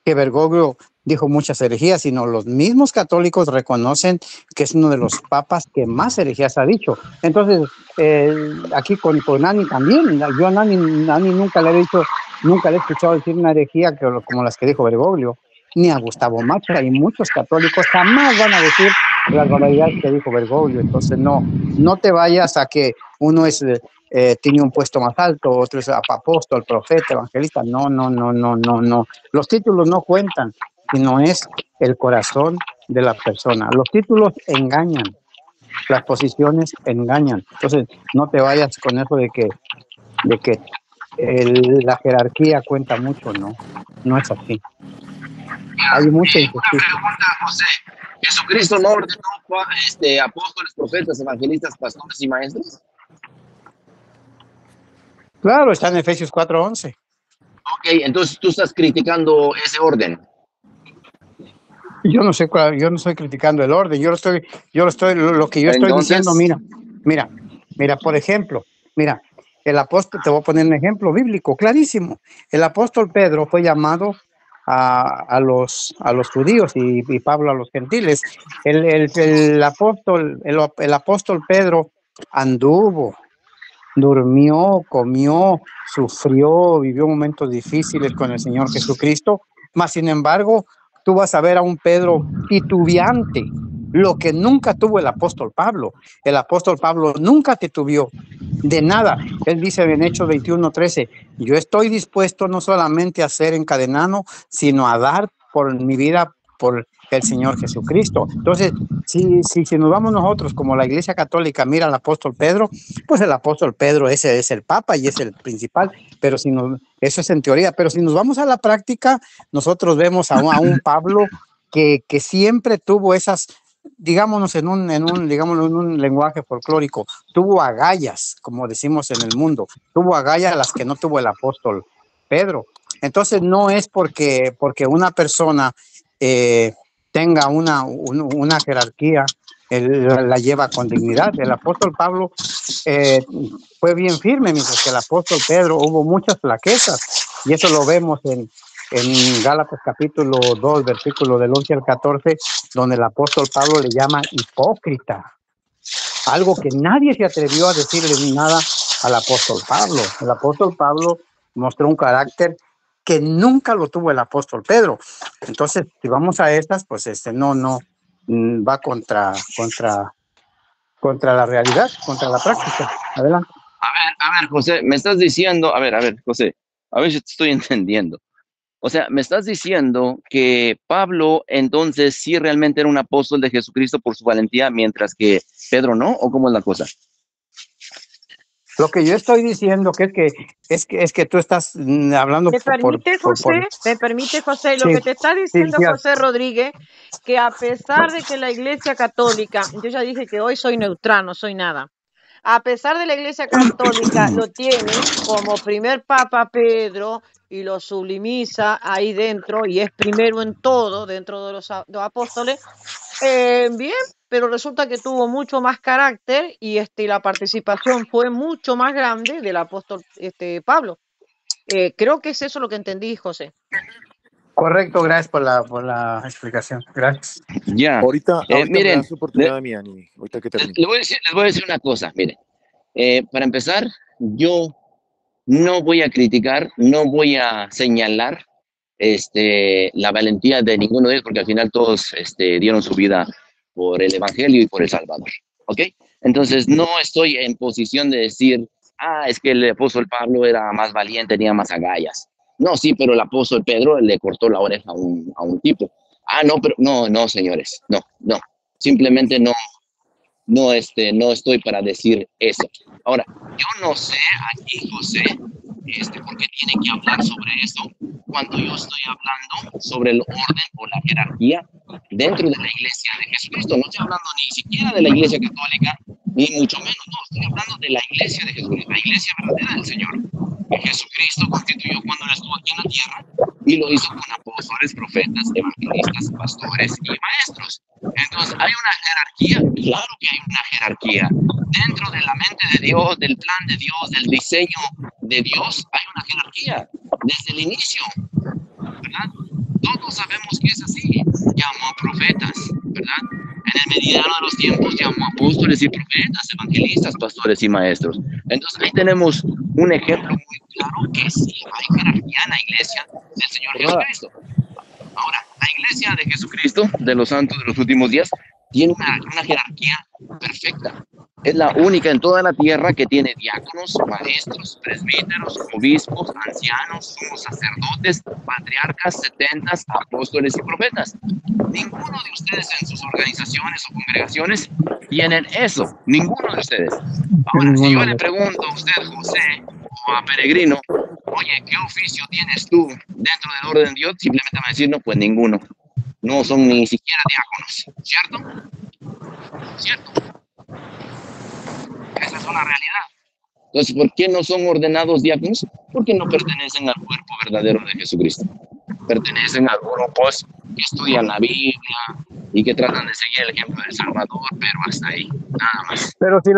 Speaker 4: que Bergoglio dijo muchas herejías, sino los mismos católicos reconocen que es uno de los papas que más herejías ha dicho. Entonces, aquí con Nani también, yo a Nani nunca le he escuchado decir una herejía como las que dijo Bergoglio. ni a Gustavo Macha, y muchos católicos jamás van a decir las barbaridades que dijo Bergoglio. Entonces no te vayas a que uno es tiene un puesto más alto, otro es apóstol, profeta, evangelista. No. Los títulos no cuentan, sino es el corazón de la persona. Los títulos engañan, las posiciones engañan. Entonces no te vayas con eso de que la jerarquía cuenta mucho. No es así. Hay mucha injusticia.
Speaker 7: Una pregunta, José. ¿Jesucristo no ordenó apóstoles, profetas, evangelistas, pastores y maestros?
Speaker 4: Claro, está en Efesios 4:11.
Speaker 7: Ok, entonces tú estás criticando ese orden.
Speaker 4: Yo no estoy criticando el orden. Lo que yo estoy diciendo, mira, por ejemplo, el apóstol, te voy a poner un ejemplo bíblico clarísimo. El apóstol Pedro fue llamado a los judíos y Pablo a los gentiles. El apóstol Pedro anduvo, durmió, comió, sufrió, vivió momentos difíciles con el Señor Jesucristo, mas sin embargo, tú vas a ver a un Pedro titubeante, lo que nunca tuvo el apóstol Pablo. El apóstol Pablo nunca titubeó de nada. Él dice en Hechos 21:13, yo estoy dispuesto no solamente a ser encadenado, sino a dar por mi vida por el Señor Jesucristo. Entonces, si nos vamos nosotros como la Iglesia Católica, mira al apóstol Pedro, pues el apóstol Pedro ese es el Papa y es el principal, pero eso es en teoría, pero si nos vamos a la práctica, nosotros vemos a un Pablo que siempre tuvo esas, digámonos en un lenguaje folclórico, tuvo agallas, como decimos en el mundo, tuvo agallas las que no tuvo el apóstol Pedro. Entonces no es porque una persona tenga una jerarquía, él la lleva con dignidad. El apóstol Pablo fue bien firme, mientras que el apóstol Pedro hubo muchas flaquezas, y eso lo vemos en Gálatas capítulo 2, versículo del 11 al 14, donde el apóstol Pablo le llama hipócrita, algo que nadie se atrevió a decirle nada al apóstol Pablo. El apóstol Pablo mostró un carácter que nunca lo tuvo el apóstol Pedro. Entonces, si vamos a estas, pues no va contra la realidad, contra la práctica. Adelante.
Speaker 7: A ver, José, me estás diciendo, a ver, José, a ver si te estoy entendiendo. O sea, me estás diciendo que Pablo entonces sí realmente era un apóstol de Jesucristo por su valentía, mientras que Pedro no, ¿o cómo es la cosa?
Speaker 4: Lo que yo estoy diciendo es que tú estás hablando
Speaker 2: ¿Me permite, José? Lo que te está diciendo José Rodríguez, que a pesar de que la Iglesia Católica, yo ya dije que hoy soy neutral, no soy nada, a pesar de la Iglesia Católica lo tiene como primer Papa Pedro y lo sublimiza ahí dentro y es primero en todo dentro de los apóstoles, bien, pero resulta que tuvo mucho más carácter y la participación fue mucho más grande del apóstol Pablo. Creo que es eso lo que entendí, José.
Speaker 4: Correcto, gracias por la explicación. Gracias.
Speaker 7: Ya.
Speaker 6: Ahorita
Speaker 7: miren,
Speaker 6: oportunidad mía, ahorita que termine.
Speaker 7: Les voy a decir una cosa, miren. Para empezar, yo no voy a criticar, no voy a señalar la valentía de ninguno de ellos, porque al final todos dieron su vida por el Evangelio y por el Salvador, ¿ok? Entonces no estoy en posición de decir, es que el apóstol Pablo era más valiente, tenía más agallas. No, sí, pero el apóstol Pedro le cortó la oreja a un tipo. No, señores, no, simplemente no estoy para decir eso. Ahora, yo no sé aquí, José, por qué tiene que hablar sobre eso cuando yo estoy hablando sobre el orden o la jerarquía dentro de la Iglesia de Jesucristo. No estoy hablando ni siquiera de la Iglesia Católica, ni mucho menos, no, estoy hablando de la Iglesia de Jesucristo, la Iglesia verdadera del Señor, que Jesucristo constituyó cuando él estuvo aquí en la tierra, y lo hizo con apóstoles, profetas, evangelistas, pastores y maestros. Entonces, ¿hay una jerarquía? Claro que hay una jerarquía. Dentro de la mente de Dios, del plan de Dios, del diseño de Dios, hay una jerarquía desde el inicio, ¿verdad? Todos sabemos que es así. Llamó profetas, ¿verdad? En el mediano de los tiempos llamó apóstoles y profetas, evangelistas, pastores y maestros. Entonces, ahí tenemos un ejemplo muy claro que sí hay jerarquía en la iglesia del Señor Jesucristo. Ahora, Iglesia de Jesucristo, de los santos de los últimos días, tiene una jerarquía perfecta. Es la única en toda la tierra que tiene diáconos, maestros, presbíteros, obispos, ancianos, sumos sacerdotes, patriarcas, setentas, apóstoles y profetas. Ninguno de ustedes en sus organizaciones o congregaciones tienen eso. Ninguno de ustedes. Ahora, si yo le pregunto a usted, José, o a Peregrino, oye, ¿qué oficio tienes tú dentro del orden de Dios? Simplemente me van a decir, no, pues ninguno. No son ni siquiera diáconos, ¿cierto? ¿Cierto? Esa es una realidad. Entonces, ¿por qué no son ordenados diáconos? Porque no pertenecen al cuerpo verdadero de Jesucristo. Pertenecen a grupos que estudian la Biblia y que tratan de seguir el ejemplo del Salvador, pero hasta ahí, nada más.
Speaker 4: Pero si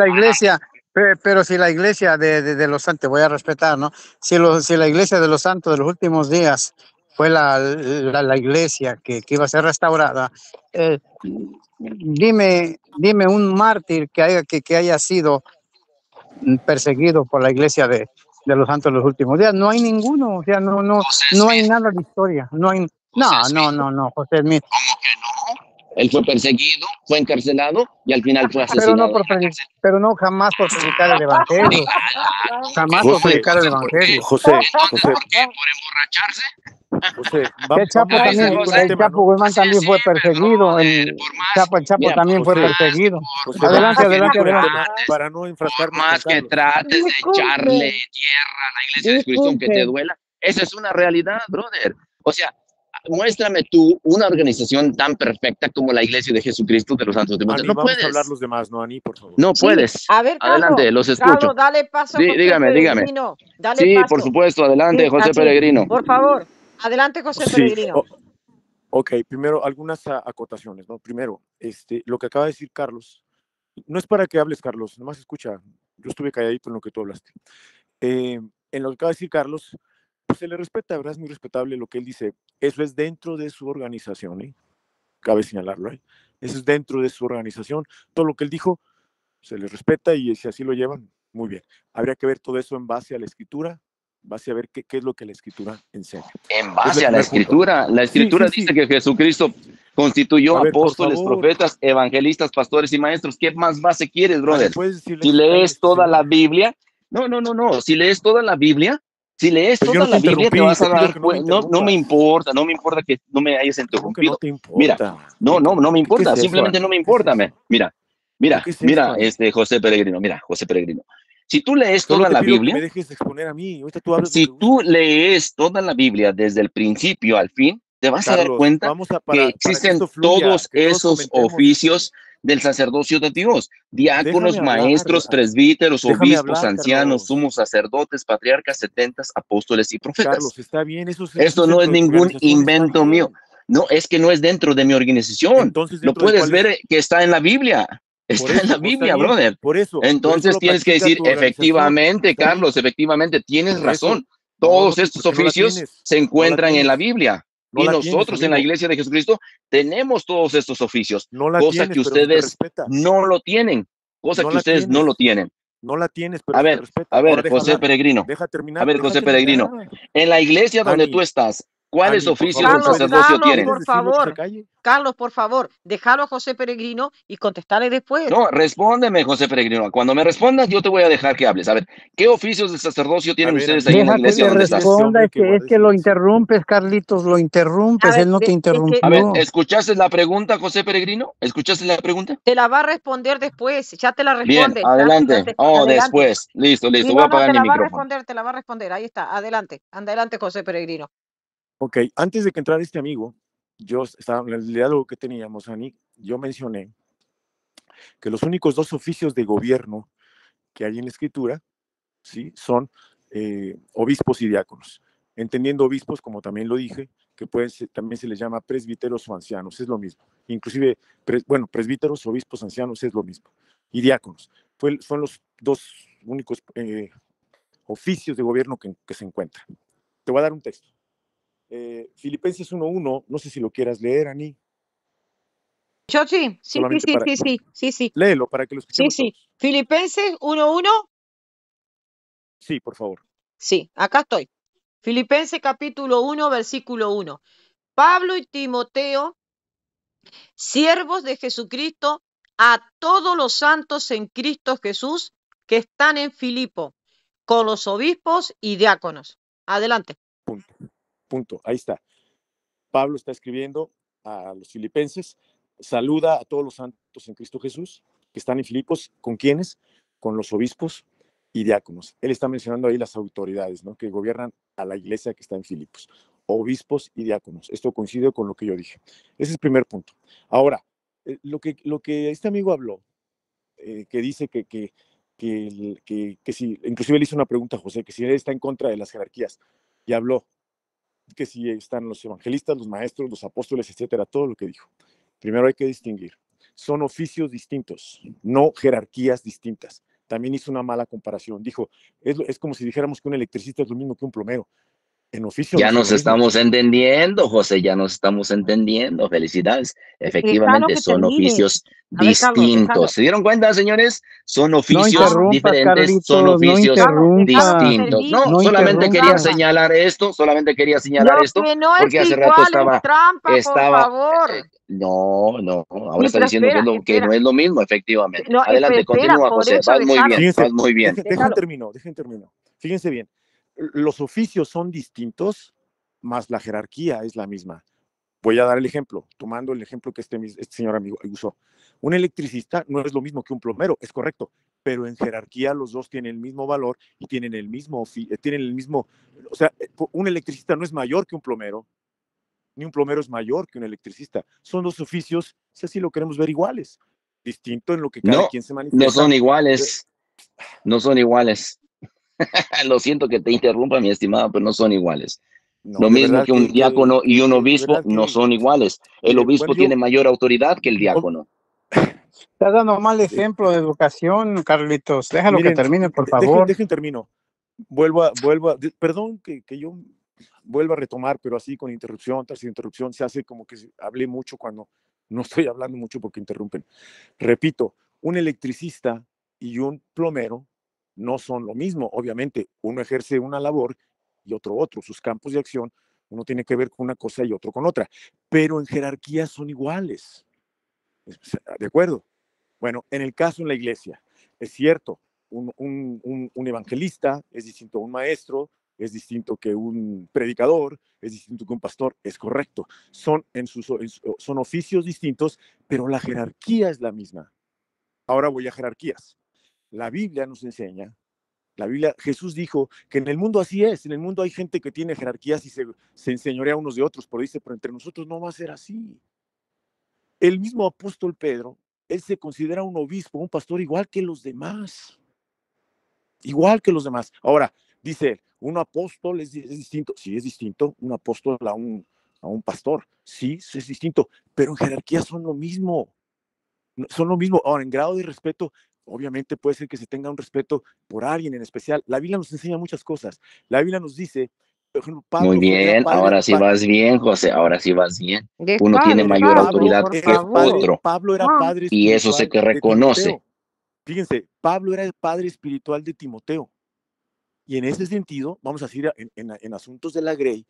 Speaker 4: la iglesia de los santos, voy a respetar, ¿no? Si la iglesia de los santos de los últimos días fue la iglesia que iba a ser restaurada, dime un mártir que haya sido perseguido por la iglesia de los santos de los últimos días. No hay ninguno, o sea, no hay nada de historia. No, José Smith.
Speaker 7: ¿Cómo que no? Él fue perseguido, fue encarcelado y al final fue asesinado.
Speaker 4: Pero no jamás por predicar el evangelio. Jamás por predicar el evangelio.
Speaker 6: José.
Speaker 7: ¿Por qué? ¿Por emborracharse?
Speaker 4: El Chapo Guzmán también fue perseguido. El Chapo también fue perseguido. Adelante.
Speaker 6: Para no enfrascarnos.
Speaker 7: Más que trates de echarle tierra a la iglesia de Jesucristo, aunque te duela, esa es una realidad, brother. O sea, muéstrame tú una organización tan perfecta como la iglesia de Jesucristo de los santos de Monte. No puedes.
Speaker 6: Vamos a hablar los demás, ¿no, Ani? Por favor.
Speaker 7: No puedes.
Speaker 2: A ver, Carlos,
Speaker 7: adelante, los escucho.
Speaker 2: Carlos, dale paso a José
Speaker 7: dígame.
Speaker 2: Peregrino. Dale
Speaker 7: sí,
Speaker 2: paso.
Speaker 7: Por supuesto. Adelante, José Peregrino.
Speaker 2: Por favor. Adelante, José Peregrino.
Speaker 6: Ok, primero algunas acotaciones, ¿no? Primero, lo que acaba de decir Carlos, no es para que hables, Carlos, nomás escucha, yo estuve calladito en lo que tú hablaste. En lo que acaba de decir Carlos, pues se le respeta, ¿verdad? Es muy respetable lo que él dice. Eso es dentro de su organización, ¿eh? Cabe señalarlo, ¿eh? Eso es dentro de su organización. Todo lo que él dijo se le respeta y si así lo llevan, muy bien. Habría que ver todo eso en base a la Escritura, base a ver qué es lo que la Escritura enseña.
Speaker 7: En base a la Escritura. La Escritura dice que Jesucristo constituyó apóstoles, profetas, evangelistas, pastores y maestros. ¿Qué más base quieres, brother? Si lees toda la Biblia, no. Si lees toda la Biblia, te vas a dar cuenta. No me importa que no me hayas interrumpido. Mira, no me importa, simplemente no me importa. Mira, José Peregrino, si tú lees toda la Biblia, tú lees toda la Biblia desde el principio al fin, te vas a dar cuenta que existen todos esos oficios del sacerdocio de Dios: diáconos, maestros, presbíteros, obispos, ancianos, sumos sacerdotes, patriarcas, setentas, apóstoles y profetas.
Speaker 6: Carlos, está bien,
Speaker 7: esto no es ningún invento mío. No, es que no es dentro de mi organización. Lo puedes ver que está en la Biblia. Está en la Biblia, brother. Entonces tienes que decir, efectivamente, Carlos, efectivamente, tienes razón. Todos estos oficios se encuentran en la Biblia. Y nosotros en la iglesia de Jesucristo tenemos todos estos oficios. Cosa que ustedes no lo tienen. Cosa que ustedes no lo tienen.
Speaker 6: No la tienes, pero
Speaker 7: a ver, José Peregrino.
Speaker 6: Deja
Speaker 7: José Peregrino. En la iglesia donde tú estás, ¿cuáles oficios del sacerdocio tienen?
Speaker 2: Carlos, por favor, déjalo a José Peregrino y contestarle después.
Speaker 7: No, respóndeme, José Peregrino. Cuando me respondas, yo te voy a dejar que hables. A ver, ¿qué oficios del sacerdocio tienen ustedes ahí en la iglesia donde estás?
Speaker 4: Es que lo interrumpes, Carlitos, lo interrumpes, él no te interrumpió.
Speaker 7: A ver, ¿escuchaste la pregunta, José Peregrino? ¿Escuchaste la pregunta?
Speaker 2: Te la va a responder después, ya te la responde.
Speaker 7: Bien, adelante. Después. Listo. Voy a apagar mi micrófono.
Speaker 2: Te la va a responder, ahí está. Adelante, José Peregrino.
Speaker 6: Ok, antes de que entrara este amigo, yo estaba en el diálogo que teníamos, Ani, yo mencioné que los únicos dos oficios de gobierno que hay en la Escritura, ¿sí?, son obispos y diáconos. Entendiendo obispos, como también lo dije, que también se les llama presbíteros o ancianos, es lo mismo. Inclusive, presbíteros, obispos, ancianos es lo mismo. Y diáconos. Son los dos únicos oficios de gobierno que se encuentran. Te voy a dar un texto. Filipenses 1:1, no sé si lo quieras leer, Ani.
Speaker 2: Yo sí.
Speaker 6: Léelo para que lo escuchemos.
Speaker 2: Sí. Filipenses 1:1.
Speaker 6: Sí, por favor.
Speaker 2: Sí, acá estoy. Filipenses capítulo 1, versículo 1. Pablo y Timoteo, siervos de Jesucristo, a todos los santos en Cristo Jesús que están en Filipo, con los obispos y diáconos. Adelante.
Speaker 6: Punto. Ahí está. Pablo está escribiendo a los filipenses, saluda a todos los santos en Cristo Jesús que están en Filipos. ¿Con quiénes? Con los obispos y diáconos. Él está mencionando ahí las autoridades, ¿no?, que gobiernan a la iglesia que está en Filipos. Obispos y diáconos. Esto coincide con lo que yo dije. Ese es el primer punto. Ahora, lo que este amigo habló, que dice que si, inclusive le hizo una pregunta a José, que si él está en contra de las jerarquías, y habló que si están los evangelistas, los maestros, los apóstoles, etcétera, todo lo que dijo. Primero hay que distinguir. Son oficios distintos, no jerarquías distintas. También hizo una mala comparación. Dijo, es como si dijéramos que un electricista es lo mismo que un plomero. En oficio
Speaker 7: ya
Speaker 6: no
Speaker 7: nos estamos entendiendo, José, ya nos estamos entendiendo. Felicidades. Efectivamente, son oficios distintos. ¿Se dieron cuenta, señores? Son oficios diferentes, son oficios distintos. No, solamente quería señalar esto, porque hace rato estaba no, ahora está diciendo que no es lo mismo, efectivamente. Adelante, continúa, José, vas muy bien, vas muy bien.
Speaker 6: Dejen termino. Fíjense bien. Los oficios son distintos, más la jerarquía es la misma. Voy a dar el ejemplo, tomando el ejemplo que este señor amigo usó. Un electricista no es lo mismo que un plomero, es correcto, pero en jerarquía los dos tienen el mismo valor y tienen el mismo, o sea, un electricista no es mayor que un plomero, ni un plomero es mayor que un electricista. Son dos oficios, si así lo queremos ver, iguales, distinto en lo que cada quien se manifiesta.
Speaker 7: No son iguales, no son iguales. Lo siento que te interrumpa, mi estimado, pero no son iguales. No, lo mismo que un diácono y un obispo no son iguales. El obispo tiene mayor autoridad que el diácono.
Speaker 4: Está dando mal ejemplo de educación, Carlitos. Déjalo que termine, por favor.
Speaker 6: Dejen termino. Perdón que yo vuelva a retomar, pero así con interrupción tras interrupción, se hace como que hablé mucho cuando no estoy hablando mucho porque interrumpen. Repito, un electricista y un plomero no son lo mismo. Obviamente, uno ejerce una labor y otro. Sus campos de acción, uno tiene que ver con una cosa y otro con otra, pero en jerarquía son iguales. ¿De acuerdo? Bueno, en el caso en la iglesia, es cierto, un evangelista es distinto a un maestro, es distinto que un predicador, es distinto que un pastor, es correcto. Son oficios distintos, pero la jerarquía es la misma. Ahora voy a jerarquías. La Biblia nos enseña, Jesús dijo que en el mundo así es, en el mundo hay gente que tiene jerarquías y se enseñorea unos de otros, pero dice, pero entre nosotros no va a ser así. El mismo apóstol Pedro, él se considera un obispo, un pastor igual que los demás. Igual que los demás. Ahora, dice, un apóstol es distinto. Sí, es distinto, un apóstol a un pastor. Sí, es distinto, pero en jerarquía son lo mismo. Son lo mismo. Ahora, en grado de respeto, obviamente puede ser que se tenga un respeto por alguien en especial. La Biblia nos enseña muchas cosas. La Biblia nos dice, por ejemplo, Pablo.
Speaker 7: Muy bien, ahora sí vas bien, José, ahora sí vas bien. Uno tiene mayor autoridad que otro.
Speaker 6: Pablo era padre espiritual.
Speaker 7: Y eso se reconoce.
Speaker 6: Fíjense, Pablo era el padre espiritual de Timoteo. Y en ese sentido, vamos a decir, en asuntos de la grey,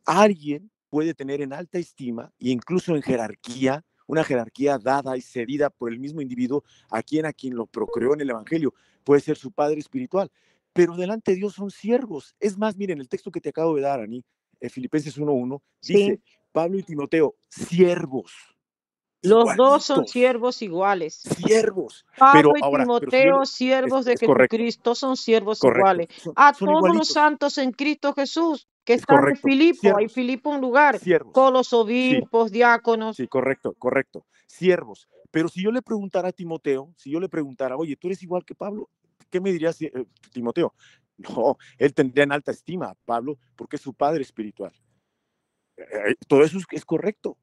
Speaker 6: alguien puede tener en alta estima e incluso en jerarquía, una jerarquía dada y cedida por el mismo individuo a quien lo procreó en el Evangelio. Puede ser su padre espiritual, pero delante de Dios son siervos. Es más, miren, el texto que te acabo de dar, Ani, Filipenses 1:1, dice, Pablo y Timoteo, siervos.
Speaker 2: Los dos son siervos iguales.
Speaker 6: Siervos.
Speaker 2: Pablo y Timoteo, siervos de Jesucristo, son siervos iguales. A todos los santos en Cristo Jesús que están en Filipo, hay Filipo un lugar, con los obispos, diáconos.
Speaker 6: Sí, correcto. Siervos. Pero si yo le preguntara a Timoteo, oye, ¿tú eres igual que Pablo? ¿Qué me dirías, Timoteo? No, él tendría en alta estima a Pablo porque es su padre espiritual. Todo eso es correcto.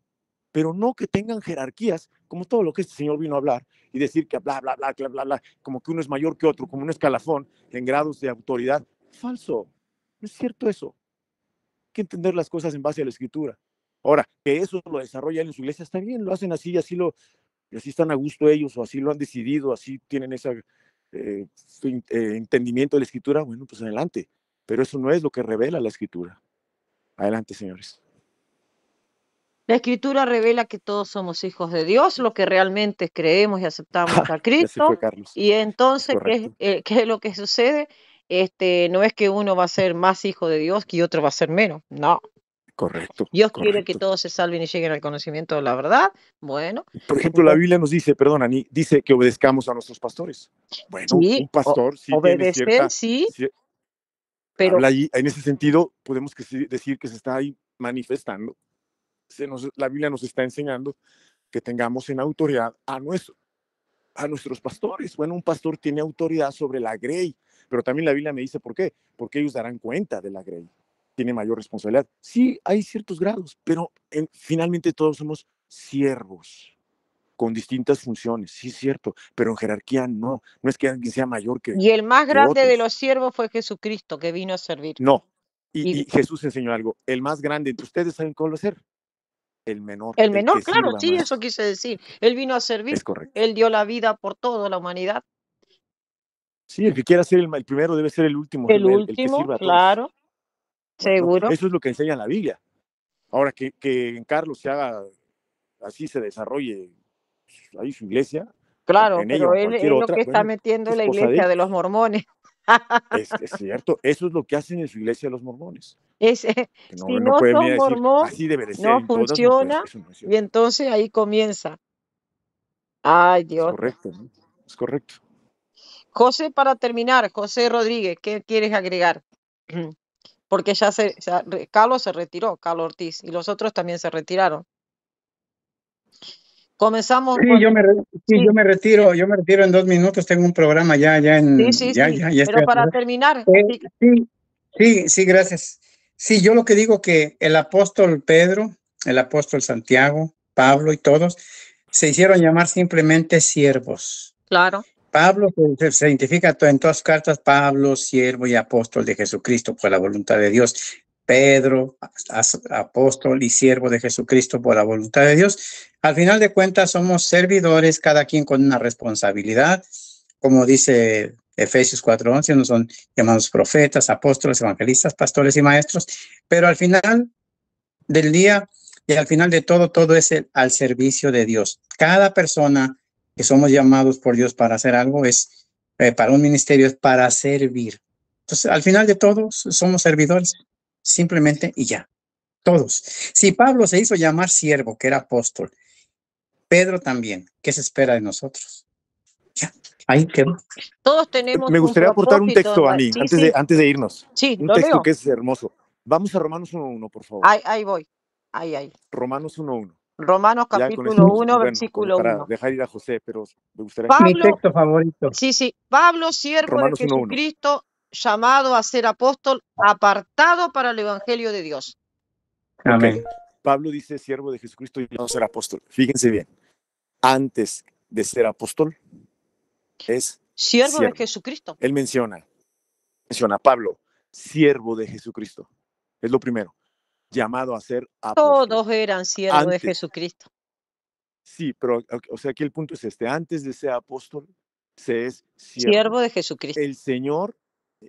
Speaker 6: Pero no que tengan jerarquías, como todo lo que este señor vino a hablar, y decir que bla, bla, bla, bla, bla, bla, como que uno es mayor que otro, como un escalafón en grados de autoridad. Falso, no es cierto eso. Hay que entender las cosas en base a la Escritura. Ahora, que eso lo desarrollan en su iglesia, está bien, lo hacen así, así están a gusto ellos, o así lo han decidido, así tienen ese entendimiento de la Escritura, bueno, pues adelante. Pero eso no es lo que revela la Escritura. Adelante, señores.
Speaker 2: La Escritura revela que todos somos hijos de Dios, lo que realmente creemos y aceptamos a
Speaker 6: Ya se
Speaker 2: Cristo.
Speaker 6: fue, Carlos.
Speaker 2: Y
Speaker 6: Es
Speaker 2: entonces,
Speaker 6: correcto.
Speaker 2: ¿qué es lo que sucede? No es que uno va a ser más hijo de Dios que otro va a ser menos. No.
Speaker 6: Correcto.
Speaker 2: Dios quiere que
Speaker 6: Correcto.
Speaker 2: todos se salven y lleguen al conocimiento de la verdad. Bueno,
Speaker 6: Por ejemplo, la Biblia nos dice, perdón, Ani, dice que obedezcamos a nuestros pastores. Bueno,
Speaker 2: sí,
Speaker 6: un pastor sí tiene
Speaker 2: obedecer, sí, pero
Speaker 6: habla ahí, en ese sentido, podemos decir que se está ahí manifestando. La Biblia nos está enseñando que tengamos en autoridad a nuestros pastores. Bueno, un pastor tiene autoridad sobre la grey, pero también la Biblia me dice por qué. Porque ellos darán cuenta de la grey. Tiene mayor responsabilidad. Sí, hay ciertos grados, pero finalmente todos somos siervos con distintas funciones, sí es cierto, pero en jerarquía no. No es que alguien sea mayor que
Speaker 2: y el más grande de
Speaker 6: otros.
Speaker 2: los siervos fue Jesucristo, que vino a servir.
Speaker 6: No. Y Jesús enseñó algo. El más grande entre ustedes, ¿saben cuál va a ser? El menor.
Speaker 2: El menor,
Speaker 6: que
Speaker 2: claro,
Speaker 6: sirva
Speaker 2: sí,
Speaker 6: más.
Speaker 2: eso quise decir. Él vino a servir.
Speaker 6: Es correcto.
Speaker 2: Él dio la vida por toda la humanidad.
Speaker 6: Sí, el que quiera ser el primero debe ser el último.
Speaker 2: El
Speaker 6: el
Speaker 2: último,
Speaker 6: que sirva a
Speaker 2: claro,
Speaker 6: todos. Bueno,
Speaker 2: seguro.
Speaker 6: eso es lo que enseña la Biblia. Ahora que en Carlos se haga, así se desarrolle ahí su iglesia.
Speaker 2: Claro,
Speaker 6: en ella
Speaker 2: pero
Speaker 6: o en
Speaker 2: él
Speaker 6: cualquier
Speaker 2: es lo
Speaker 6: otra,
Speaker 2: que está
Speaker 6: bueno,
Speaker 2: metiendo en
Speaker 6: es
Speaker 2: la
Speaker 6: cosa
Speaker 2: iglesia de los mormones.
Speaker 6: Es cierto, eso es lo que hacen en su iglesia los mormones. Que no,
Speaker 2: Si
Speaker 6: no
Speaker 2: no
Speaker 6: pueden
Speaker 2: sos
Speaker 6: venir a decir,
Speaker 2: mormón,
Speaker 6: así debe de ser
Speaker 2: no
Speaker 6: en todas, no, pues
Speaker 2: funciona,
Speaker 6: eso no es
Speaker 2: y
Speaker 6: cierto.
Speaker 2: entonces ahí comienza. Ay,
Speaker 6: Es
Speaker 2: Dios.
Speaker 6: correcto, ¿no? Es correcto.
Speaker 2: José, para terminar, José Rodríguez, ¿qué quieres agregar? Porque Carlos se retiró, Carlos Ortiz, y los otros también se retiraron. Comenzamos
Speaker 8: Sí,
Speaker 2: con...
Speaker 8: yo me retiro en 2 minutos, tengo un programa ya
Speaker 2: Sí,
Speaker 8: estoy
Speaker 2: pero para
Speaker 8: atrasado.
Speaker 2: terminar,
Speaker 8: Sí, gracias. Sí, yo lo que digo que el apóstol Pedro, el apóstol Santiago, Pablo y todos se hicieron llamar simplemente siervos.
Speaker 2: claro.
Speaker 8: Pablo se identifica en todas sus cartas, Pablo, siervo y apóstol de Jesucristo por la voluntad de Dios. Pedro, apóstol y siervo de Jesucristo por la voluntad de Dios. Al final de cuentas somos servidores, cada quien con una responsabilidad. Como dice Efesios 4:11, no son llamados profetas, apóstoles, evangelistas, pastores y maestros, pero al final del día y al final de todo es al servicio de Dios. Cada persona que somos llamados por Dios para hacer algo para un ministerio, es para servir. Entonces, al final de todo, somos servidores, simplemente y ya, todos. Si Pablo se hizo llamar siervo, que era apóstol, Pedro también, ¿qué se espera de nosotros? Ya, ahí quedó.
Speaker 2: Todos tenemos
Speaker 6: Me gustaría aportar un texto, Ani,
Speaker 2: sí.
Speaker 6: antes de irnos.
Speaker 2: Sí,
Speaker 6: un
Speaker 2: lo
Speaker 6: texto
Speaker 2: leo.
Speaker 6: que es hermoso. Vamos a Romanos 1:1, por favor.
Speaker 2: Ahí voy. Ahí.
Speaker 6: Romanos 1:1.
Speaker 2: Romanos
Speaker 6: Ya
Speaker 2: capítulo 1,
Speaker 6: bueno,
Speaker 2: versículo
Speaker 6: para
Speaker 2: 1.
Speaker 6: dejar ir a José, pero me gustaría...
Speaker 8: Mi texto favorito.
Speaker 2: Sí. Pablo, siervo
Speaker 6: Romanos
Speaker 2: de
Speaker 6: 1:1.
Speaker 2: Jesucristo, llamado a ser apóstol, apartado para el evangelio de Dios.
Speaker 8: Amén.
Speaker 6: Okay. Pablo dice siervo de Jesucristo y llamado a ser apóstol. Fíjense bien. Antes de ser apóstol, es
Speaker 2: siervo de Jesucristo.
Speaker 6: Él menciona Pablo, siervo de Jesucristo. Es lo primero. Llamado a ser apóstol.
Speaker 2: Todos eran siervos de Jesucristo.
Speaker 6: Sí, pero, o sea, aquí el punto es antes de ser apóstol, se es
Speaker 2: siervo de Jesucristo.
Speaker 6: El Señor,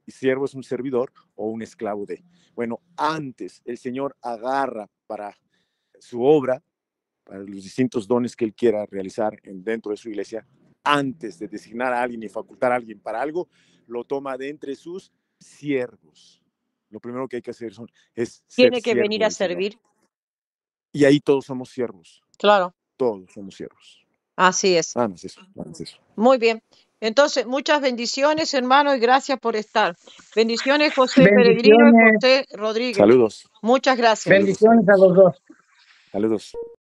Speaker 6: siervo es un servidor o un esclavo de. Bueno, antes el Señor agarra para su obra, para los distintos dones que Él quiera realizar dentro de su iglesia, antes de designar a alguien y facultar a alguien para algo, lo toma de entre sus siervos. Lo primero que hay que hacer es
Speaker 2: tiene que venir a servir.
Speaker 6: Señor. Y ahí todos somos siervos.
Speaker 2: Claro.
Speaker 6: Todos somos siervos.
Speaker 2: Así es.
Speaker 6: Nada más eso.
Speaker 2: Muy bien. Entonces, muchas bendiciones, hermano, y gracias por estar. Bendiciones, José Peregrino y José Rodríguez.
Speaker 6: Saludos.
Speaker 2: Muchas gracias.
Speaker 8: Bendiciones a los dos.
Speaker 6: Saludos.